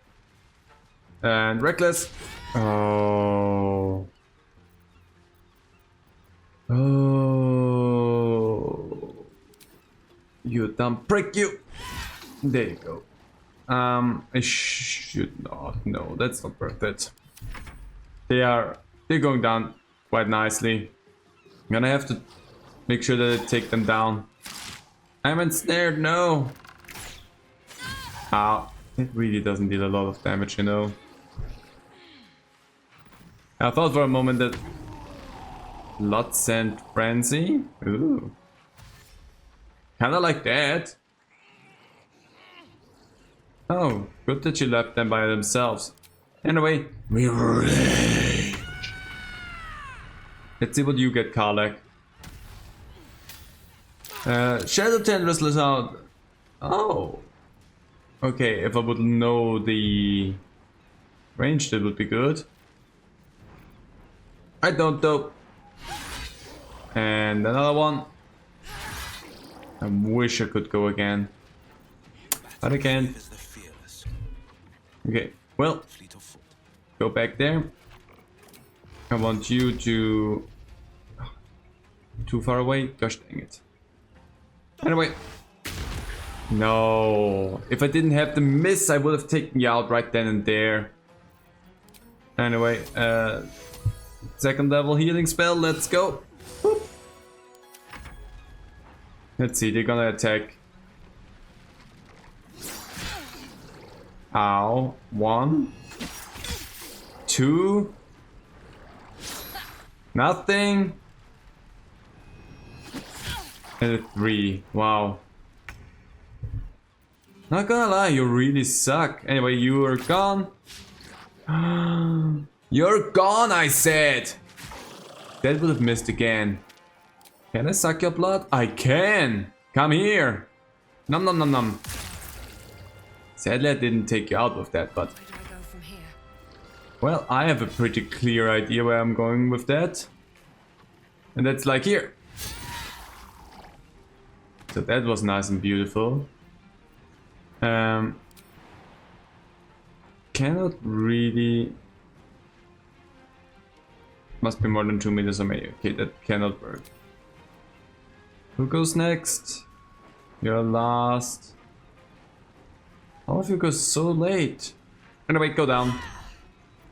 [SPEAKER 1] And reckless. Oh. Oh. You dumb prick, you. There you go. I should not. No, that's not worth it. They're going down quite nicely. I'm gonna have to make sure that I take them down. I'm ensnared, no! Ow. It really doesn't deal a lot of damage, you know. I thought for a moment that Blood Scent Frenzy? Ooh. Kinda like that. Oh, good that you left them by themselves. Anyway, we rage. Let's see what you get, Karlak. Shadow Tendrils is out. Oh. Okay, if I would know the range, that would be good. I don't though. And another one. I wish I could go again. But I can't. Okay, well, go back there. I want you to... Too far away? Gosh dang it. Anyway. No. If I didn't have the miss, I would have taken you out right then and there. Anyway, second level healing spell, let's go. Whoop. Let's see, they're gonna attack. Ow. 1, 2. Nothing. And a 3. Wow. Not gonna lie, you really suck. Anyway, you are gone. You're gone, I said. That would have missed again. Can I suck your blood? I can. Come here. Nom nom nom nom. Sadly, I didn't take you out with that, but... Well, I have a pretty clear idea where I'm going with that. And that's like here. So that was nice and beautiful. Cannot really... Must be more than 2 meters away. Okay, that cannot work. Who goes next? You're last. All of you go so late. Anyway, go down.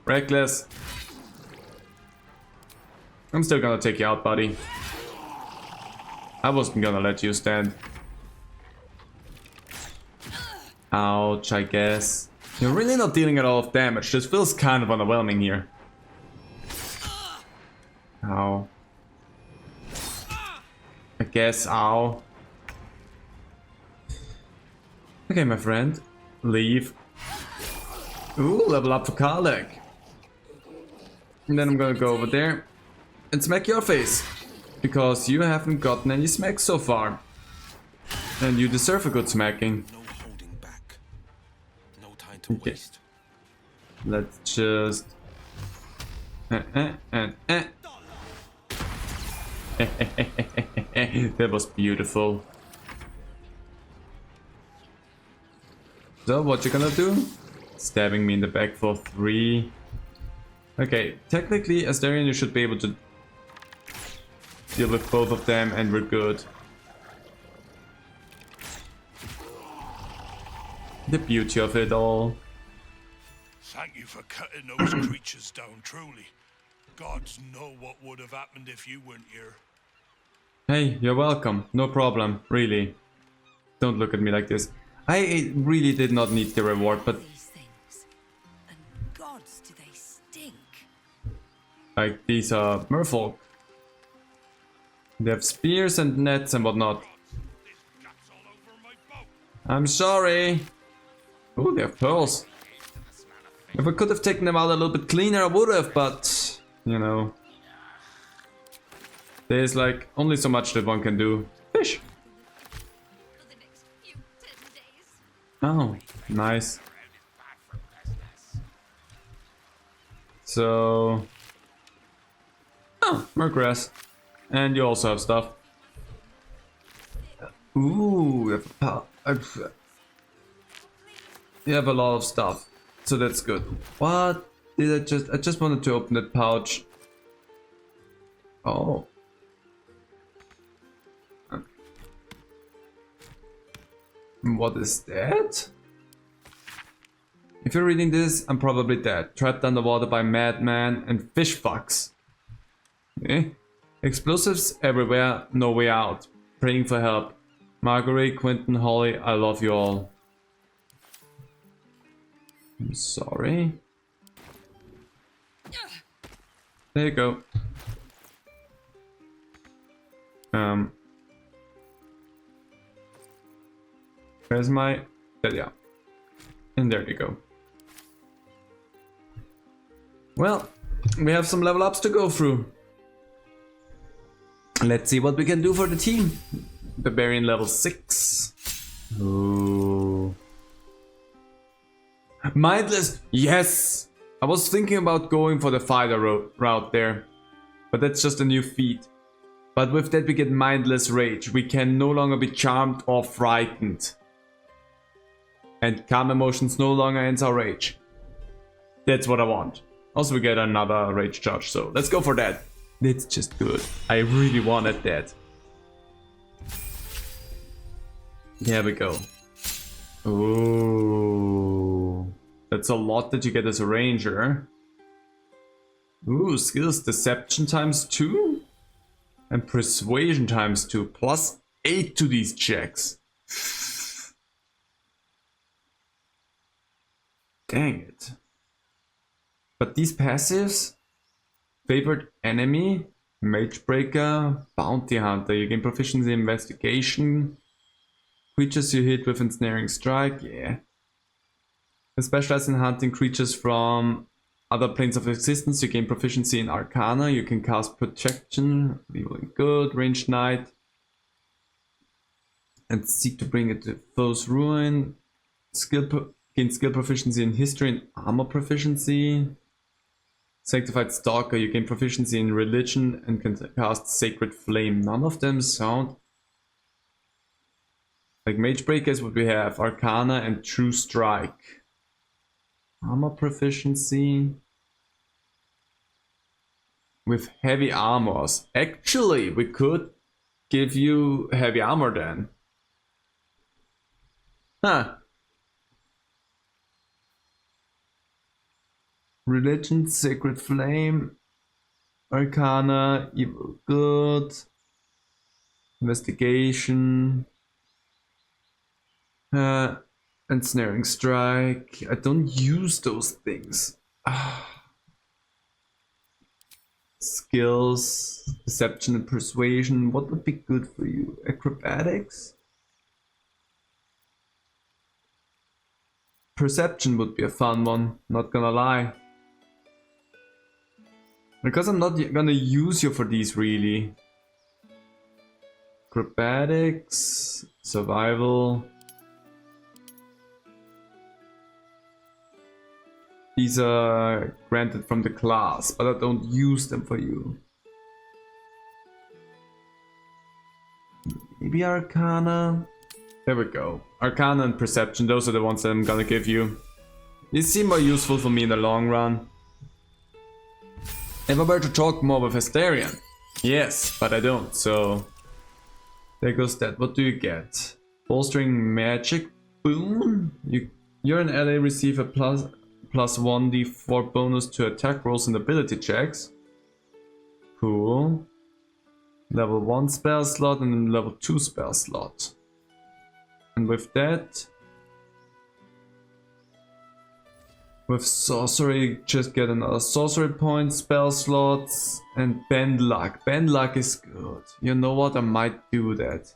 [SPEAKER 1] Reckless. I'm still gonna take you out, buddy. I wasn't gonna let you stand. Ouch, I guess. You're really not dealing a lot of damage. This feels kind of underwhelming here. Ow. I guess, ow. Okay, my friend. Leave. Ooh, level up for Karlek. And then I'm gonna go over there and smack your face. Because you haven't gotten any smacks so far. And you deserve a good smacking.
[SPEAKER 3] No holding back. No time to waste.
[SPEAKER 1] Let's just... That was beautiful. So, what you gonna do? Stabbing me in the back for 3. Okay, technically, Astarion, you should be able to deal with both of them and we're good. The beauty of it all.
[SPEAKER 17] Thank you for cutting those creatures down, truly. Gods know what would have happened if you weren't here.
[SPEAKER 1] Hey, you're welcome. No problem, really. Don't look at me like this. I really did not need the reward, but...
[SPEAKER 10] Gods, do they stink?
[SPEAKER 1] Like, these are merfolk. They have spears and nets and whatnot. I'm sorry. Ooh, they have pearls. If I could have taken them out a little bit cleaner, I would have, but... You know... There's like only so much that one can do. Fish! Oh, nice. So... Oh, more grass. And you also have stuff. Ooh, you have a lot of stuff. So that's good. What did I just wanted to open that pouch. Oh. What is that? If you're reading this, I'm probably dead. Trapped underwater by madman and fish fucks. Eh? Explosives everywhere, no way out. Praying for help. Macawry, Quentin, Holly, I love you all. I'm sorry. There you go. Where's my... There you are. And there you go. Well, we have some level ups to go through. Let's see what we can do for the team. Barbarian level 6. Ooh. Mindless, yes! I was thinking about going for the fighter route there. But that's just a new feat. But with that we get mindless rage. We can no longer be charmed or frightened. And calm emotions no longer ends our rage. That's what I want. Also we get another rage charge, so let's go for that. That's just good. I really wanted that. Here we go. Ooh. That's a lot that you get as a ranger. Ooh, skills deception ×2 and persuasion ×2 plus 8 to these checks. Dang it. But these passives, Favored enemy, Mage Breaker, Bounty Hunter. You gain proficiency in investigation. Creatures you hit with ensnaring strike, yeah. You specialize in hunting creatures from other planes of existence. You gain proficiency in Arcana. You can cast Protection, Evil and Good, Ranged Knight, and seek to bring it to foe's ruin. Gain skill proficiency in History and Armor proficiency. Sanctified Stalker, you gain proficiency in Religion and can cast Sacred Flame. None of them sound like Mage Breaker is what we have. Arcana and True Strike. Armor proficiency with heavy armors. Actually, we could give you heavy armor then. Huh. Religion, Sacred Flame, Arcana, Evil Good, Investigation, Ensnaring Strike. I don't use those things. Skills, Deception and Persuasion. What would be good for you? Acrobatics? Perception would be a fun one, not gonna lie. Because I'm not gonna use you for these really. Acrobatics, Survival. These are granted from the class, but I don't use them for you. Maybe Arcana? There we go. Arcana and Perception, those are the ones that I'm gonna give you. These seem more useful for me in the long run. If I were to talk more with Hysterian. Yes, but I don't, so... There goes that. What do you get? Bolstering Magic Boon? You're an ally, receive a plus 1d4 bonus to attack rolls and ability checks. Cool. Level 1 spell slot and then level 2 spell slot. And with that, with sorcery, just get another sorcery point, spell slots, and bend luck. Bend luck is good. You know what? I might do that.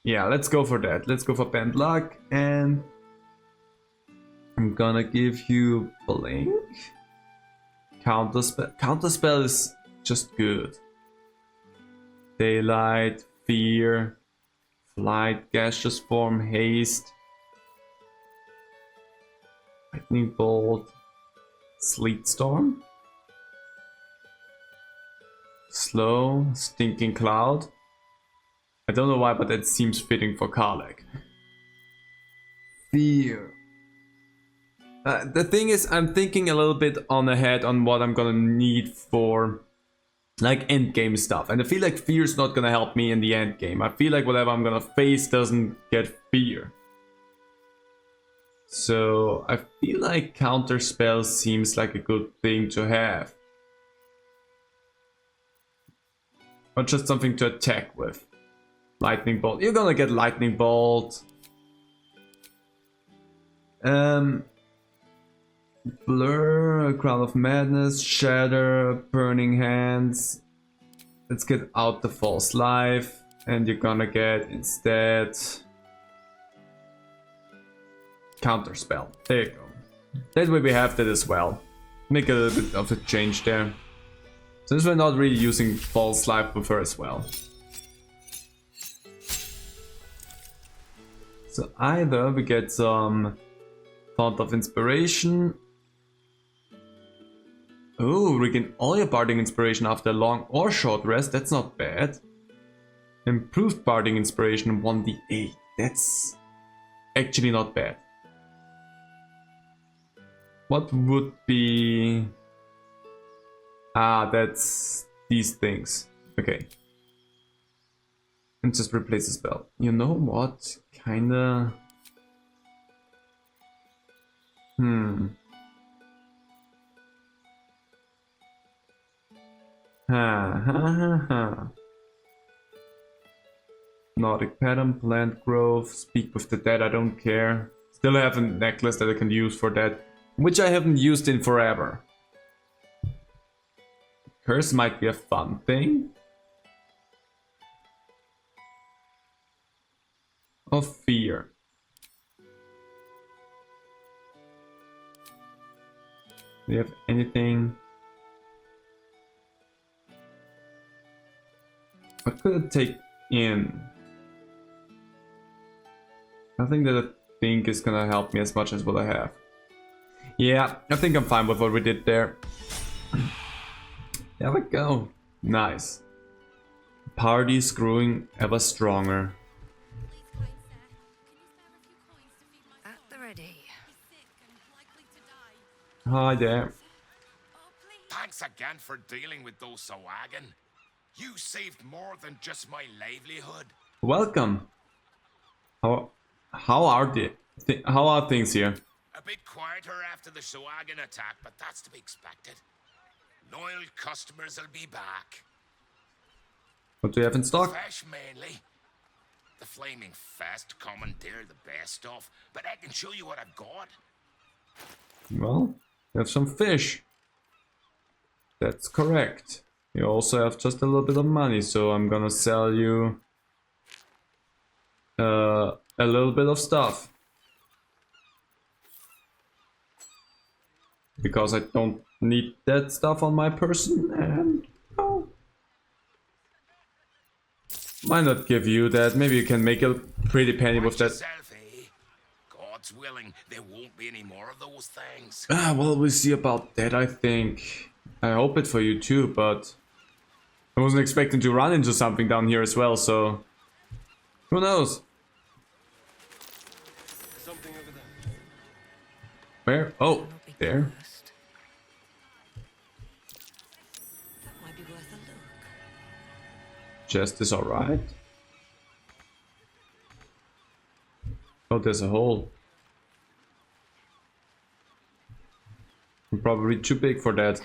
[SPEAKER 1] Yeah, let's go for that. Let's go for bend luck, and I'm gonna give you blink. Counterspell. Counterspell is just good. Daylight, Fear, Flight, Gaseous Form, Haste, Lightning Bolt, Sleet Storm, Slow, Stinking Cloud. I don't know why, but that seems fitting for Karlach. Fear. The thing is, I'm thinking a little bit on ahead on what I'm gonna need for like end game stuff, and I feel like fear's not gonna help me in the end game. I feel like whatever I'm gonna face doesn't get fear. So I feel like counterspell seems like a good thing to have. Or just something to attack with. Lightning Bolt. You're gonna get Lightning Bolt. Blur, Crown of Madness, Shatter, Burning Hands. Let's get out the False Life, and you're gonna get instead Counterspell. There you go. That way we have that as well. Make a little bit of a change there. Since we're not really using False Life with her as well. So either we get some Font of Inspiration. Oh, regain all your Bardic Inspiration after a long or short rest. That's not bad. Improved Bardic Inspiration 1d8. That's actually not bad. What would be... Ah, that's these things. Okay. And just replace the spell. You know what? Kinda... Nordic pattern, plant growth, speak with the dead, I don't care. Still have a necklace that I can use for that. which I haven't used in forever. Curse might be a fun thing. Of fear. Do you have anything? What could I take in? Nothing that I think is gonna help me as much as what I have. Yeah, I think I'm fine with what we did there. There we go. Nice. Party's growing ever stronger.
[SPEAKER 10] At the ready.
[SPEAKER 1] Hi there.
[SPEAKER 3] Thanks again for dealing with those Sawagan. You saved more than just my livelihood.
[SPEAKER 1] Welcome. How are how are things here?
[SPEAKER 3] A bit quieter after the Sawagan attack, but that's to be expected. Loyal customers will be back.
[SPEAKER 1] What do you have in stock?
[SPEAKER 3] Fresh mainly. The Flaming Fest commandeer the best stuff, but I can show you what I've got.
[SPEAKER 1] Well, you have some fish. That's correct. You also have just a little bit of money, so I'm gonna sell you a little bit of stuff. Because I don't need that stuff on my person, and oh, why not give you that? Maybe you can make a pretty penny with that.
[SPEAKER 3] Yourself, eh? God's willing, there won't be any more of those things.
[SPEAKER 1] Ah, well, we'll see about that, I think. I hope it for you too, but I wasn't expecting to run into something down here as well, so who knows?
[SPEAKER 4] Something over there.
[SPEAKER 1] Where? Oh, there.
[SPEAKER 10] Might be worth a look.
[SPEAKER 1] Chest is alright. Oh, there's a hole. I'm probably too big for that.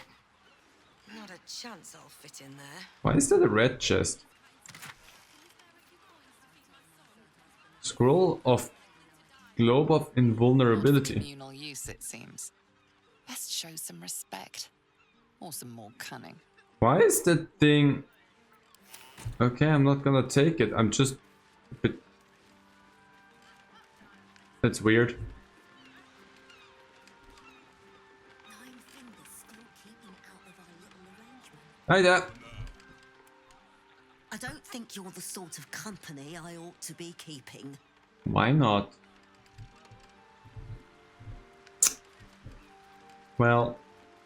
[SPEAKER 10] Not a chance I'll fit in there.
[SPEAKER 1] Why is that a red chest? Scroll of Globe of Invulnerability.
[SPEAKER 9] Communal use, it seems. Best show some respect. Or some more cunning.
[SPEAKER 1] Why is that thing... Okay, I'm not gonna take it. I'm just a bit... That's weird. Hi there.
[SPEAKER 7] I don't think you're the sort of company I ought to be keeping.
[SPEAKER 1] Why not? Well,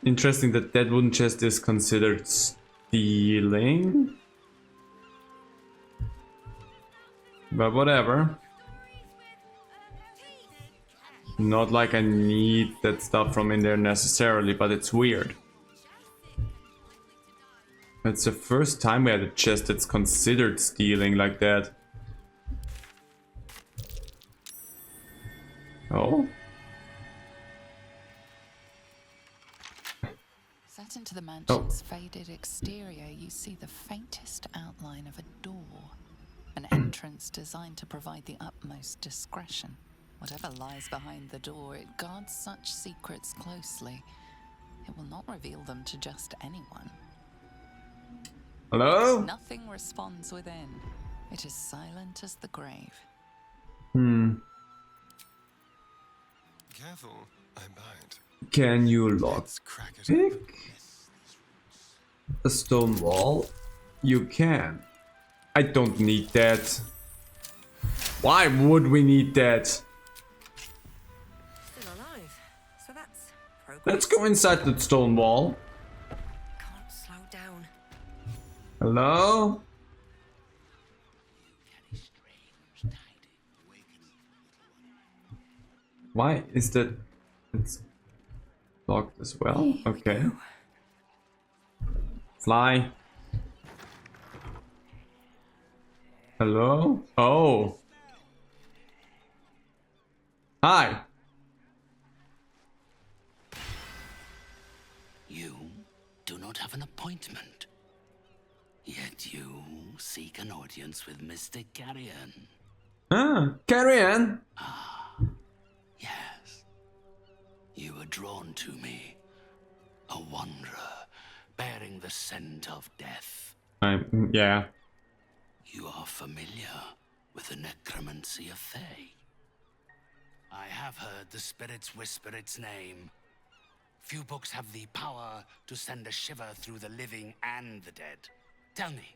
[SPEAKER 1] interesting that that wooden chest is considered stealing. But whatever. Not like I need that stuff from in there necessarily, but it's weird. It's the first time we had a chest that's considered stealing like that. Oh?
[SPEAKER 9] Set into the mansion's faded exterior, you see the faintest outline of a door. An entrance designed to provide the utmost discretion. Whatever lies behind the door, it guards such secrets closely. It will not reveal them to just anyone.
[SPEAKER 1] Hello?
[SPEAKER 9] Nothing responds within. It is silent as the grave.
[SPEAKER 4] Careful, I bite.
[SPEAKER 1] Can you lock pick a stone wall? You can. I don't need that. Why would we need that?
[SPEAKER 19] Still alive, so that's progress.
[SPEAKER 1] Let's go inside the stone wall.
[SPEAKER 19] Can't slow down.
[SPEAKER 1] Hello? Why is that? It's locked as well. Okay. Fly. Hello? Oh. Hi.
[SPEAKER 11] You do not have an appointment. Yet you seek an audience with Mr. Carrion.
[SPEAKER 1] Ah, Carrion.
[SPEAKER 11] Yes. You were drawn to me. A wanderer, bearing the scent of death.
[SPEAKER 1] Yeah.
[SPEAKER 11] You are familiar with the necromancy of Fae. I have heard the spirits whisper its name. Few books have the power to send a shiver through the living and the dead. Tell me,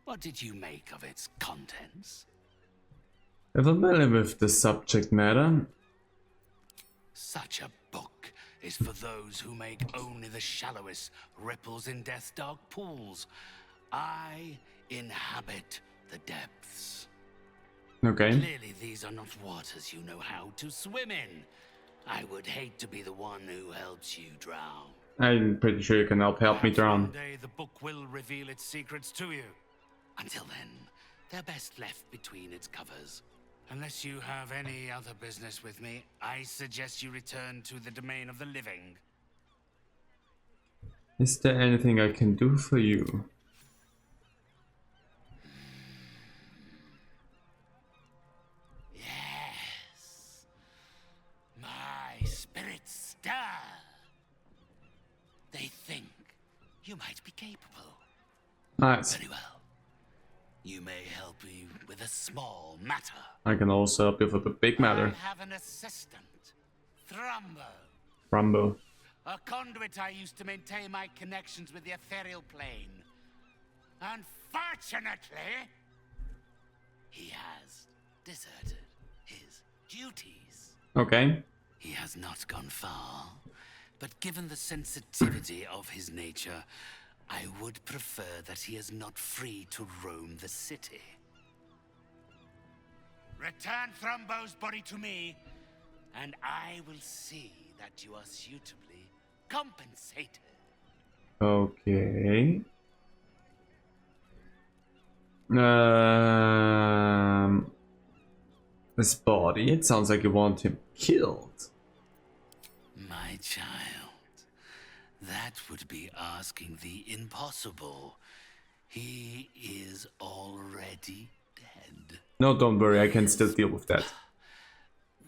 [SPEAKER 11] what did you make of its contents?
[SPEAKER 1] I'm familiar with the subject matter.
[SPEAKER 11] Such a book is for those who make only the shallowest ripples in death's dark pools. I inhabit the depths.
[SPEAKER 1] Okay.
[SPEAKER 11] Clearly these are not waters you know how to swim in. I would hate to be the one who helps you drown.
[SPEAKER 1] I'm pretty sure you can help me drown.
[SPEAKER 11] One day the book will reveal its secrets to you. Until then, they're best left between its covers. Unless you have any other business with me, I suggest you return to the domain of the living.
[SPEAKER 1] Is there anything I can do for you?
[SPEAKER 11] Yes. My spirits stir. They think you might be capable.
[SPEAKER 1] Nice.
[SPEAKER 11] Very well. You may help me with a small matter.
[SPEAKER 1] I can also help you with a big matter.
[SPEAKER 11] I have an assistant, Thrumbo.
[SPEAKER 1] Rumbo.
[SPEAKER 11] A conduit I used to maintain my connections with the ethereal plane. Unfortunately, he has deserted his duties.
[SPEAKER 1] Okay.
[SPEAKER 11] He has not gone far, but given the sensitivity of his nature, I would prefer that he is not free to roam the city. Return Thrumbo's body to me, and I will see that you are suitably compensated.
[SPEAKER 1] Okay. His body, it sounds like you want him killed.
[SPEAKER 11] My child, that would be asking the impossible. He is already dead.
[SPEAKER 1] No, don't worry, I can still deal with that.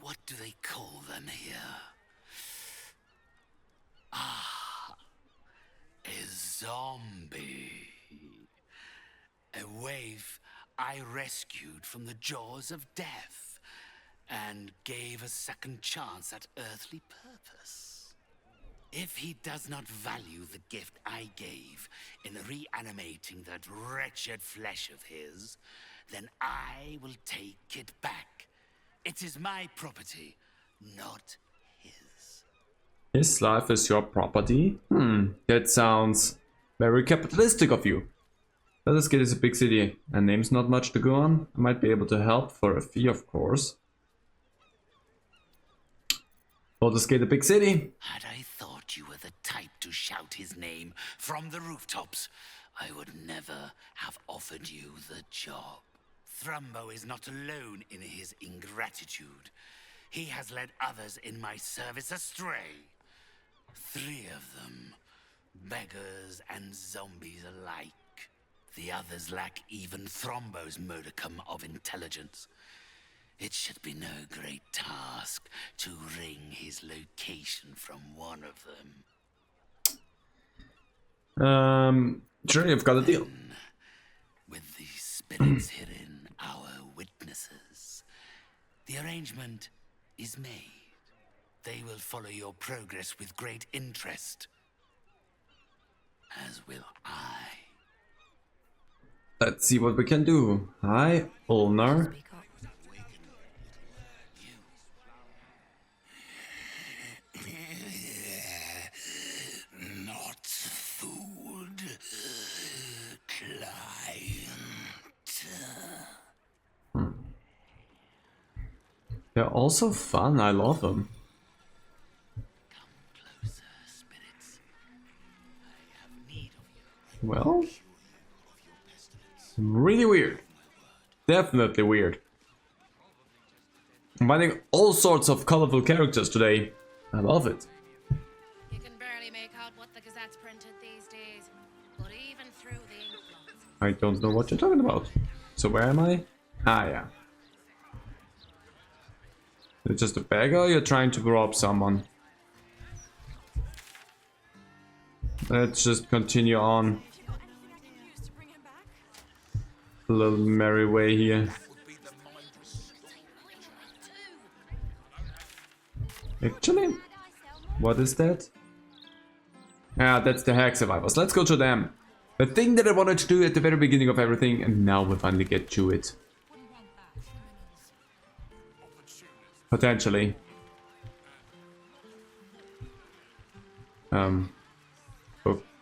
[SPEAKER 11] What do they call them here? Ah, a zombie. A waif I rescued from the jaws of death and gave a second chance at earthly purpose. If he does not value the gift I gave in reanimating that wretched flesh of his, then I will take it back. It is my property, not his.
[SPEAKER 1] His life is your property? That sounds very capitalistic of you. Baldur's Gate is a big city, and name's not much to go on. I might be able to help for a fee, of course. Baldur's Gate, a big city.
[SPEAKER 11] Had I thought you were the type to shout his name from the rooftops, I would never have offered you the job. Thrumbo is not alone in his ingratitude. He has led others in my service astray. 3 of them, beggars and zombies alike. The others lack even Thrumbo's modicum of intelligence. It should be no great task to wring his location from one of them.
[SPEAKER 1] Sure, you've got a deal.
[SPEAKER 11] With the spirits herein, our witnesses, the arrangement is made. They will follow your progress with great interest, as will I.
[SPEAKER 1] Let's see what we can do. Hi, Ulnar.
[SPEAKER 11] Not food, client.
[SPEAKER 1] They're also fun, I love them. Well, really weird. Definitely weird. I'm finding all sorts of colorful characters today. I love it.
[SPEAKER 12] You can barely make out what the Gazette's printed these days, but even through the ink blots.
[SPEAKER 1] I don't know what you're talking about. So where am I? Ah, yeah. It's just a beggar, or you're trying to rob someone? Let's just continue on. A little merry way here. Actually, what is that? Ah, that's the hag survivors. Let's go to them. The thing that I wanted to do at the very beginning of everything, and now we finally get to it. Potentially.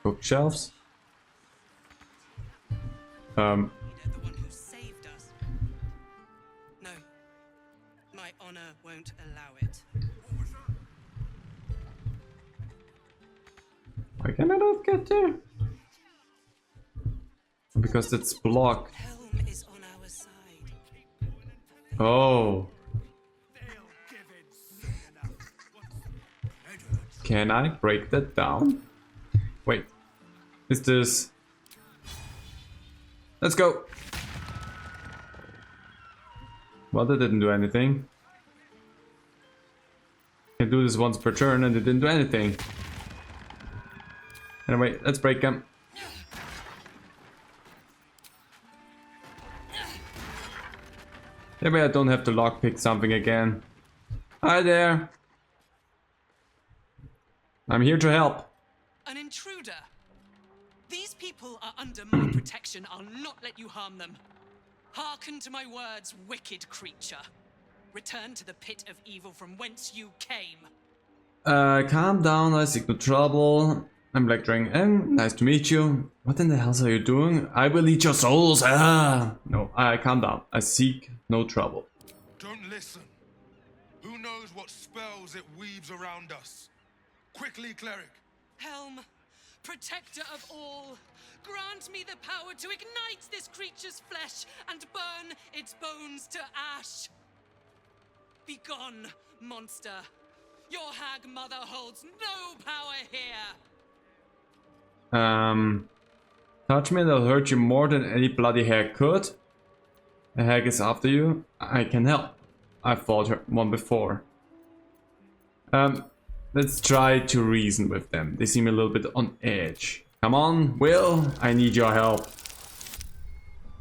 [SPEAKER 1] Bookshelves.
[SPEAKER 20] The one who saved us. No, my honor won't allow it.
[SPEAKER 1] Why can I not get there? Because it's blocked.
[SPEAKER 20] Helm is on our side.
[SPEAKER 1] Oh. Can I break that down? Wait. Is this... Let's go! Well, that didn't do anything. Can do this once per turn and it didn't do anything. Anyway, let's break them. Maybe I don't have to lockpick something again. Hi there! I'm here to help.
[SPEAKER 20] An intruder. These people are under my protection. I'll not let you harm them. Hearken to my words, wicked creature. Return to the pit of evil from whence you came.
[SPEAKER 1] Calm down, I seek no trouble. I'm Black Dragon M, nice to meet you. What in the hell are you doing? I will eat your souls! Ah! No, calm down. I seek no trouble.
[SPEAKER 3] Don't listen. Who knows what spells it weaves around us? Quickly, cleric.
[SPEAKER 20] Helm, protector of all, grant me the power to ignite this creature's flesh and burn its bones to ash. Begone, monster. Your hag mother holds no power here.
[SPEAKER 1] Touch me and I'll hurt you more than any bloody hag could. A hag is after you. I can help. I fought her one before. Let's try to reason with them. They seem a little bit on edge. Come on, Will, I need your help.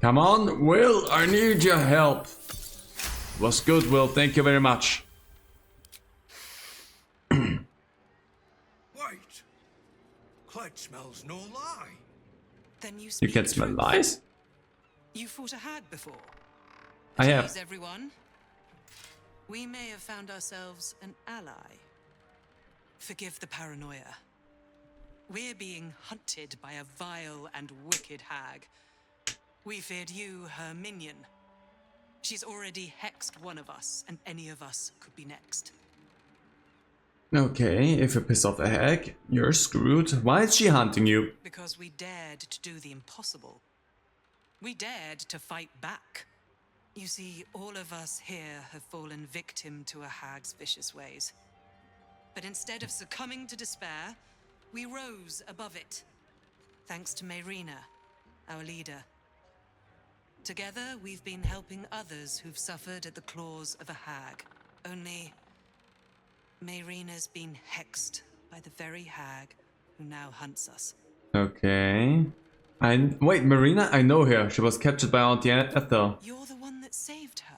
[SPEAKER 1] Come on, Will, I need your help. Was good, Will, thank you very much.
[SPEAKER 17] Wait. Clyde smells no lie.
[SPEAKER 20] Then you
[SPEAKER 1] can smell lies?
[SPEAKER 20] You fought a hag before.
[SPEAKER 1] I have.
[SPEAKER 20] Please, everyone. We may have found ourselves an ally. Forgive the paranoia. We're being hunted by a vile and wicked hag. We feared you, her minion. She's already hexed one of us, and any of us could be next.
[SPEAKER 1] Okay, if you piss off a hag, you're screwed. Why is she hunting you?
[SPEAKER 20] Because we dared to do the impossible. We dared to fight back. You see, all of us here have fallen victim to a hag's vicious ways. But instead of succumbing to despair, we rose above it. Thanks to Mayrina, our leader. Together, we've been helping others who've suffered at the claws of a hag. Only, Mayrina's been hexed by the very hag who now hunts us.
[SPEAKER 1] Okay. Wait, Marina? I know her. She was captured by Auntie Ethel.
[SPEAKER 20] You're the one that saved her.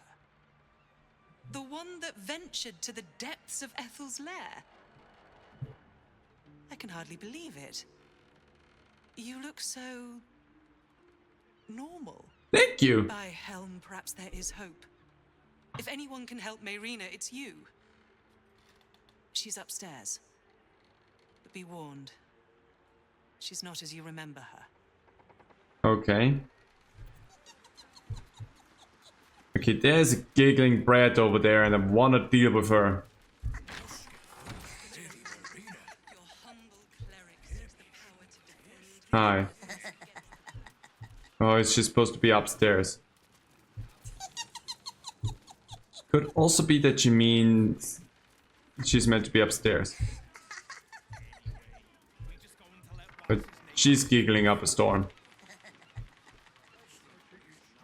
[SPEAKER 20] The one that ventured to the depths of Ethel's lair. I can hardly believe it. You look so... normal.
[SPEAKER 1] Thank you.
[SPEAKER 20] By Helm, perhaps there is hope. If anyone can help Mayrina, it's you. She's upstairs. But be warned. She's not as you remember her.
[SPEAKER 1] Okay. Okay, there's a giggling brat over there and I wanna deal with her. Hi. Oh, is she supposed to be upstairs? Could also be that she means she's meant to be upstairs. But she's giggling up a storm.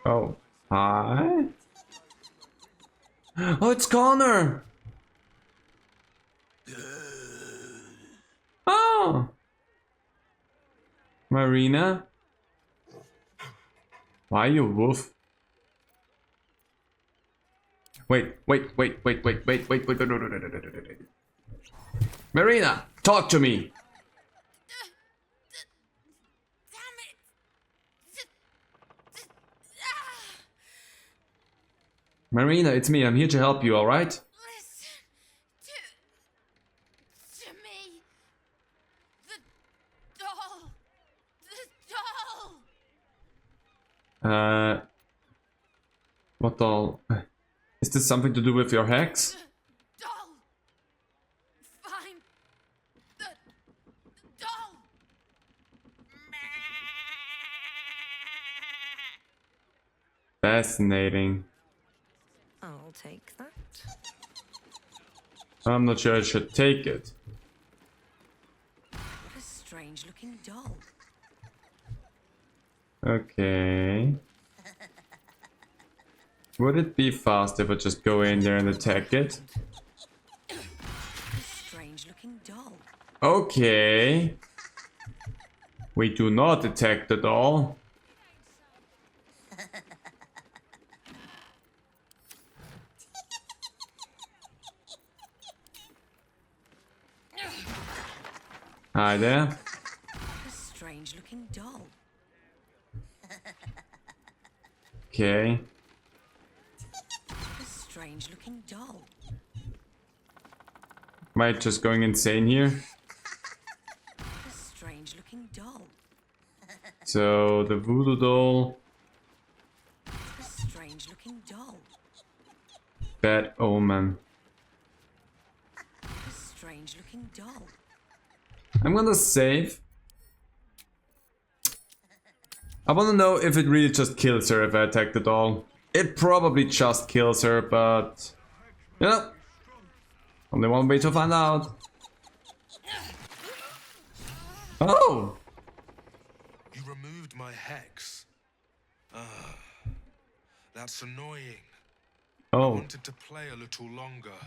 [SPEAKER 1] Oh, hi. Oh, it's Connor. Oh. Marina? Why you wolf? Wait. Marina, talk to me. Marina, it's me. I'm here to help you, alright?
[SPEAKER 15] To me. The doll. The doll.
[SPEAKER 1] What doll? Is this something to do with your hex?
[SPEAKER 15] Doll. Find the doll.
[SPEAKER 1] Fascinating.
[SPEAKER 19] I'll take that.
[SPEAKER 1] I'm not sure I should take it.
[SPEAKER 19] What a strange looking doll.
[SPEAKER 1] Okay. Would it be fast if I just go in there and attack it?
[SPEAKER 19] A strange looking doll.
[SPEAKER 1] Okay. We do not attack the doll. Hi there.
[SPEAKER 19] A strange looking doll.
[SPEAKER 1] Okay.
[SPEAKER 19] A strange looking doll.
[SPEAKER 1] Am I just going insane here?
[SPEAKER 19] A strange looking doll.
[SPEAKER 1] So the voodoo doll.
[SPEAKER 19] A strange looking doll.
[SPEAKER 1] Bad omen.
[SPEAKER 19] A strange looking doll.
[SPEAKER 1] I'm gonna save. I wanna know if it really just kills her if I attack the doll. It probably just kills her, but... yeah. Only one way to find out. Oh!
[SPEAKER 3] You removed my hex. That's annoying.
[SPEAKER 1] Oh.
[SPEAKER 3] I wanted to play a little longer.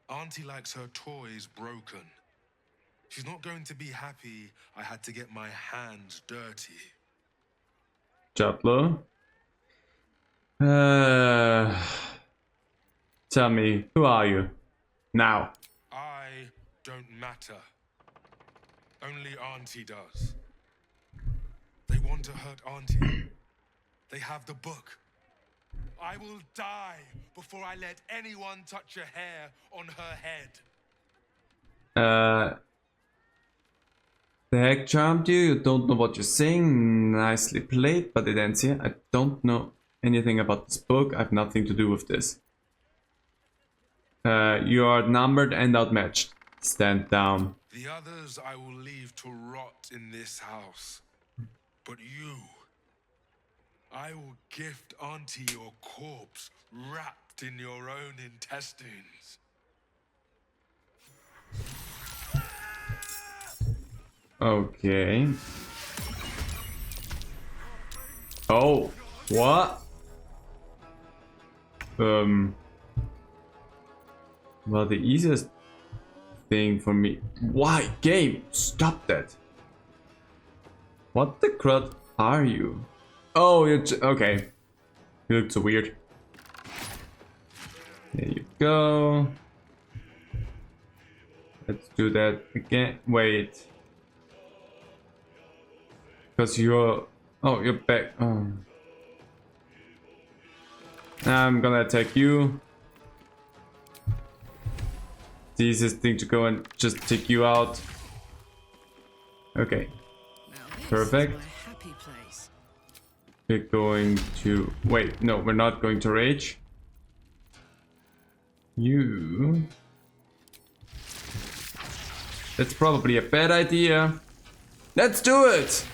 [SPEAKER 3] Auntie likes her toys broken. She's not going to be happy I had to get my hands dirty.
[SPEAKER 1] Jablo. Tell me, who are you? Now.
[SPEAKER 3] I don't matter. Only Auntie does. They want to hurt Auntie. They have the book. I will die before I let anyone touch a hair on her head.
[SPEAKER 1] The heck charmed you? You don't know what you're saying. Nicely played, but it ends here. I don't know anything about this book. I have nothing to do with this. You are outnumbered and outmatched. Stand down.
[SPEAKER 3] The others I will leave to rot in this house. But you, I will gift Auntie your corpse wrapped in your own intestines.
[SPEAKER 1] Okay. Oh, what? Well, the easiest thing for me. Why, game? Stop that. What the crud are you? Oh, you're okay. You look so weird. There you go. Let's do that again. Wait. Because you're... oh, you're back. Oh. I'm gonna attack you. The easiest thing to go and just take you out. Okay. Perfect. We're going to... wait, no, we're not going to rage. You... that's probably a bad idea. Let's do it!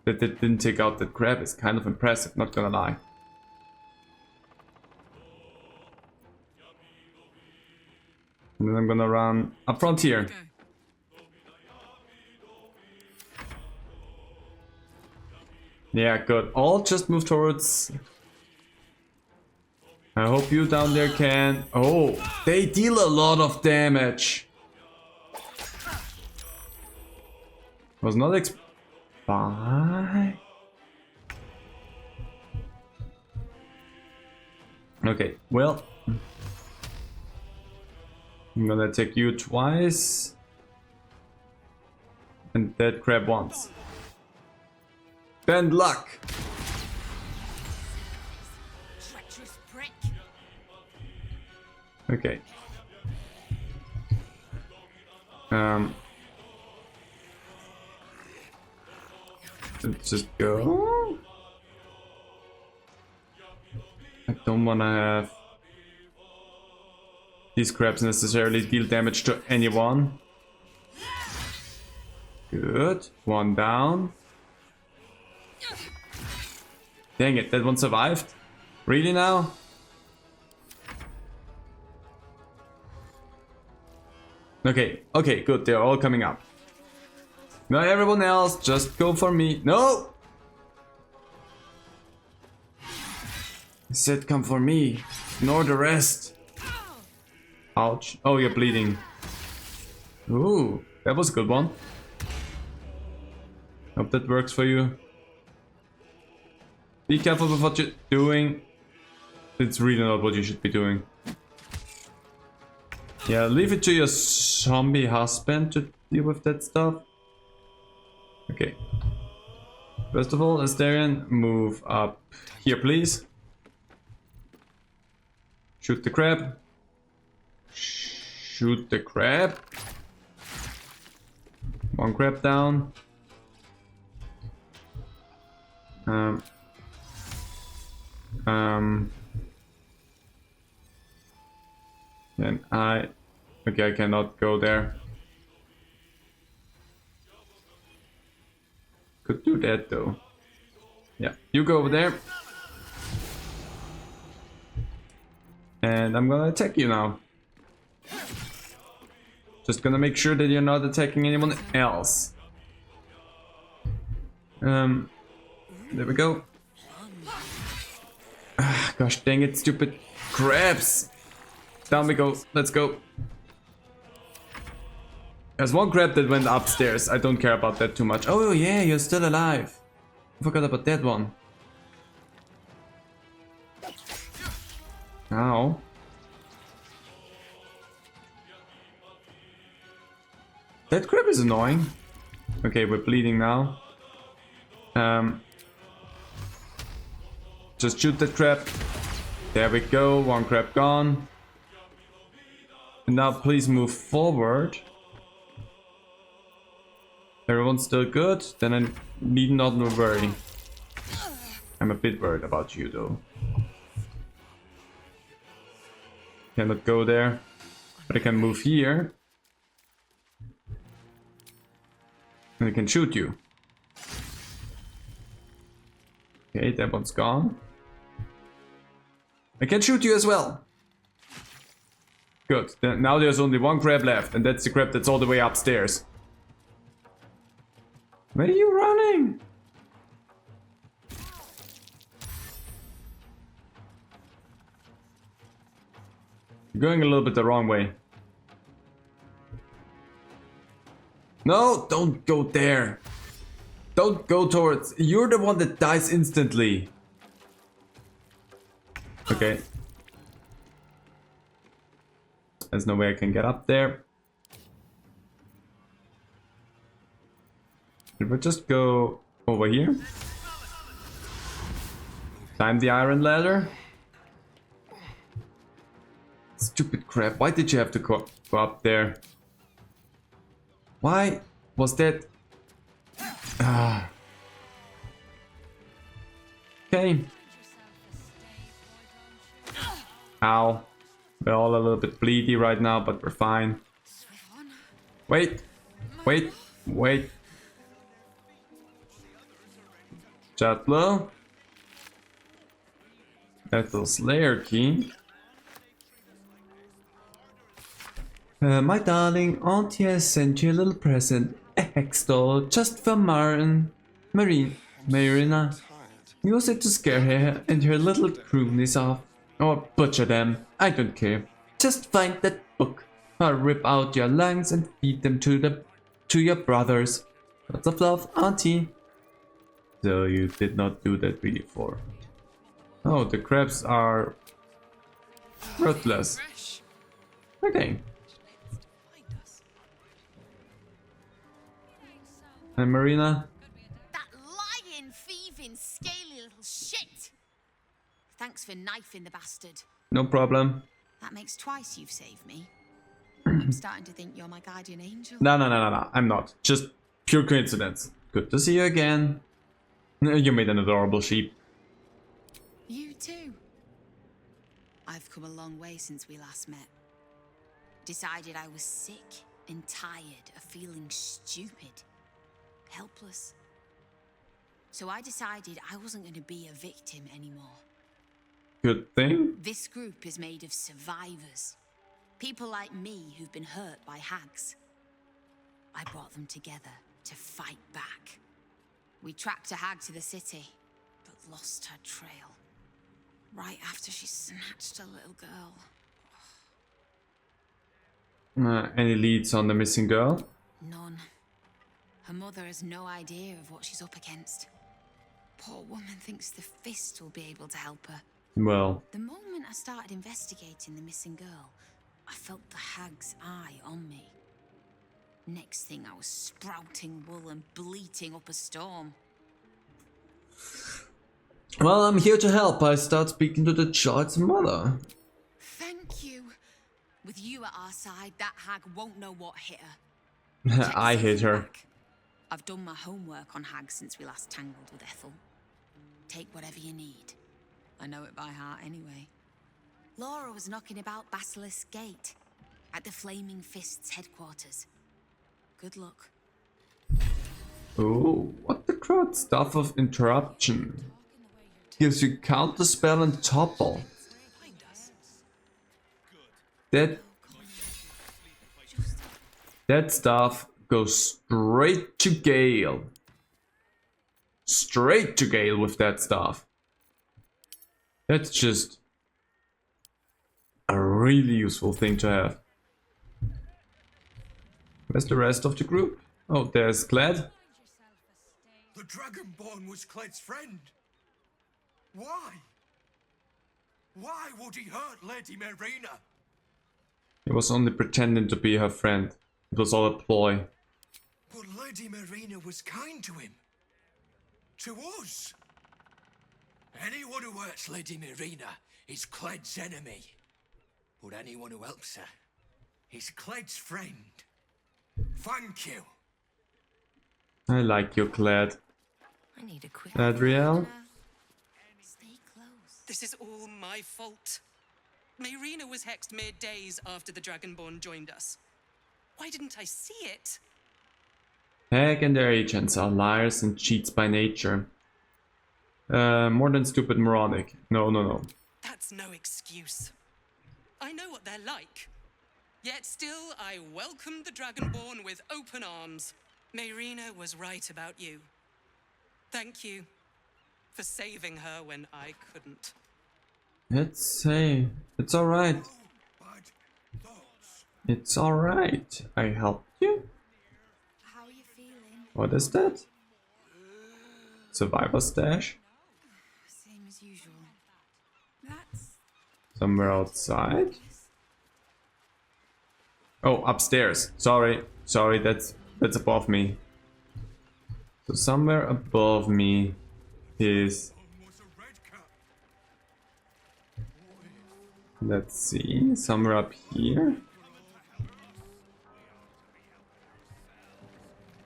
[SPEAKER 1] That it didn't take out that crab is kind of impressive, not gonna lie. And then I'm gonna run up front here. Yeah, good. All just move towards... I hope you down there can... oh, they deal a lot of damage. Was not expired. Okay, well, I'm gonna attack you twice and that crab once. Bad luck.
[SPEAKER 8] Treacherous prick.
[SPEAKER 1] Okay. Let's just go. I don't wanna have these crabs necessarily deal damage to anyone. Good. One down. Dang it, that one survived? Really now? Okay, okay, good, they're all coming up. Now everyone else, just go for me. No! I said come for me, ignore the rest. Ouch. Oh, you're bleeding. Ooh, that was a good one. Hope that works for you. Be careful with what you're doing. It's really not what you should be doing. Yeah, leave it to your zombie husband to deal with that stuff. Okay. First of all, Asterion, move up here, please. Shoot the crab. Shoot the crab. One crab down. And okay, I cannot go there. Could do that though. Yeah, you go over there. And I'm gonna attack you now. Just gonna make sure that you're not attacking anyone else. There we go. Ah, gosh dang it, stupid crabs! Down we go, let's go. There's one crab that went upstairs, I don't care about that too much. Oh yeah, you're still alive. I forgot about that one. Ow. That crab is annoying. Okay, we're bleeding now. Just shoot that crab. There we go, one crab gone. And now please move forward. Everyone's still good, then I need not worry. I'm a bit worried about you though. Cannot go there, but I can move here. And I can shoot you. Okay, that one's gone. I can shoot you as well. Good, then now there's only one crab left, and that's the crab that's all the way upstairs. Where are you running? You're going a little bit the wrong way. No, don't go there. Don't go towards... You're the one that dies instantly. Okay. There's no way I can get up there. Did we just go over here? Climb the iron ladder? Stupid crap, why did you have to go up there? Why was that? Ah. Okay. Ow. We're all a little bit bleedy right now, but we're fine. Wait. Wait. Wait. Chatlo. Battle Slayer key. My darling, Auntie has sent you a little present. A hex doll just for Marina. Use it to scare her and her little croonies off. Or butcher them. I don't care. Just find that book. Or rip out your lungs and feed them to your brothers. Lots of love, Auntie. So you did not do that before. Oh, the crabs are ruthless. Okay. And Marina?
[SPEAKER 12] That lying, thieving, scaly little shit! Thanks for knifing the bastard.
[SPEAKER 1] No problem.
[SPEAKER 12] That makes twice you've saved me. I'm starting to think you're my guardian angel.
[SPEAKER 1] No, I'm not. Just pure coincidence. Good to see you again. You made an adorable sheep.
[SPEAKER 12] You too. I've come a long way since we last met. Decided I was sick and tired of feeling stupid, helpless. So I decided I wasn't going to be a victim anymore.
[SPEAKER 1] Good thing.
[SPEAKER 12] This group is made of survivors. People like me who've been hurt by hags. I brought them together to fight back. We tracked a hag to the city, but lost her trail. Right after she snatched a little girl.
[SPEAKER 1] Any leads on the missing girl?
[SPEAKER 12] None. Her mother has no idea of what she's up against. Poor woman thinks the Fist will be able to help her.
[SPEAKER 1] Well,
[SPEAKER 12] The moment I started investigating the missing girl, I felt the hag's eye on me. Next thing, I was sprouting wool and bleating up a storm.
[SPEAKER 1] well, I'm here to help. I start speaking to the child's mother.
[SPEAKER 12] Thank you. With you at our side, that hag won't know what hit her.
[SPEAKER 1] I hit her.
[SPEAKER 12] I've done my homework on hags since we last tangled with Ethel. Take whatever you need. I know it by heart anyway. Laura was knocking about Basilisk Gate, at the Flaming Fist's headquarters. Good luck.
[SPEAKER 1] Oh, what the crud? Stuff of interruption. Gives you counter spell and topple. That stuff goes straight to Gale. Straight to Gale with that stuff. That's just a really useful thing to have. Where's the rest of the group? Oh, there's Cled.
[SPEAKER 14] The Dragonborn was Cled's friend. Why? Why would he hurt Lady Marina?
[SPEAKER 1] He was only pretending to be her friend. It was all a ploy.
[SPEAKER 14] But Lady Marina was kind to him. To us. Anyone who hurts Lady Marina is Cled's enemy. But anyone who helps her is Cled's friend. Thank you.
[SPEAKER 1] I like you, Cled.
[SPEAKER 12] I need a quick
[SPEAKER 1] Adriel?
[SPEAKER 12] Stay close.
[SPEAKER 20] This is all my fault. Mayrina was hexed mere days after the Dragonborn joined us. Why didn't I see it?
[SPEAKER 1] Hag and their agents are liars and cheats by nature. More than stupid moronic. No.
[SPEAKER 20] That's no excuse. I know what they're like. Yet still, I welcomed the Dragonborn with open arms. Mayrina was right about you. Thank you for saving her when I couldn't.
[SPEAKER 1] Let's say it's alright. It's alright. I helped you.
[SPEAKER 12] How are you feeling?
[SPEAKER 1] What is that? Survivor stash?
[SPEAKER 12] Same as usual. That's
[SPEAKER 1] Somewhere outside? Oh, upstairs. Sorry, that's above me. So somewhere above me is... Let's see, somewhere up here?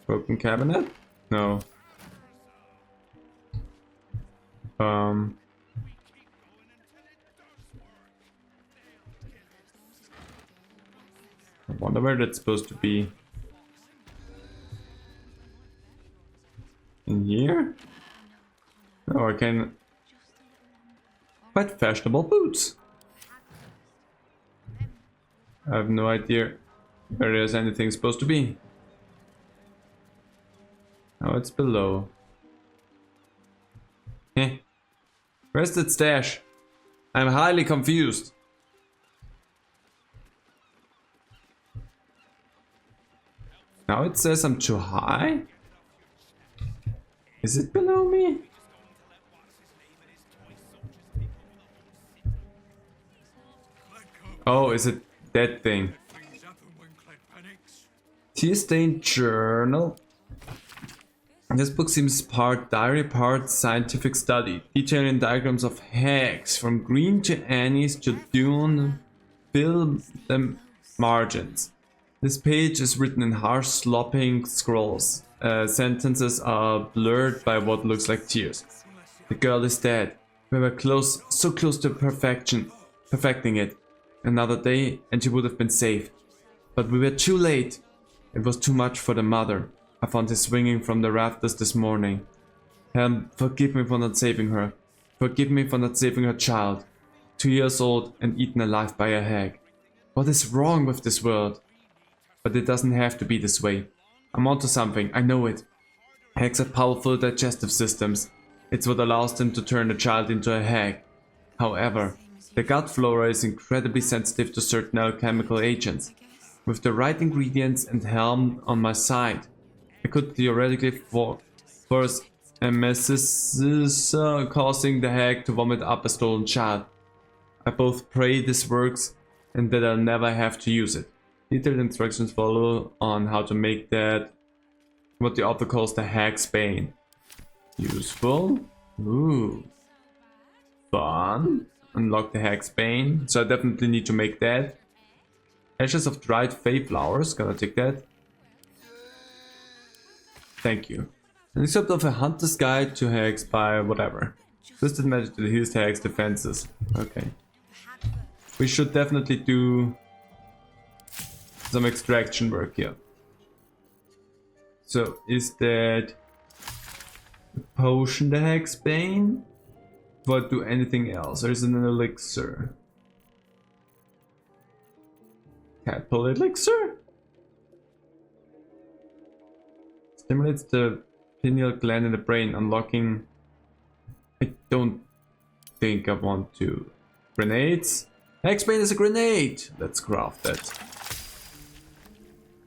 [SPEAKER 1] Broken cabinet? No. I wonder where that's supposed to be. In here? Oh, I can... Quite fashionable boots. I have no idea where there's anything supposed to be. Oh, it's below. Heh. Where's that stash? I'm highly confused. Now it says I'm too high? Is it below me? Oh, is it that thing? Tear-stained journal. This book seems part diary, part scientific study, detailing diagrams of hags from green to anise to dune fill the margins. This page is written in harsh, slopping scrolls. Sentences are blurred by what looks like tears. The girl is dead. We were close, so close to perfecting it. Another day and she would have been safe. But we were too late. It was too much for the mother. I found her swinging from the rafters this morning. Helm, forgive me for not saving her. Forgive me for not saving her child. 2 years old and eaten alive by a hag. What is wrong with this world? But it doesn't have to be this way. I'm onto something, I know it. Hags have powerful digestive systems. It's what allows them to turn a child into a hag. However, the gut flora is incredibly sensitive to certain alchemical agents. With the right ingredients and Helm on my side, I could theoretically force a mesis causing the hag to vomit up a stolen child. I both pray this works and that I'll never have to use it. Detailed instructions follow on how to make that what the author calls the hag's bane. Useful. Ooh. Fun. Unlock the hag's bane. So I definitely need to make that. Ashes of dried fey flowers. Gonna take that. Thank you. An excerpt of a hunter's guide to hags by whatever. Twisted magic to heal hags' defenses. Okay. We should definitely do some extraction work here. So is that potion the hag's bane? Or do anything else? Or is it an elixir? Tadpole elixir? Stimulates the pineal gland in the brain, unlocking... I don't think I want to. Grenades? Hag's bane is a grenade! Let's craft that.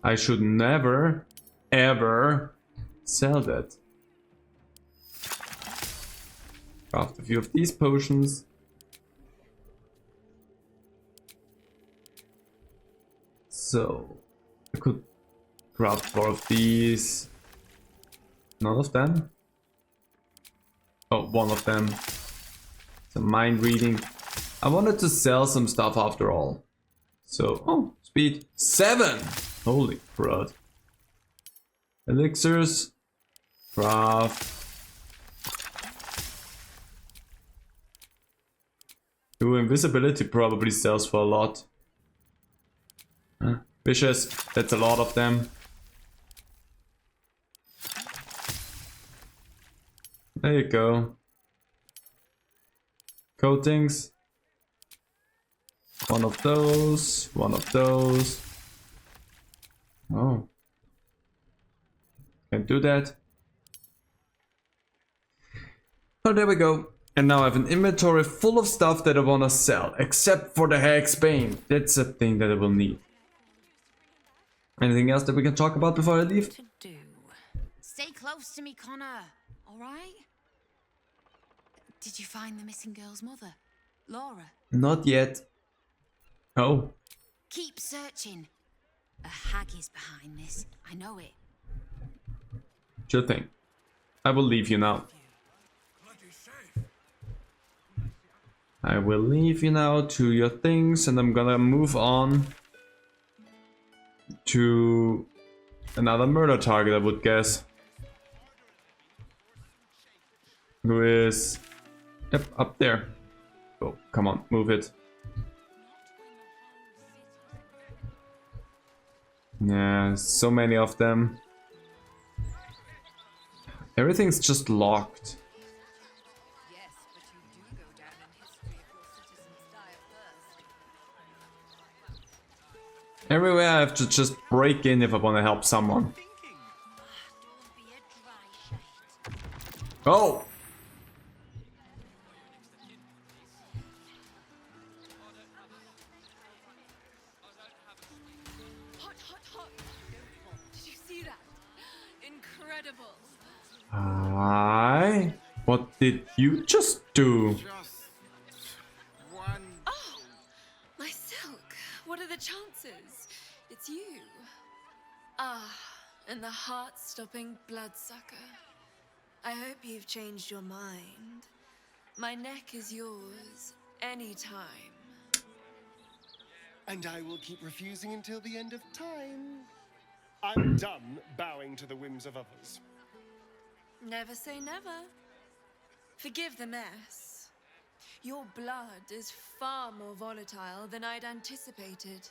[SPEAKER 1] I should never, ever sell that. Craft a few of these potions. So, I could craft 4 of these. None of them? Oh, one of them. Some mind reading. I wanted to sell some stuff after all. So, oh, speed 7! Holy crud. Elixirs. Craft. Ooh, invisibility probably sells for a lot. Vicious, that's a lot of them. There you go. Coatings. One of those, one of those. Oh. Can't do that. Oh, there we go. And now I have an inventory full of stuff that I want to sell, except for the hag's bane. That's a thing that I will need. Anything else that we can talk about before I leave?
[SPEAKER 12] Stay close to me, Connor. All right? Did you find the missing girl's mother, Laura?
[SPEAKER 1] Not yet. Oh.
[SPEAKER 12] Keep searching. A hag is behind this. I know it.
[SPEAKER 1] Sure thing. I will leave you now. I will leave you now to your things, and I'm gonna move on to another murder target, I would guess. Who is... Yep, up there. Oh, come on, move it. Yeah, so many of them. Everything's just locked. Everywhere I have to just break in if I want to help someone. Oh!
[SPEAKER 5] Hot, hot, hot. Did you see that? Incredible.
[SPEAKER 1] Hi. What did you just do?
[SPEAKER 5] Oh, my silk. What are the chances? It's you. Ah, and the heart-stopping bloodsucker. I hope you've changed your mind. My neck is yours, anytime.
[SPEAKER 4] And I will keep refusing until the end of time. I'm done bowing to the whims of others.
[SPEAKER 5] Never say never. Forgive the mess. Your blood is far more volatile than I'd anticipated.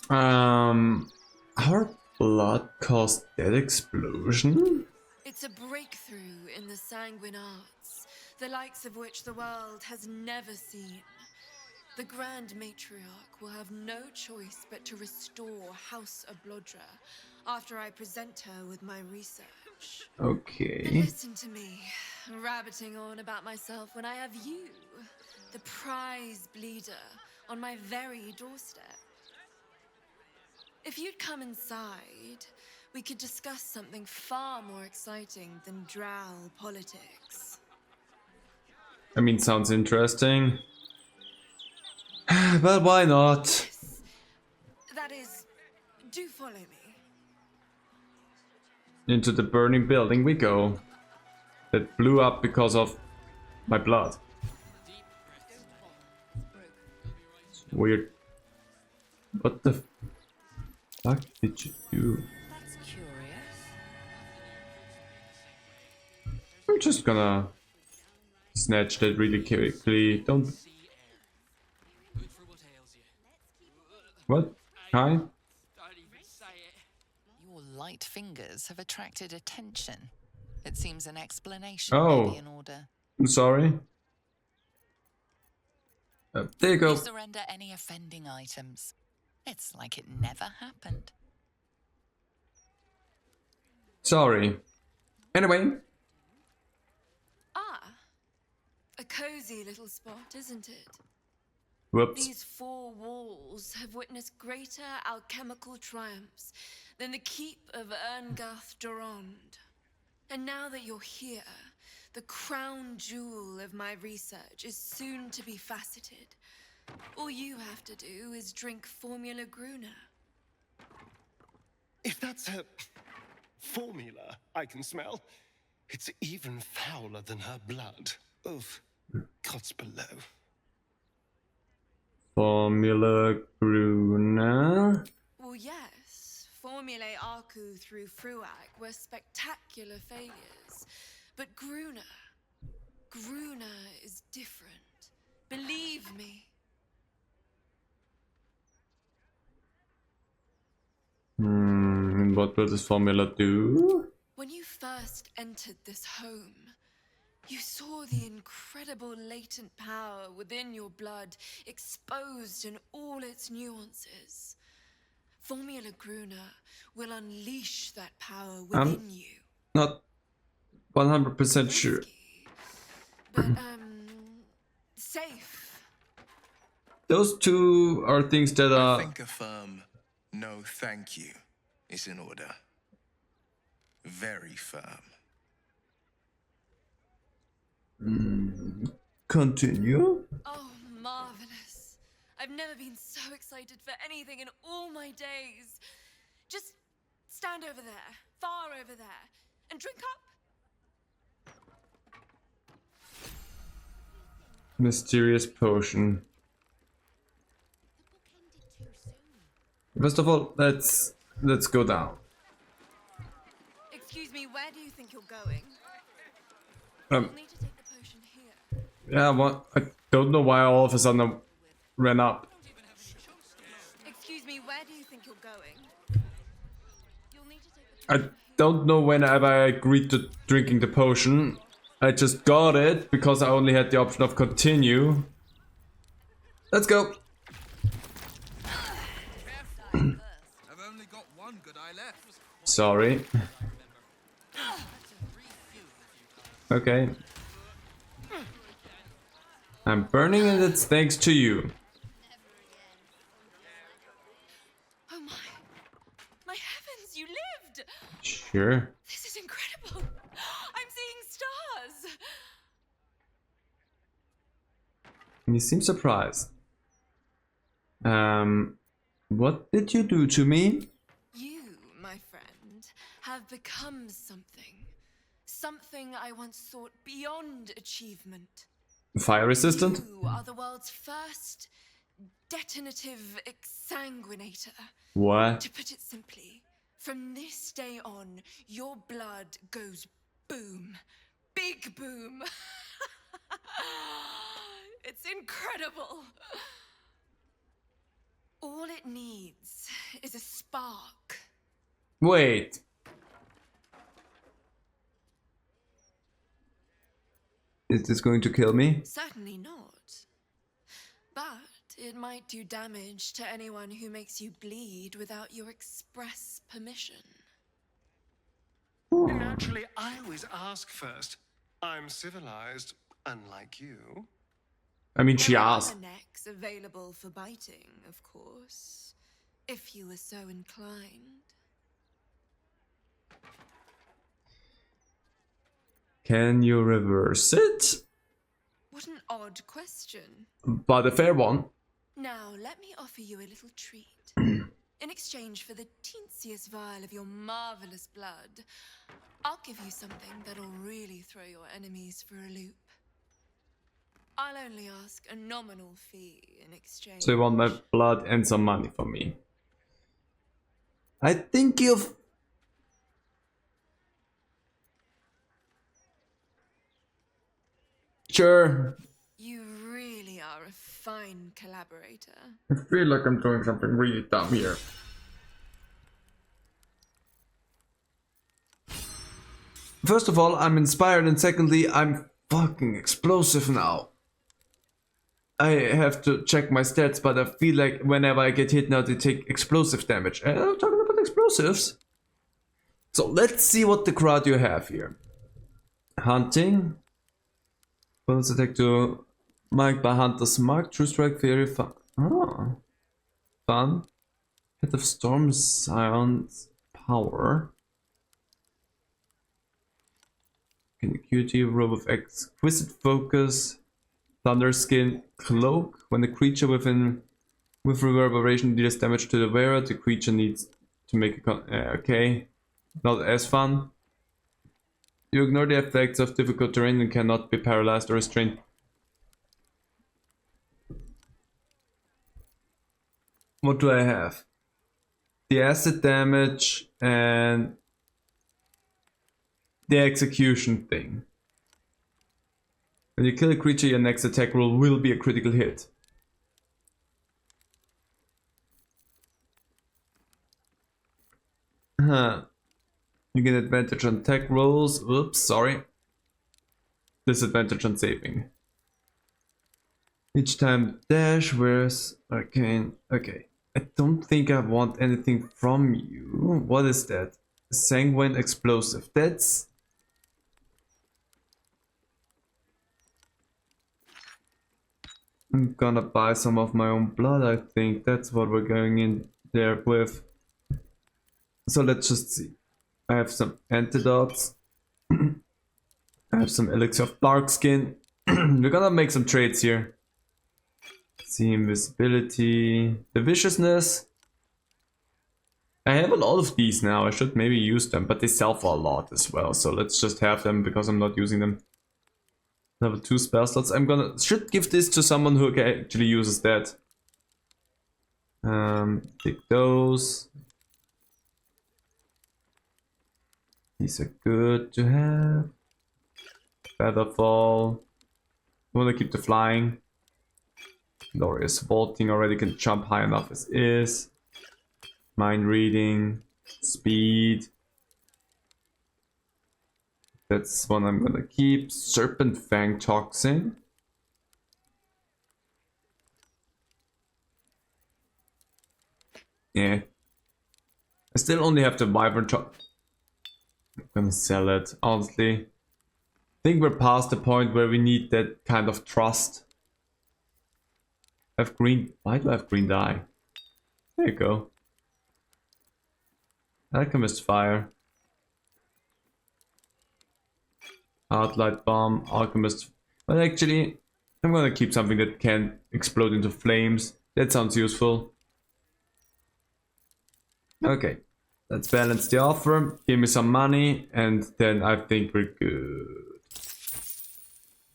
[SPEAKER 1] Our blood caused that explosion?
[SPEAKER 5] It's a breakthrough in the sanguine arts, the likes of which the world has never seen. The Grand Matriarch will have no choice but to restore House Ablodra after I present her with my research.
[SPEAKER 1] Okay.
[SPEAKER 5] But listen to me, rabbiting on about myself when I have you, the prize bleeder, on my very doorstep. If you'd come inside, we could discuss something far more exciting than drow politics.
[SPEAKER 1] I mean, sounds interesting. But why not?
[SPEAKER 5] That is, do follow me.
[SPEAKER 1] Into the burning building we go. That blew up because of my blood. It's weird. What the fuck did you do?
[SPEAKER 2] That's curious.
[SPEAKER 1] I'm just gonna snatch that really quickly. Don't. What? Hi?
[SPEAKER 9] Your light fingers have attracted attention. It seems an explanation may be in order.
[SPEAKER 1] I'm sorry. There you go.
[SPEAKER 9] You surrender any offending items. It's like it never happened.
[SPEAKER 1] Sorry. Anyway.
[SPEAKER 5] Ah, a cozy little spot, isn't it?
[SPEAKER 1] Whoops.
[SPEAKER 5] These four walls have witnessed greater alchemical triumphs than the keep of Erngath Durand. And now that you're here, the crown jewel of my research is soon to be faceted. All you have to do is drink Formula Gruner.
[SPEAKER 4] If that's a formula I can smell, it's even fouler than her blood. Oof, God's below.
[SPEAKER 1] Formula Gruner.
[SPEAKER 5] Well, yes. Formulae Arku through Fruag were spectacular failures. But Gruner is different. Believe me.
[SPEAKER 1] What will this formula do?
[SPEAKER 5] When you first entered this home, you saw the incredible latent power within your blood exposed in all its nuances. Formula Gruner will unleash that power within you.
[SPEAKER 1] Not 100% sure.
[SPEAKER 5] But, safe.
[SPEAKER 1] Those two are things that
[SPEAKER 3] I
[SPEAKER 1] are...
[SPEAKER 3] think a firm no thank you is in order. Very firm.
[SPEAKER 1] Continue?
[SPEAKER 5] Oh, marvelous. I've never been so excited for anything in all my days. Just stand over there, far over there, and drink up.
[SPEAKER 1] Mysterious potion. First of all, let's go down.
[SPEAKER 5] Excuse me, where do you think you're going?
[SPEAKER 1] You'll need to take the potion here. Yeah, what? I don't know why all of a sudden I ran up.
[SPEAKER 5] Excuse me, where do you think you're going? You'll need to take the
[SPEAKER 1] I don't know whenever I agreed to drinking the potion. I just got it because I only had the option of continue. Let's go.
[SPEAKER 3] I've only got one good eye left.
[SPEAKER 1] Sorry. Okay. I'm burning and it's thanks to you.
[SPEAKER 5] Oh my heavens, you lived!
[SPEAKER 1] Sure.
[SPEAKER 5] This is incredible.
[SPEAKER 1] And he seems surprised. What did you do to me?
[SPEAKER 5] You, my friend, have become something. Something I once thought beyond achievement.
[SPEAKER 1] Fire resistant?
[SPEAKER 5] You are the world's first detonative exsanguinator.
[SPEAKER 1] What?
[SPEAKER 5] To put it simply, from this day on, your blood goes boom. Big boom. It's incredible. All it needs is a spark.
[SPEAKER 1] Wait. Is this going to kill me?
[SPEAKER 5] Certainly not. But it might do damage to anyone who makes you bleed without your express permission.
[SPEAKER 4] Naturally, I always ask first. I'm civilized, unlike you.
[SPEAKER 1] I mean, she asked.
[SPEAKER 5] There are necks available for biting, of course, if you were so inclined.
[SPEAKER 1] Can you reverse it?
[SPEAKER 5] What an odd question.
[SPEAKER 1] But a fair one.
[SPEAKER 5] Now, let me offer you a little treat. In exchange for the teensiest vial of your marvelous blood, I'll give you something that'll really throw your enemies for a loop. I'll only ask a nominal fee in exchange.
[SPEAKER 1] So you want my blood and some money from me. I think you've... Sure.
[SPEAKER 5] You really are a fine collaborator.
[SPEAKER 1] I feel like I'm doing something really dumb here. First of all, I'm inspired, and secondly, I'm fucking explosive now. I have to check my stats, but I feel like whenever I get hit now, they take explosive damage. And I'm talking about explosives. So let's see what the crowd you have here. Hunting. Bonus attack to marked by Hunter's Mark. True Strike, Fairy, Fun. Oh. Fun. Head of Storm, Scion's Power. Acuity, Robe of Exquisite Focus. Thunderskin, Cloak. When the creature with reverberation deals damage to the wearer, the creature needs to make a okay. Not as fun. You ignore the effects of difficult terrain and cannot be paralyzed or restrained. What do I have? The acid damage and the execution thing. When you kill a creature, your next attack roll will be a critical hit. Huh. You get advantage on attack rolls. Oops, sorry. Disadvantage on saving. Each time dash, whereas arcane. Okay. I don't think I want anything from you. What is that? Sanguine explosive. That's... I'm gonna buy some of my own blood, I think. That's what we're going in there with. So let's just see. I have some antidotes. I have some elixir of dark skin. We're gonna make some trades here. See, invisibility, the viciousness. I have a lot of these now. I should maybe use them, but they sell for a lot as well. So let's just have them because I'm not using them. Level 2 spell slots. Should give this to someone who actually uses that. Take those. These are good to have. Featherfall. I want to keep the flying. Glorious vaulting already can jump high enough as is. Mind reading. Speed. That's one I'm gonna keep. Serpent Fang Toxin. Yeah. I still only have the Wyvern Toxin. I'm gonna sell it, honestly. I think we're past the point where we need that kind of trust. I have green. Why do I have green dye? There you go. Alchemist Fire. Outlight Bomb, Alchemist. But actually, I'm gonna keep something that can explode into flames. That sounds useful. Okay, let's balance the offer. Give me some money, and then I think we're good.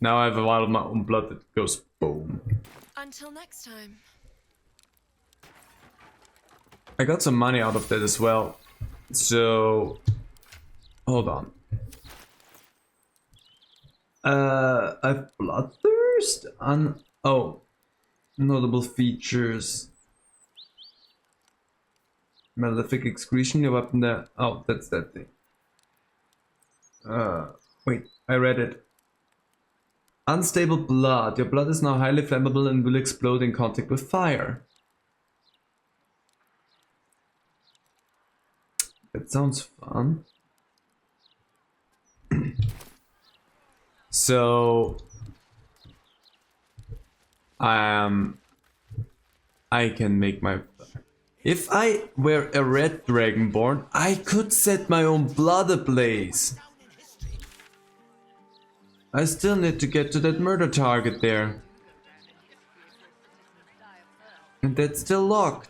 [SPEAKER 1] Now I have a vial of my own blood that goes boom.
[SPEAKER 5] Until next time.
[SPEAKER 1] I got some money out of that as well. So, hold on. I have bloodthirst. Oh, notable features. Malefic excretion. Your weapon there. Oh, that's that thing. Wait, I read it. Unstable blood. Your blood is now highly flammable and will explode in contact with fire. That sounds fun. So I can make my... If I were a red dragonborn, I could set my own blood ablaze. I still need to get to that murder target there. And that's still locked.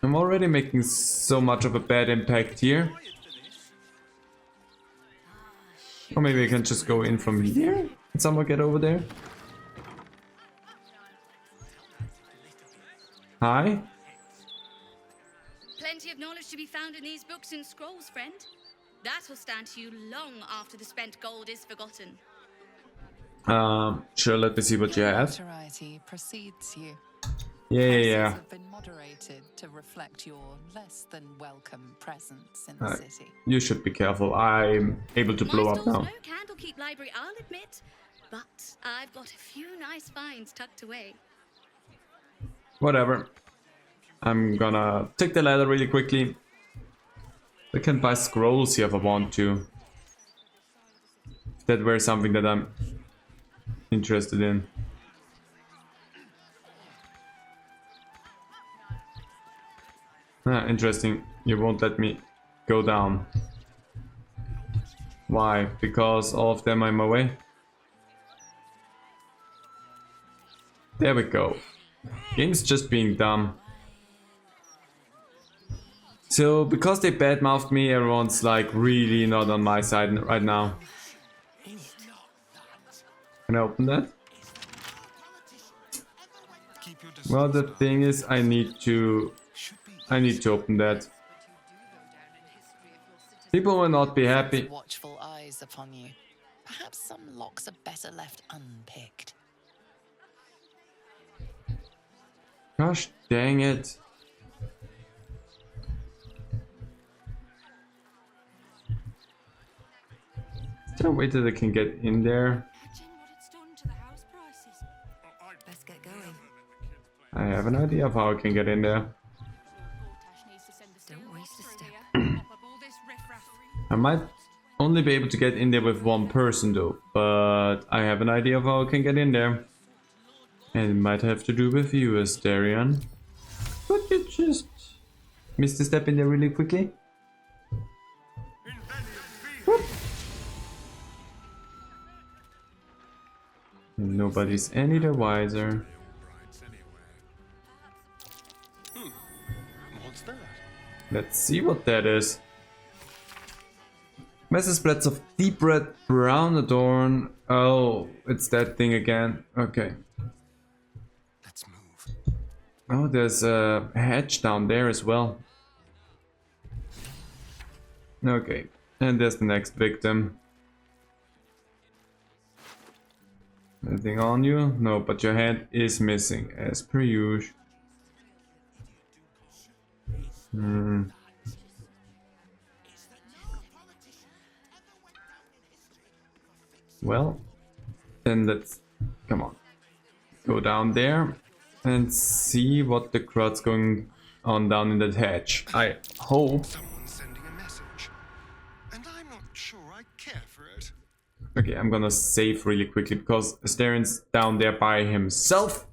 [SPEAKER 1] I'm already making so much of a bad impact here. Or maybe I can just go in from here? Can someone get over there? Hi?
[SPEAKER 13] Plenty of knowledge to be found in these books and scrolls, friend. That will stand to you long after the spent gold is forgotten.
[SPEAKER 1] Sure, let me see what you have.
[SPEAKER 9] Notoriety precedes you.
[SPEAKER 1] Yeah.
[SPEAKER 9] Have been moderated to reflect your less than welcome presence in the city.
[SPEAKER 1] You should be careful. I'm able to blow up now.
[SPEAKER 13] No Candlekeep library, I'll admit, but I've got a few nice finds tucked away.
[SPEAKER 1] Whatever. I'm gonna take the ladder really quickly. I can buy scrolls here if I want to. That were something that I'm interested in. Interesting. You won't let me go down. Why? Because all of them are in my way? There we go. Game's just being dumb. So, because they badmouthed me, everyone's like really not on my side right now. Can I open that? Well, the thing is, I need to open that. People will not be happy.
[SPEAKER 9] Watchful eyes upon you. Perhaps some locks are better left unpicked.
[SPEAKER 1] Gosh dang it. Is there a way that I can get in there?
[SPEAKER 12] Let's get going.
[SPEAKER 1] I have an idea of how I can get in there.
[SPEAKER 12] Don't waste a step.
[SPEAKER 1] I might only be able to get in there with one person though, but I have an idea of how I can get in there. And it might have to do with you, Asterion. Could you just miss a step in there really quickly? Whoop. Nobody's any the wiser.
[SPEAKER 4] What's that?
[SPEAKER 1] Let's see what that is. Massive splats of deep red brown adorn. Oh, it's that thing again. Okay.
[SPEAKER 4] Let's move.
[SPEAKER 1] Oh, there's a hatch down there as well. Okay, and there's the next victim. Anything on you? No, but your hand is missing, as per usual. Well, then let's... come on. Go down there and see what the crud's going on down in that hatch. I hope...
[SPEAKER 4] Someone's sending a message, and I'm not sure I care for it.
[SPEAKER 1] Okay, I'm gonna save really quickly because Asterion's down there by himself.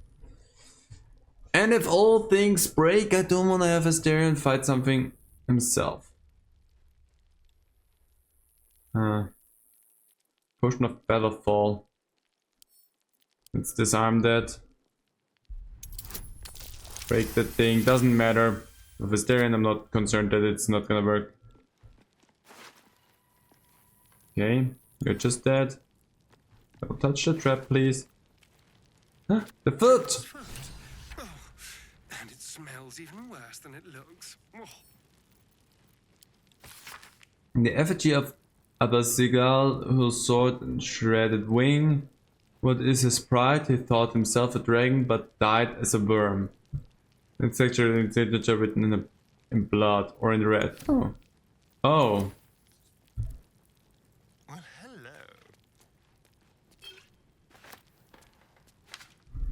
[SPEAKER 1] And if all things break, I don't wanna have Asterion fight something himself. Potion of Battlefall. Let's disarm that. Break that thing. Doesn't matter. With Asterion, I'm not concerned that it's not gonna work. Okay, you're just dead. Don't touch the trap, please. Huh? The foot!
[SPEAKER 4] Oh, and it smells even worse than it looks. Oh.
[SPEAKER 1] In the effigy of Abasigal, whose sword and shredded wing. What is his pride? He thought himself a dragon, but died as a worm. It's actually a signature written in blood or in red. Oh. Oh.
[SPEAKER 4] Well, hello.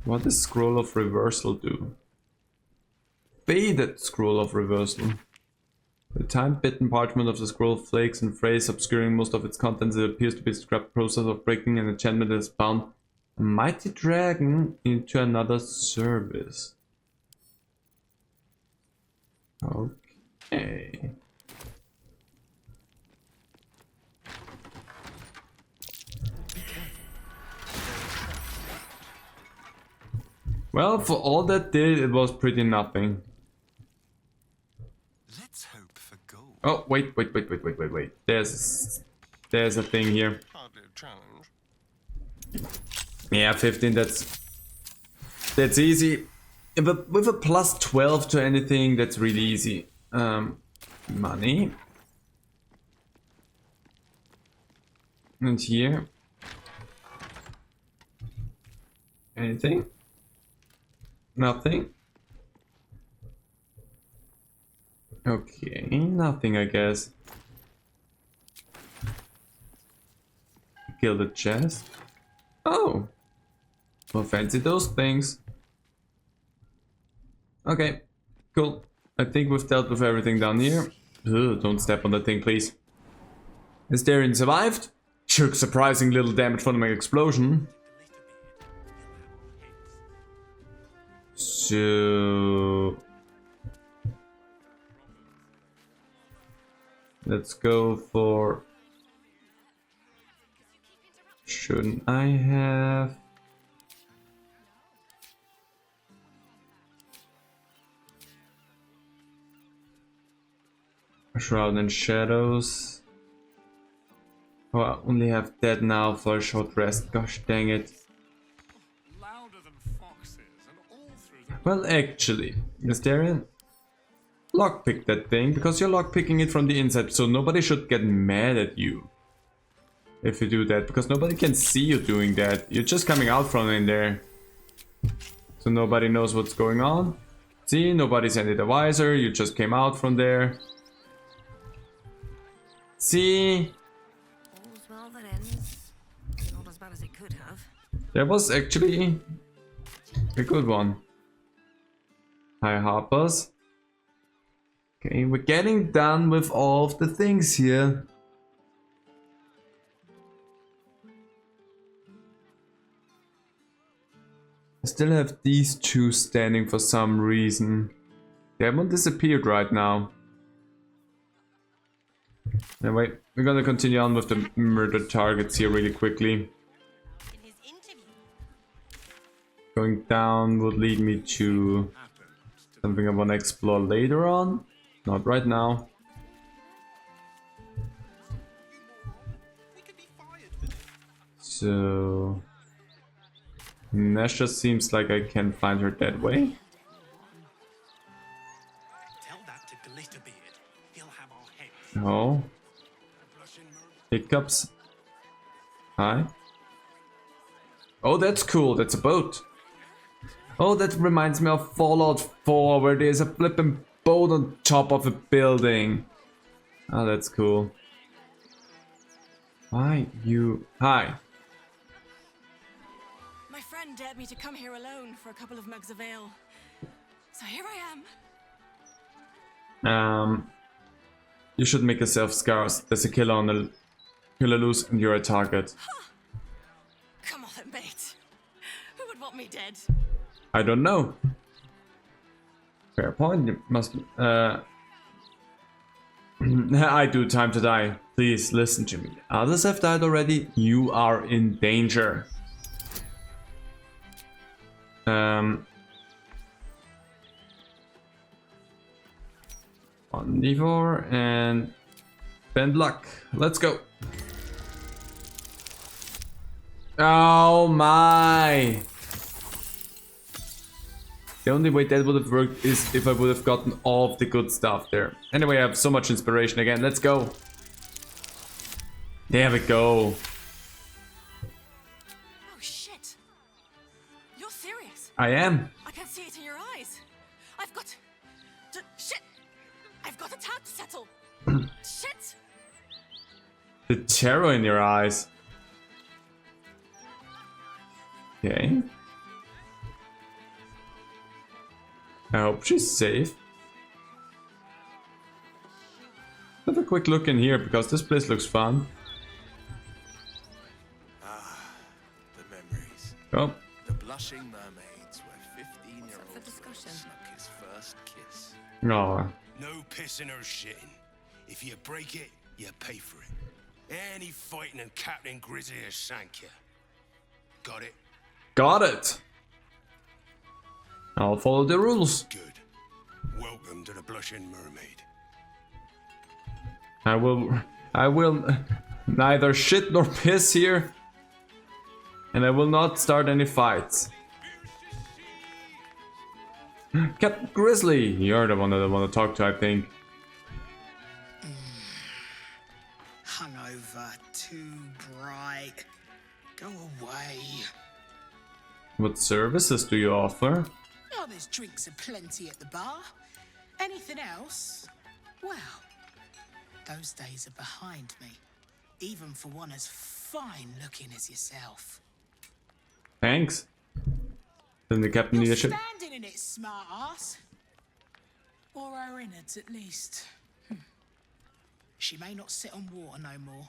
[SPEAKER 1] What does Scroll of Reversal do? Faded Scroll of Reversal. The time-bitten parchment of the scroll flakes and frays, obscuring most of its contents. It appears to be a scrap process of breaking an enchantment that has bound a mighty dragon into another service. Okay. Well, for all that did, it was pretty nothing.
[SPEAKER 4] Let's hope for gold.
[SPEAKER 1] Oh, wait. There's a thing here.
[SPEAKER 4] Hardly a challenge.
[SPEAKER 1] Yeah, 15, that's easy. But with a plus 12 to anything, that's really easy. Money. And here. Anything? Nothing. Okay, nothing, I guess. Kill the chest. Oh! Well, fancy those things. Okay, cool. I think we've dealt with everything down here. Ugh, don't step on that thing, please. Asterion survived. Took surprising little damage from the explosion. So... let's go for... shouldn't I have... Shroud and Shadows. Oh, I only have that now for a short rest. Gosh dang it. Well, actually, Asterion, lockpick that thing, because you're lockpicking it from the inside, so nobody should get mad at you if you do that, because nobody can see you doing that. You're just coming out from in there, so nobody knows what's going on. See, nobody's any the wiser, you just came out from there. See?
[SPEAKER 19] All's well that ends. Not as bad as it could have.
[SPEAKER 1] That was actually a good one. Hi, Harpers. Okay, we're getting done with all of the things here. I still have these two standing for some reason. They haven't disappeared right now. Anyway, we're gonna continue on with the murder targets here really quickly. Going down would lead me to something I want to explore later on. Not right now. So... Nesha seems like I can find her that way. No. Hiccups. Hi. Oh, that's cool. That's a boat. Oh, that reminds me of Fallout 4, where there's a flippin' boat on top of a building. Oh, that's cool. Why you... Hi.
[SPEAKER 19] My friend dared me to come here alone for a couple of mugs of ale. So here I am.
[SPEAKER 1] You should make yourself scarce. There's a killer on the killer loose and you're a target.
[SPEAKER 19] Come on then, mate. Who would want me dead?
[SPEAKER 1] I don't know. Fair point. You must... I do. Time to die. Please listen to me. Others have died already. You are in danger. On D4 and bend luck. Let's go. Oh my! The only way that would have worked is if I would have gotten all of the good stuff there. Anyway, I have so much inspiration again. Let's go. There we go.
[SPEAKER 19] Oh shit! You're serious?
[SPEAKER 1] I am.
[SPEAKER 19] I can see it in your eyes. I've got shit. I've got a tab to settle. Shit!
[SPEAKER 1] The terror in your eyes. Okay. I hope she's safe. Have a quick look in here because this place looks fun.
[SPEAKER 3] The memories.
[SPEAKER 1] Oh.
[SPEAKER 3] The blushing mermaids where 15-year-old snuck his first kiss.
[SPEAKER 1] No.
[SPEAKER 17] No pissing or shitting. If you break it, you pay for it. Any fighting and Captain Grizzly has sank you. Got it?
[SPEAKER 1] Got it. I'll follow the rules.
[SPEAKER 17] Good. Welcome to the Blushing Mermaid.
[SPEAKER 1] I will neither shit nor piss here. And I will not start any fights. Captain Grizzly, you're the one that I want to talk to, I think.
[SPEAKER 18] Hungover, too bright. Go away.
[SPEAKER 1] What services do you offer?
[SPEAKER 18] Oh, there's drinks aplenty at the bar. Anything else? Well, those days are behind me. Even for one as fine looking as yourself.
[SPEAKER 1] Thanks. Then the captain
[SPEAKER 18] You're
[SPEAKER 1] leadership.
[SPEAKER 18] standing in it, smart ass. Or her innards, at least. She may not sit on water no more,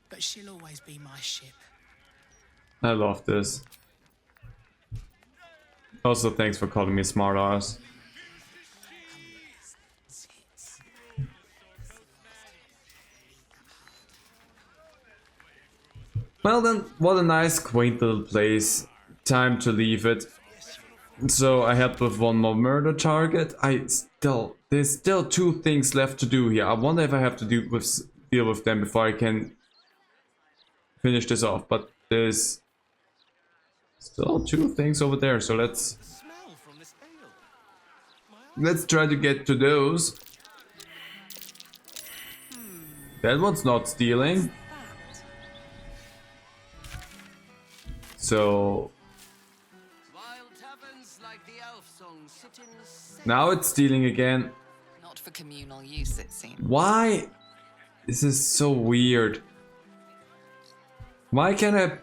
[SPEAKER 18] but she'll always be my ship.
[SPEAKER 1] I love this. Also, thanks for calling me smartass. Well then, what a nice quaint little place. Time to leave it. So I helped with one more murder target. There's still 2 things left to do here. I wonder if I have to deal with them before I can finish this off. But there's still 2 things over there. So let's try to get to those. That one's not stealing. So now it's stealing again.
[SPEAKER 9] Not for communal use, it seems.
[SPEAKER 1] Why? This is so weird. Why can't I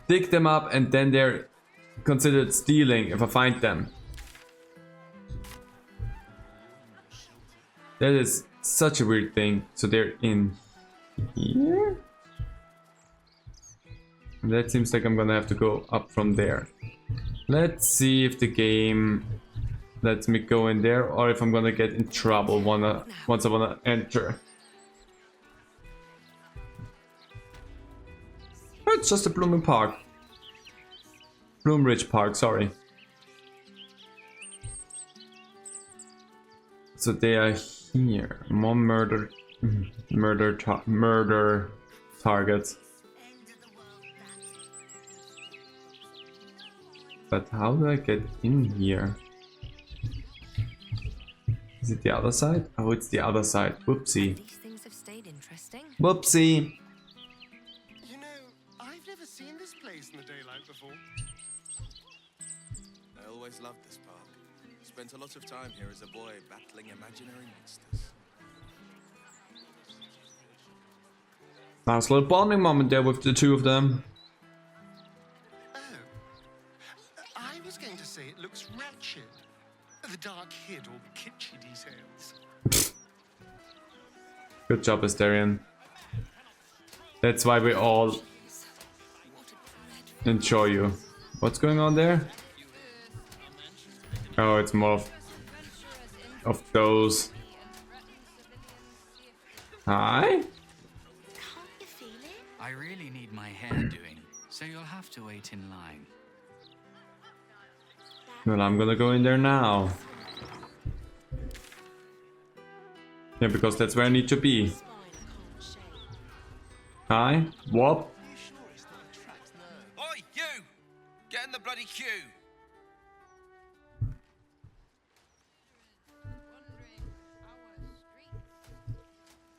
[SPEAKER 1] dig them up and then they're considered stealing if I find them? That is such a weird thing. So they're in here? And that seems like I'm gonna have to go up from there. Let's see if the game lets me go in there or if I'm gonna get in trouble once I wanna enter. Oh, it's just a Blooming Park. Bloomridge Park, sorry. So they are here. More murder targets. But how do I get in here? Is it the other side? Oh, it's the other side. Whoopsie.
[SPEAKER 22] These things have stayed interesting.
[SPEAKER 1] Whoopsie.
[SPEAKER 4] You know, I've never seen this place in the daylight before.
[SPEAKER 3] I always loved this park. Spent a lot of time here as a boy battling imaginary monsters.
[SPEAKER 1] Nice little bonding moment there with the 2 of them.
[SPEAKER 4] I was going to say it looks wretched. The dark hid all the kitschy details.
[SPEAKER 1] Good job, Asterion. That's why we all enjoy you. What's going on there? Oh, it's more of those. Hi?
[SPEAKER 11] I really need my hair doing, so you'll have to wait in line.
[SPEAKER 1] Well, I'm gonna go in there now. Yeah, because that's where I need to be. Hi? What?
[SPEAKER 3] Oi, you! Get in the bloody queue!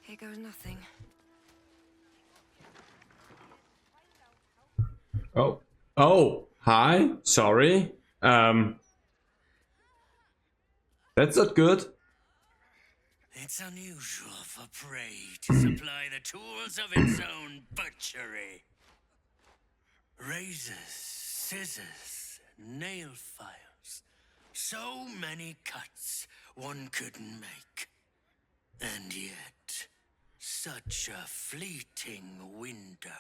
[SPEAKER 5] Here goes nothing.
[SPEAKER 1] Oh. Oh, hi. Sorry. That's not good.
[SPEAKER 11] It's unusual for prey to supply the tools of its own butchery. Razors, scissors, nail files. So many cuts one couldn't make. And yet, such a fleeting window.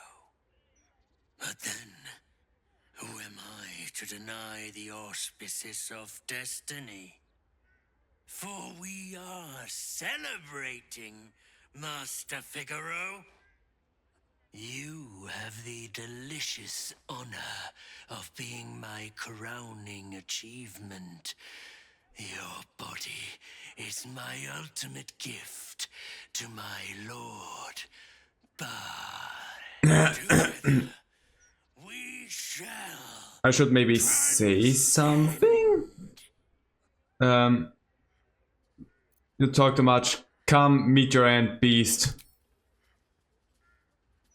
[SPEAKER 11] But then, who am I to deny the auspices of destiny? For we are celebrating, Master Figaro. You have the delicious honor of being my crowning achievement. Your body is my ultimate gift to my lord. But together, we shall...
[SPEAKER 1] I should maybe say something? You talk too much. Come meet your end, beast.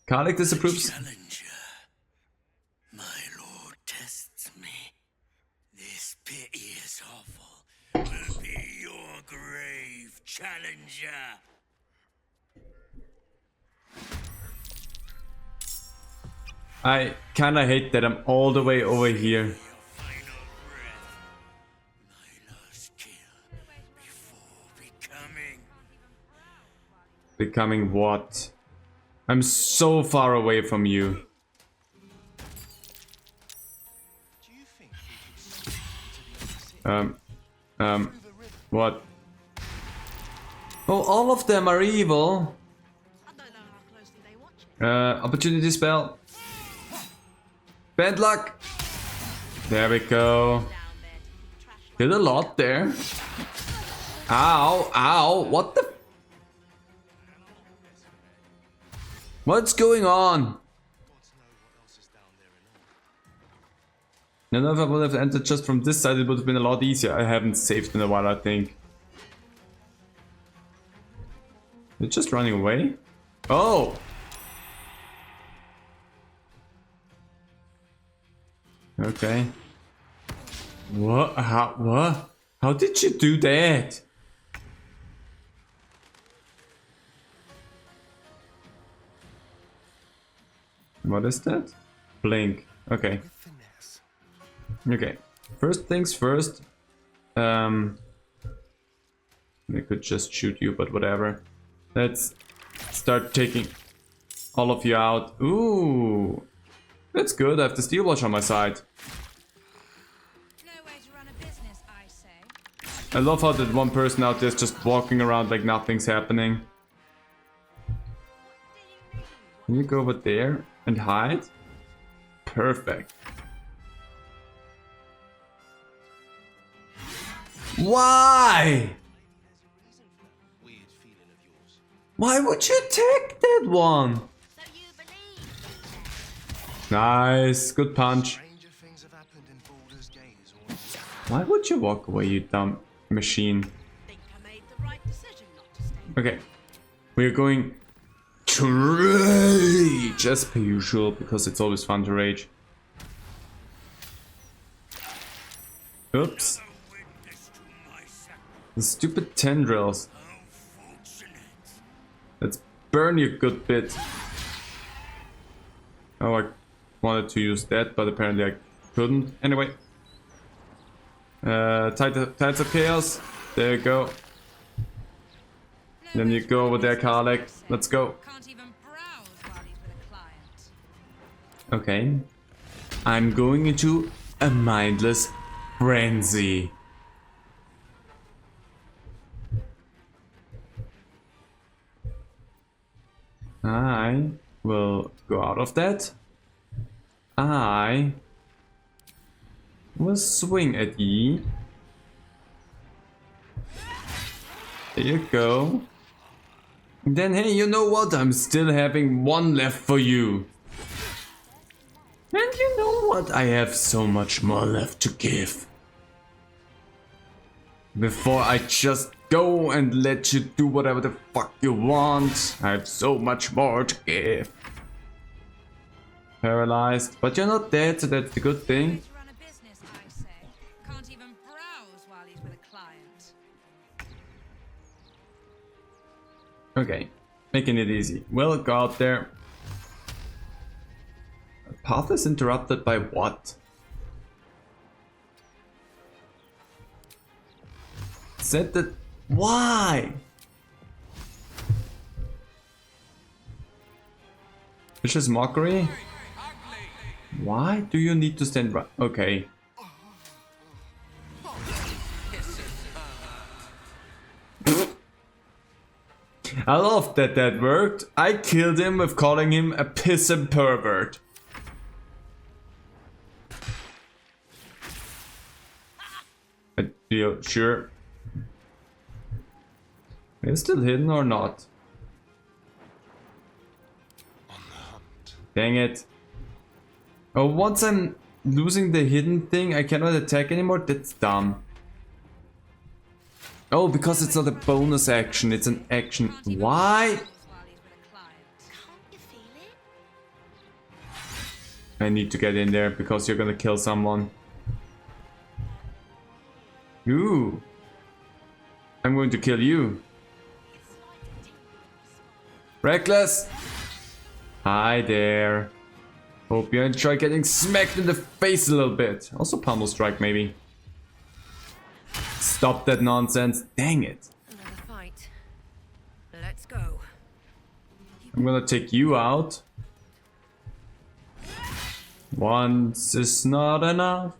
[SPEAKER 1] Karlik disapproves.
[SPEAKER 11] My lord tests me. This pit is awful. Will be your grave, challenger.
[SPEAKER 1] I kinda hate that I'm all the way over here. Becoming what? I'm so far away from you. What? Oh, all of them are evil. Opportunity spell. Bad luck. There we go. Did a lot there. Ow, ow, what the? What's going on? Now, if I would have entered just from this side, it would have been a lot easier. I haven't saved in a while, I think. They're just running away? Oh! Okay. What? How? What? How did you do that? What is that? Blink. Okay. Okay. First things first. They could just shoot you, but whatever. Let's start taking all of you out. Ooh. That's good. I have the steel watch on my side. I love how that one person out there is just walking around like nothing's happening. Can you go over there and hide? Perfect. Why? Why would you take that one? Nice, good punch. Why would you walk away, you dumb machine? Okay, we're going to rage as per usual, because it's always fun to rage. Oops. The stupid tendrils. Let's burn you good bit. Oh, I wanted to use that, but apparently I couldn't. Anyway. Tides of Chaos. There you go. Then you go over there, Karlik. Let's go. Okay. I'm going into a mindless frenzy. I will go out of that. I will swing at ye. There you go. And then, hey, you know what? I'm still having one left for you. And you know what? I have so much more left to give. Before I just go and let you do whatever the fuck you want. I have so much more to give. Paralyzed. But you're not dead, so that's the good thing.
[SPEAKER 15] Run a business, I say. Can't even browse while he's with a client.
[SPEAKER 1] Okay, making it easy. We'll go out there. Path is interrupted by what? Said that. Why? Vicious mockery? Why do you need to stand right? Okay. I love that that worked. I killed him with calling him a pissin' pervert. I feel sure. Is still hidden or not? Dang it. Oh, once I'm losing the hidden thing, I cannot attack anymore? That's dumb. Oh, because it's not a bonus action, it's an action. Why? I need to get in there because you're gonna kill someone. Ooh. I'm going to kill you. Reckless! Hi there. Hope you enjoy getting smacked in the face a little bit. Also pummel strike maybe. Stop that nonsense. Dang it.
[SPEAKER 15] Another fight. Let's go.
[SPEAKER 1] I'm gonna take you out. Once is not enough.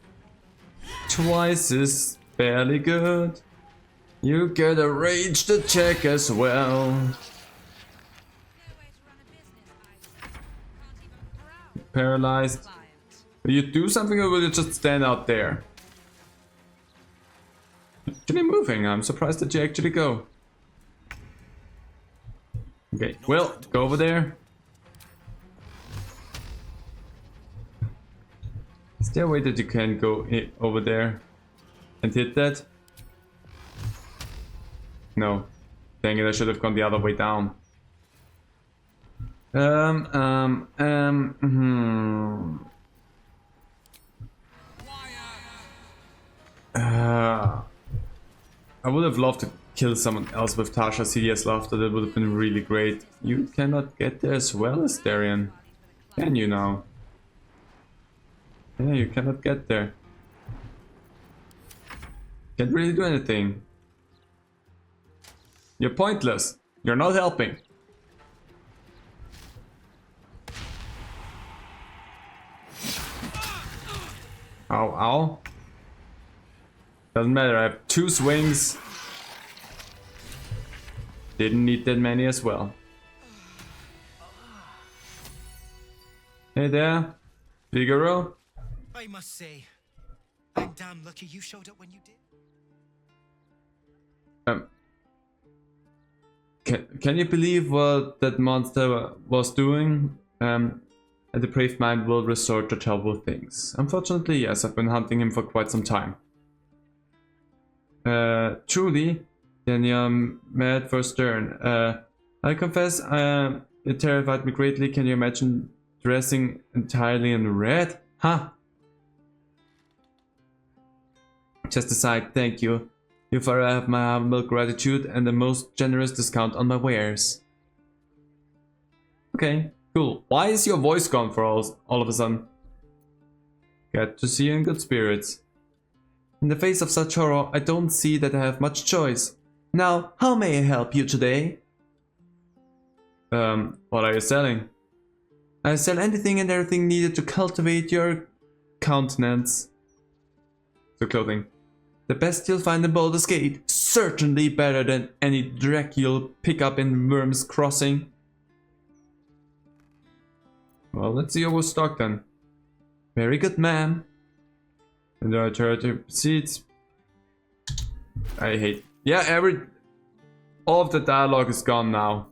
[SPEAKER 1] Twice is barely good. You get a ranged attack as well. Paralyzed. Will you do something or will you just stand out there? Actually moving. I'm surprised that you actually go. Okay, well, go over there. Is there a way that you can go over there and hit that? No. Dang it, I should have gone the other way down. I would have loved to kill someone else with Tasha CDS Laughter, that would have been really great. You cannot get there as well as Darian. Can you now? Yeah, you cannot get there. Can't really do anything. You're pointless. You're not helping. Ow, ow. Doesn't matter, I have 2 swings. Didn't need that many as well. Hey there, Figaro.
[SPEAKER 17] I must say, I'm damn lucky you showed up when you did.
[SPEAKER 1] Can you believe what that monster was doing? A depraved mind will resort to terrible things. Unfortunately, yes, I've been hunting him for quite some time. Truly, then you're mad for stern. I confess, it terrified me greatly. Can you imagine dressing entirely in red? Huh? Just aside, thank you. You forever have my humble gratitude and the most generous discount on my wares. Okay, cool. Why is your voice gone for all of a sudden? Glad to see you in good spirits. In the face of such horror, I don't see that I have much choice. Now, how may I help you today? What are you selling? I sell anything and everything needed to cultivate your countenance. So clothing. The best you'll find in Baldur's Gate. Certainly better than any Dracula you'll pick up in Worm's Crossing. Well, let's see who's stuck then. Very good, ma'am. And there are 30 seats. I hate. Yeah, all of the dialogue is gone now.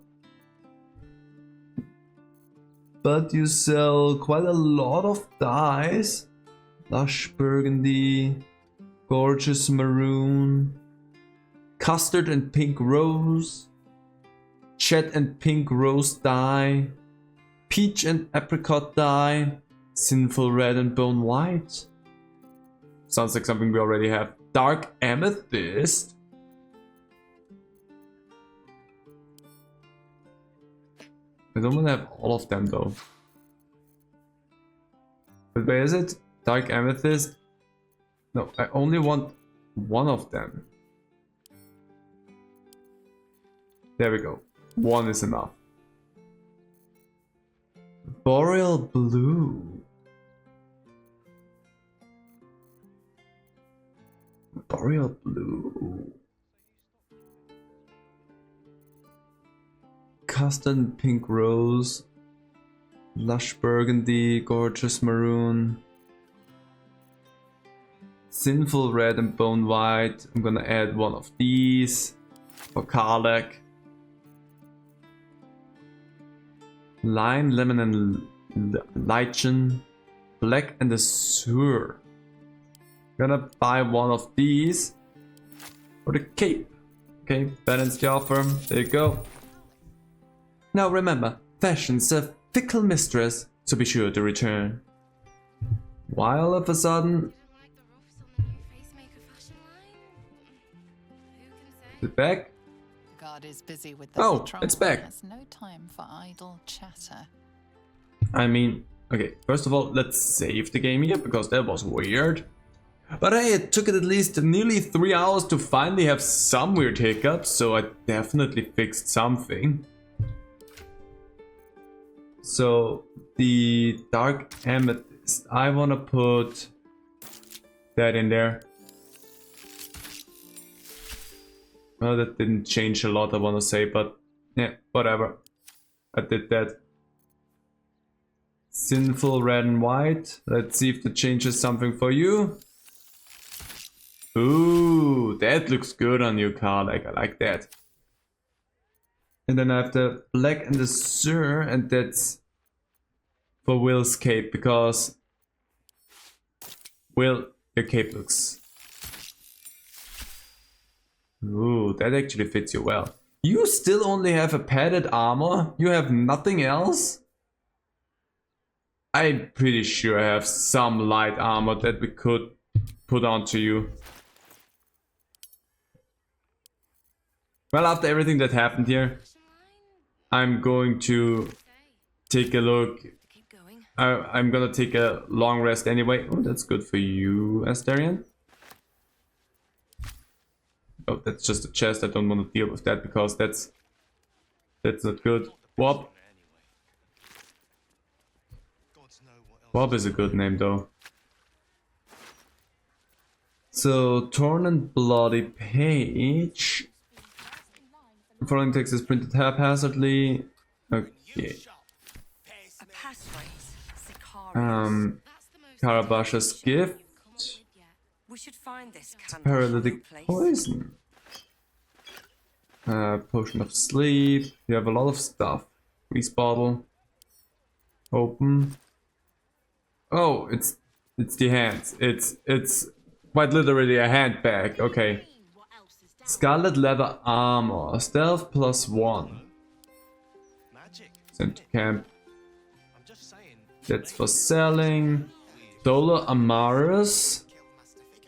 [SPEAKER 1] But you sell quite a lot of dyes. Lush burgundy, gorgeous maroon, custard and pink rose, jet and pink rose dye, peach and apricot dye, sinful red and bone white. Sounds like something we already have. Dark amethyst. I don't want to have all of them though. But where is it? Dark amethyst? No, I only want one of them. There we go. One is enough. Boreal blue. Boreal blue. Custard pink rose. Lush burgundy, gorgeous maroon. Sinful red and bone white. I'm gonna add one of these for Karlak. Lime, lemon, and lichen. Black and azure. Gonna buy one of these for the cape. Okay, balance the offer. There you go. Now remember, fashion's a fickle mistress, so be sure to return. While all of a sudden, is it back?
[SPEAKER 9] God is busy with
[SPEAKER 1] Oh,
[SPEAKER 9] patrol
[SPEAKER 1] it's back.
[SPEAKER 9] and has no time for idle chatter.
[SPEAKER 1] I mean, okay, first of all, let's save the game here, because that was weird. But hey, it took it at least nearly 3 hours to finally have some weird hiccups, so I definitely fixed something. So, the dark amethyst, I wanna put that in there. Well, that didn't change a lot, I wanna say, but yeah, whatever. I did that. Sinful red and white. Let's see if that changes something for you. Ooh, that looks good on you, Karlak. I like that. And then I have the black and the azure, and that's for Will's cape, because Will, your cape looks... Ooh, that actually fits you well. You still only have a padded armor? You have nothing else? I'm pretty sure I have some light armor that we could put onto you. Well, after everything that happened here, I'm going to take a look. I'm gonna take a long rest anyway. Oh, that's good for you, Astarion. Oh, that's just a chest. I don't want to deal with that because that's not good. Wob. Wob is a good name though. So, torn and bloody page. The following text is printed haphazardly. Okay. Karabasha's gift.
[SPEAKER 10] We should find this
[SPEAKER 1] Paralytic poison. Potion of sleep. You have a lot of stuff. Grease bottle. Open. Oh, it's the hands. It's quite literally a handbag. Okay. Scarlet leather armor. Stealth +1. Sent to camp. That's for selling. Dolo Amaris.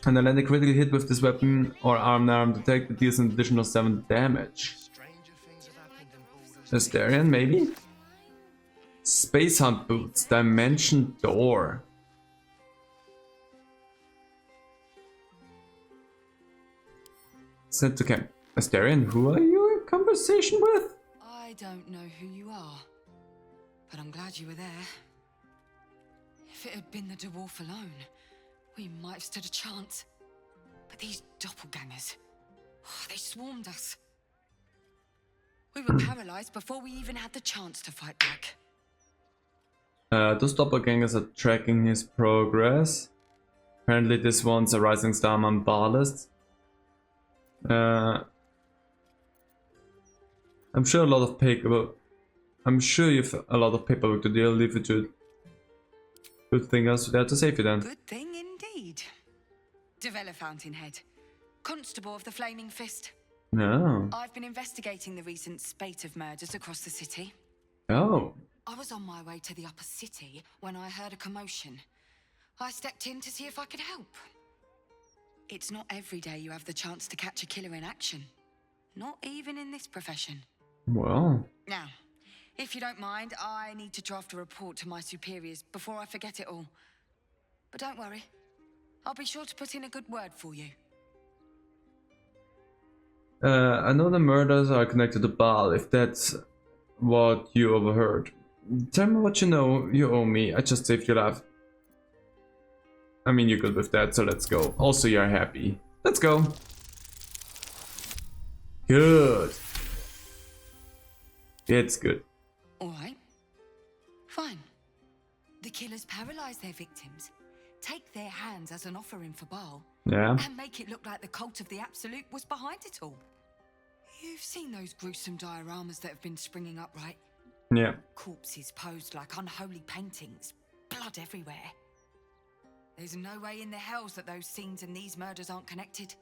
[SPEAKER 1] An Atlantic critical hit with this weapon or arm detected deals an additional 7 damage. Astarion, maybe? Space Hunt Boots. Dimension Door. Sent to camp. Astarion, who are you in conversation with?
[SPEAKER 6] I don't know who you are, but I'm glad you were there. If it had been the dwarf alone, we might have stood a chance. But these doppelgangers, they swarmed us. We were paralyzed before we even had the chance to fight back.
[SPEAKER 1] Those doppelgangers are tracking his progress. Apparently this one's a rising star among ballists. I'm sure a lot of paperwork. I'm sure you've a lot of paperwork to deal. Leave it to good thing else there to save you then.
[SPEAKER 6] Good thing indeed. Devella Fountainhead, Constable of the Flaming Fist.
[SPEAKER 1] No.
[SPEAKER 6] I've been investigating the recent spate of murders across the city.
[SPEAKER 1] Oh.
[SPEAKER 6] I was on my way to the upper city when I heard a commotion. I stepped in to see if I could help. It's not every day you have the chance to catch a killer in action. Not even in this profession.
[SPEAKER 1] Well.
[SPEAKER 6] Now, if you don't mind, I need to draft a report to my superiors before I forget it all. But don't worry, I'll be sure to put in a good word for you.
[SPEAKER 1] I know the murders are connected to Baal, if that's what you overheard. Tell me what you know, you owe me. I just saved your life. I mean, you're good with that, so let's go. Also, you're happy. Let's go. Good. It's good.
[SPEAKER 6] Alright. Fine. The killers paralyze their victims, take their hands as an offering for Baal,
[SPEAKER 1] Yeah.
[SPEAKER 6] and make it look like the cult of the Absolute was behind it all. You've seen those gruesome dioramas that have been springing up, right?
[SPEAKER 1] Yeah.
[SPEAKER 6] Corpses posed like unholy paintings, blood everywhere. There's no way in the hells that those scenes and these murders aren't connected.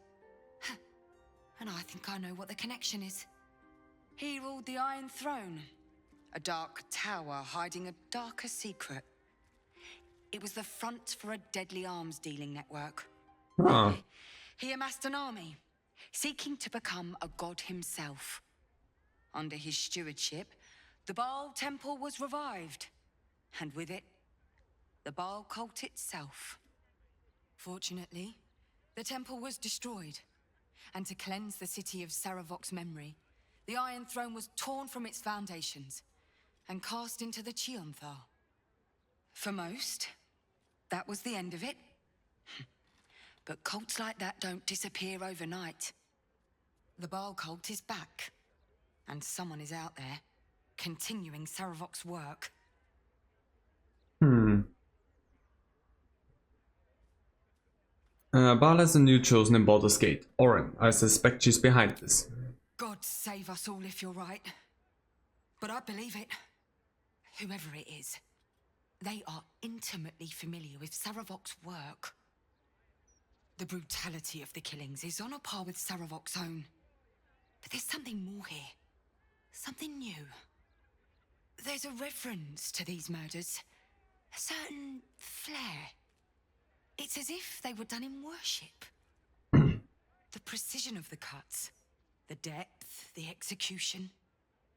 [SPEAKER 6] And I think I know what the connection is. He ruled the Iron Throne, a dark tower hiding a darker secret. It was the front for a deadly arms dealing network.
[SPEAKER 1] Oh.
[SPEAKER 6] He amassed an army, seeking to become a god himself. Under his stewardship, the Baal Temple was revived, and with it, the Baal cult itself. Fortunately, the temple was destroyed, and to cleanse the city of Saravok's memory, the Iron Throne was torn from its foundations and cast into the Chionthar. For most, that was the end of it. But cults like that don't disappear overnight. The Baal cult is back, and someone is out there, continuing Saravok's work.
[SPEAKER 1] Baal has a new chosen in Baldur's Gate, Orin. I suspect she's behind this.
[SPEAKER 6] God save us all if you're right. But I believe it. Whoever it is, they are intimately familiar with Saravok's work. The brutality of the killings is on a par with Saravok's own. But there's something more here. Something new. There's a reverence to these murders. A certain flair. It's as if they were done in worship. The precision of the cuts. The depth, the execution.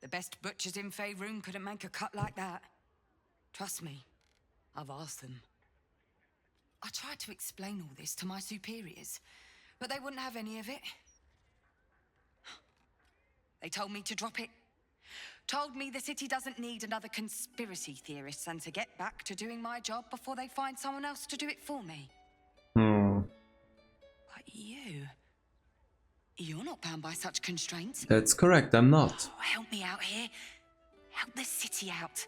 [SPEAKER 6] The best butchers in Faerun couldn't make a cut like that. Trust me, I've asked them. I tried to explain all this to my superiors, but they wouldn't have any of it. They told me to drop it. Told me the city doesn't need another conspiracy theorist and to get back to doing my job before they find someone else to do it for me. But you're not bound by such constraints.
[SPEAKER 1] That's correct, I'm not.
[SPEAKER 6] Oh, help me out here. Help the city out.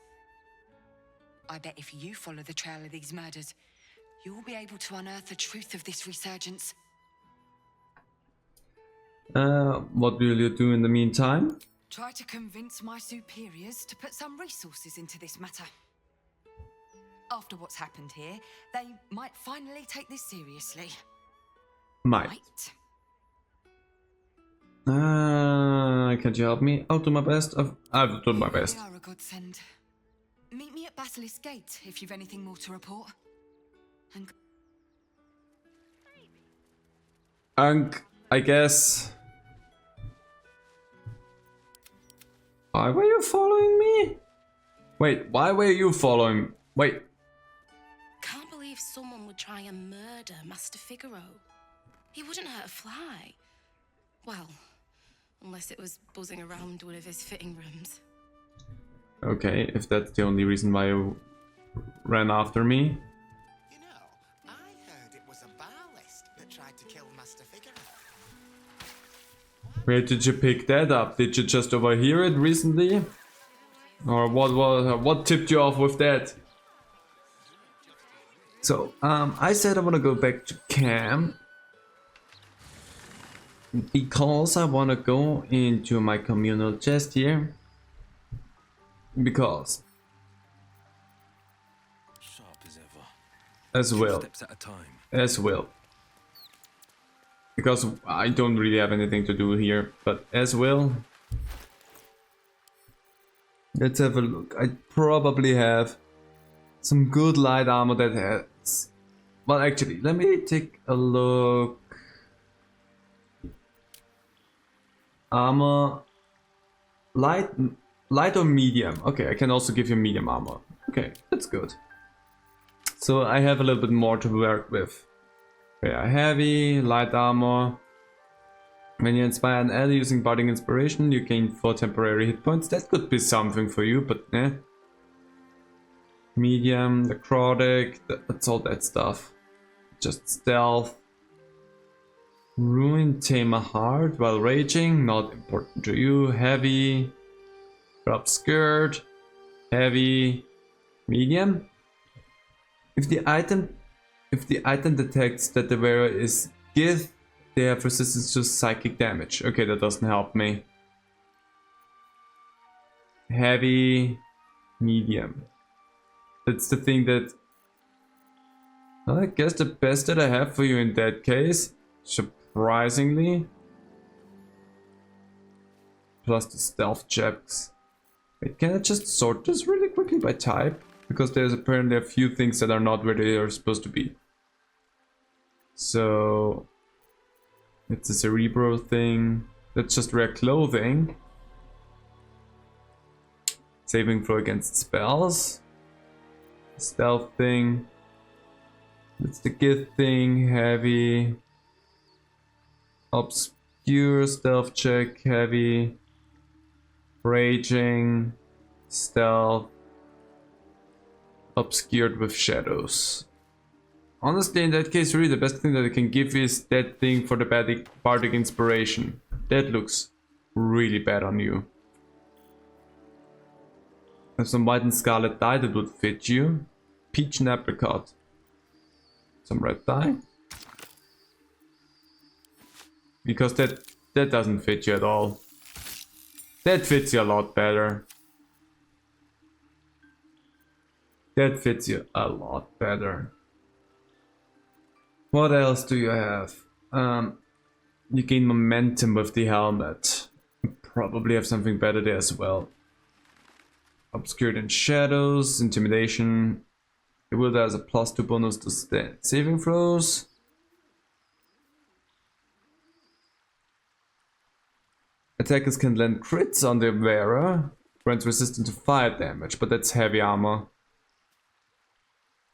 [SPEAKER 6] I bet if you follow the trail of these murders, you'll be able to unearth the truth of this resurgence.
[SPEAKER 1] What will you do in the meantime?
[SPEAKER 6] Try to convince my superiors to put some resources into this matter. After what's happened here, they might finally take this seriously.
[SPEAKER 1] Might. Can't you help me? I'll do my best. I've done my best.
[SPEAKER 6] You are a godsend. Meet me at Basilisk Gate if you've anything more to report.
[SPEAKER 1] I guess. Why were you following me? Wait, why were you following? Wait.
[SPEAKER 16] Can't believe someone would try and murder Master Figaro. He wouldn't hurt a fly. Well, unless it was buzzing around one of his fitting rooms.
[SPEAKER 1] Okay, if that's the only reason why you ran after me.
[SPEAKER 21] You know, I heard it was a Baalist that tried to kill Master Figaro.
[SPEAKER 1] Where did you pick that up? Did you just overhear it recently? Or what tipped you off with that? So, I said I want to go back to camp because I want to go into my communal chest here. Because,
[SPEAKER 17] Sharp as ever.
[SPEAKER 1] as well,
[SPEAKER 17] Steps at a time.
[SPEAKER 1] as well. Because I don't really have anything to do here, but as well. Let's have a look. I probably have some good light armor that has... Well, actually, let me take a look. Armor... Light or medium? Okay, I can also give you medium armor. Okay, that's good. So I have a little bit more to work with. Okay, heavy, light armor. When you inspire an ally using Bardic Inspiration, you gain 4 temporary hit points. That could be something for you, but eh. Medium, necrotic, that's all that stuff. Just stealth. Ruin Tamer Heart while raging, not important to you. Heavy. Obscured. Heavy. Medium. If the item detects that the wearer is Gith, they have resistance to psychic damage. Okay, that doesn't help me. Heavy, medium. That's the thing that... Well, I guess the best that I have for you in that case, surprisingly. Plus the stealth checks. Wait, can I just sort this really quickly by type? Because there's apparently a few things that are not where they are supposed to be. So... It's a cerebral thing. That's just rare clothing. Saving throw against spells. Stealth thing. That's the gift thing. Heavy. Obscure stealth check. Heavy. Raging. Stealth. Obscured with shadows. Honestly, in that case, really the best thing that I can give is that thing for the Bardic Inspiration. That looks really bad on you. Have some white and scarlet dye that would fit you. Peach and apricot. Some red dye. Because that doesn't fit you at all. That fits you a lot better. That fits you a lot better. What else do you have? You gain momentum with the helmet. You probably have something better there as well. Obscured in shadows, intimidation. It will has a +2 bonus to saving throws. Attackers can land crits on the wearer. Grants resistant to fire damage, but that's heavy armor.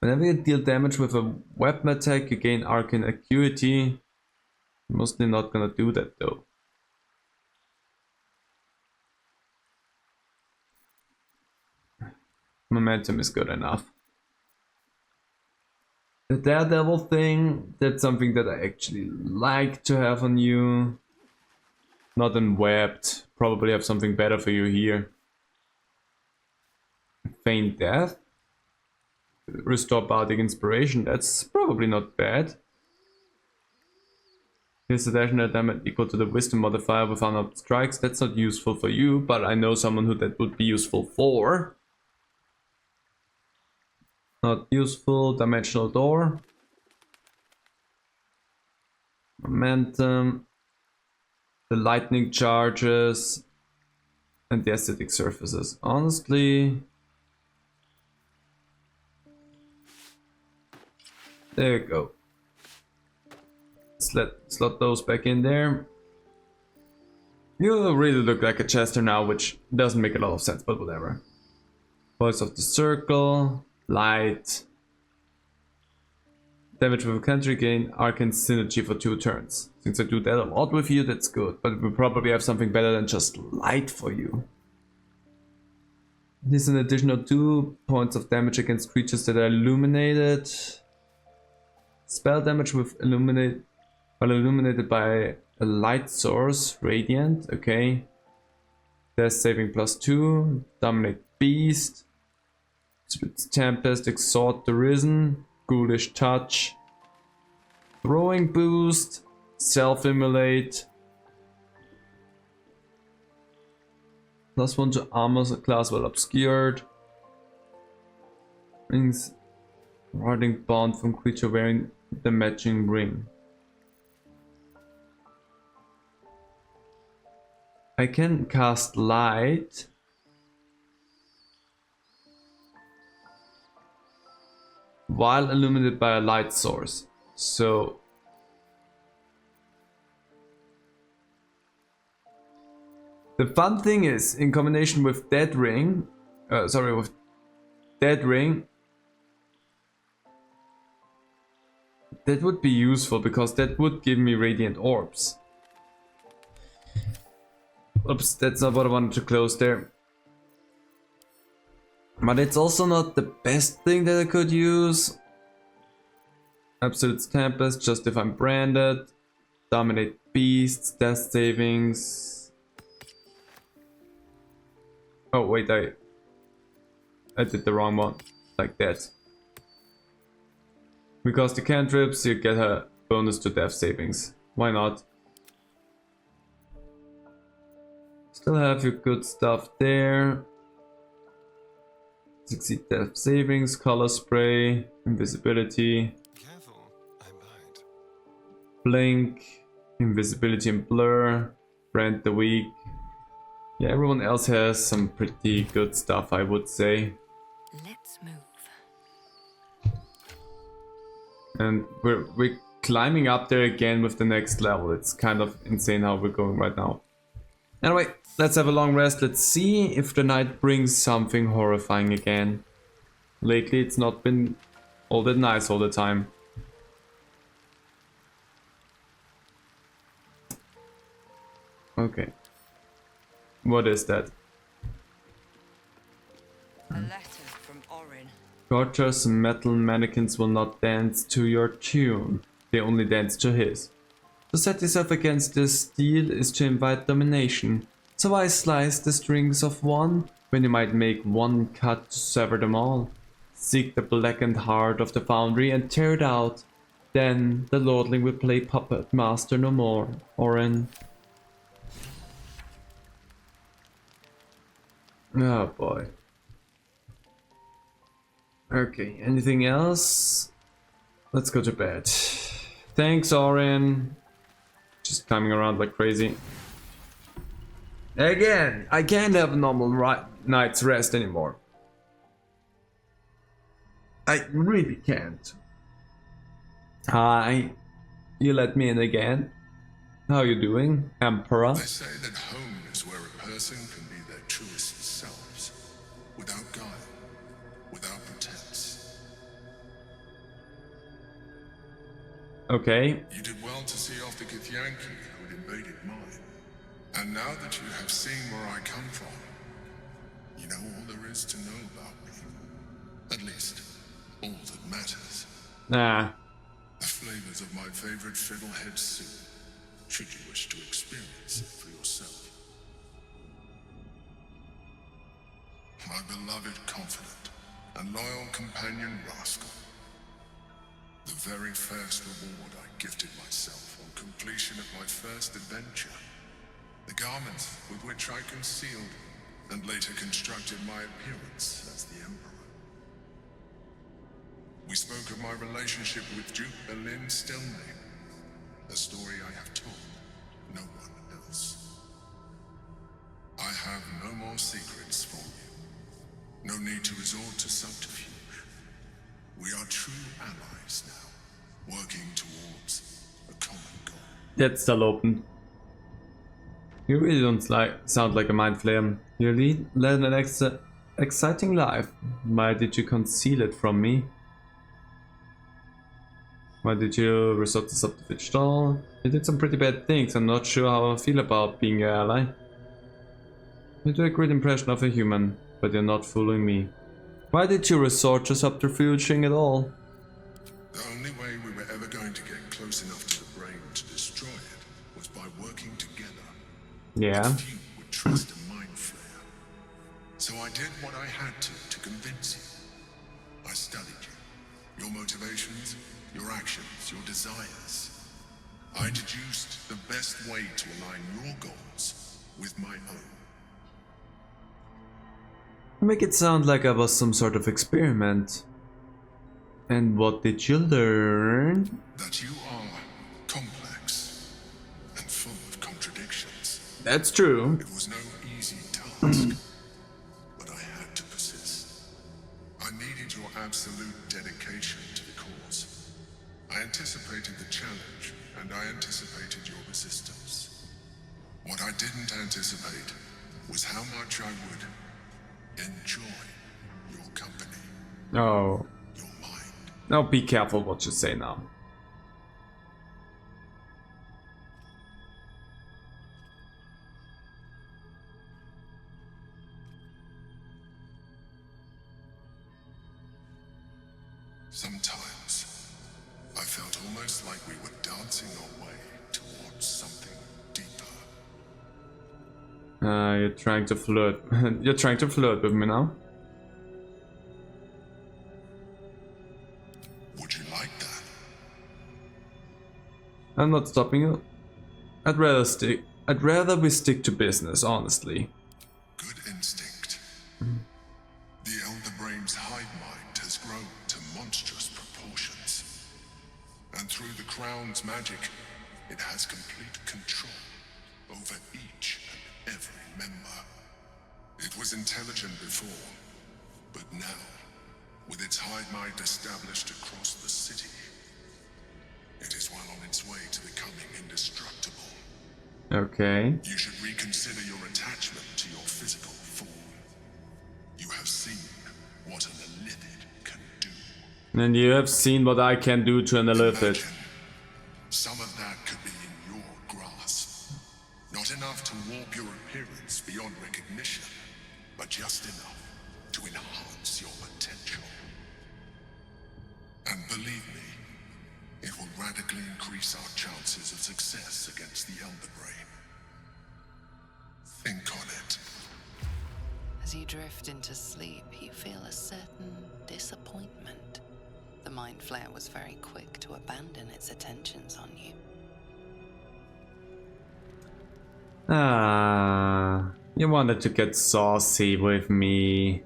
[SPEAKER 1] Whenever you deal damage with a weapon attack, you gain arcane acuity. Mostly not gonna do that though. Momentum is good enough. The Daredevil thing, that's something that I actually like to have on you. Not in webbed. Probably have something better for you here. Feign Death. Restore Bardic Inspiration, that's probably not bad. Here's additional damage equal to the Wisdom modifier with unarmed strikes. That's not useful for you, but I know someone who that would be useful for. Not useful. Dimensional Door. Momentum. The lightning charges. And the aesthetic surfaces. Honestly... There you go. Slot those back in there. You really look like a Chester now, which doesn't make a lot of sense, but whatever. Voice of the Circle. Light. Damage with a country gain. Arcane Synergy for 2 turns. Since I do that a lot with you, that's good. But we probably have something better than just light for you. Here's an additional 2 points of damage against creatures that are illuminated. Spell damage with illuminated by a light source, radiant, okay. Death saving +2, dominate beast, Split Tempest, exhort the risen, Ghoulish touch. Throwing boost. Self-immolate. +1 to armor class while obscured. Rings. Warding bond from creature wearing the matching ring. I can cast light. While illuminated by a light source. So the fun thing is, in combination with Dead Ring, with Dead Ring, that would be useful because that would give me Radiant Orbs. Oops, that's not what I wanted to close there. But it's also not the best thing that I could use. Absolute Tempest, just if I'm branded. Dominate Beasts, Death Savings. Oh wait, I did the wrong one. Like that. Because the cantrips, you get a bonus to death savings. Why not? Still have your good stuff there. Succeed death savings, color spray, invisibility.
[SPEAKER 4] Careful, I bite.
[SPEAKER 1] Blink, invisibility and blur, brand the weak. Yeah, everyone else has some pretty good stuff, I would say.
[SPEAKER 22] Let's move.
[SPEAKER 1] And we're climbing up there again with the next level. It's kind of insane how we're going right now. Anyway, let's have a long rest. Let's see if the night brings something horrifying again. Lately it's not been all that nice all the time. Okay. What is that?
[SPEAKER 22] A letter from Orin.
[SPEAKER 1] Gorgeous metal mannequins will not dance to your tune. They only dance to his. To set yourself against this steel is to invite domination. So why slice the strings of one when you might make one cut to sever them all? Seek the blackened heart of the foundry and tear it out. Then the lordling will play puppet master no more. Orin. Oh boy. Okay, anything else? Let's go to bed. Thanks, Orin. Just climbing around like crazy. Again, I can't have a normal night's rest anymore. I really can't. Hi. You let me in again. How you doing, Emperor?
[SPEAKER 3] They say that home is where a person can be their truest selves, without guile, without pretense.
[SPEAKER 1] Okay.
[SPEAKER 3] You did well to see off the Githyanki who had invaded mine. And now that you have seen where I come from, you know all there is to know about me. At least, all that matters.
[SPEAKER 1] Nah.
[SPEAKER 3] The flavors of my favorite fiddlehead soup, should you wish to experience it for yourself. My beloved confidant and loyal companion Rascal. The very first reward I gifted myself on completion of my first adventure. The garments with which I concealed and later constructed my appearance as the Emperor. We spoke of my relationship with Duke Berlin Stilname, a story I have told no one else. I have no more secrets for you. No need to resort to subterfuge. We are true allies now, working towards a common goal.
[SPEAKER 1] Jetzt still open. You really don't sound like a mind flayer. You led an exciting life. Why did you conceal it from me? Why did you resort to subterfuge at all? You did some pretty bad things. I'm not sure how I feel about being your ally. You do a great impression of a human, but you're not fooling me. Why did you resort to subterfuging at all?
[SPEAKER 3] The only way we were ever going to get close enough to the brain to destroy it was by working together.
[SPEAKER 1] Yeah.
[SPEAKER 3] Few would trust a mind flayer. So I did what I had to convince you. I studied you, Your motivations, your actions, your desires. I deduced the best way to align your goals with my own.
[SPEAKER 1] Make it sound like I was some sort of experiment. And what did you learn?
[SPEAKER 3] That you are complex and full of contradictions.
[SPEAKER 1] That's true.
[SPEAKER 3] It was no easy task, but I had to persist. I needed your absolute dedication to the cause. I anticipated the challenge, and I anticipated your resistance. What I didn't anticipate was how much I would enjoy your company.
[SPEAKER 1] Oh. Now be careful what you say now.
[SPEAKER 3] Sometimes I felt almost like we were dancing our way towards something deeper.
[SPEAKER 1] You're trying to flirt. You're trying to flirt with me now? I'm not stopping you. I'd rather we stick to business, honestly.
[SPEAKER 3] Good instinct. The Elder Brain's hive mind has grown to monstrous proportions. And through the Crown's magic, it has complete control over each and every member. It was intelligent before, but now, with its hive mind established across the city, it is well on its way to becoming indestructible.
[SPEAKER 1] Okay.
[SPEAKER 3] You should reconsider your attachment to your physical form. You have seen what an Elithid can do.
[SPEAKER 1] And you have seen what I can do to an Elithid.
[SPEAKER 3] Some of that could be in your grasp. Not enough to warp your appearance beyond recognition, but just enough to enhance your potential. And believe me, it will radically increase our chances of success against the Elder Brain. Think on it.
[SPEAKER 9] As you drift into sleep, you feel a certain disappointment. The Mind Flayer was very quick to abandon its attentions on you.
[SPEAKER 1] Ah, you wanted to get saucy with me.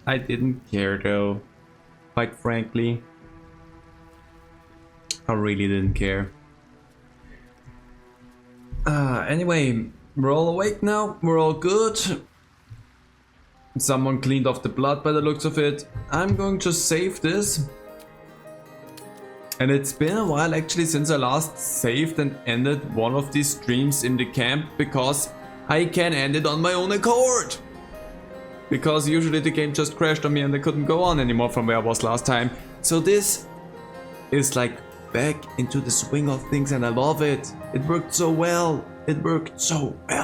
[SPEAKER 1] I didn't care though, quite frankly. I really didn't care. Anyway, we're all awake now, we're all good. Someone cleaned off the blood by the looks of it. I'm going to save this. And it's been a while actually since I last saved and ended one of these streams in the camp, because I can end it on my own accord. Because usually the game just crashed on me and I couldn't go on anymore from where I was last time. So this is like back into the swing of things and I love it. It worked so well. It worked so well.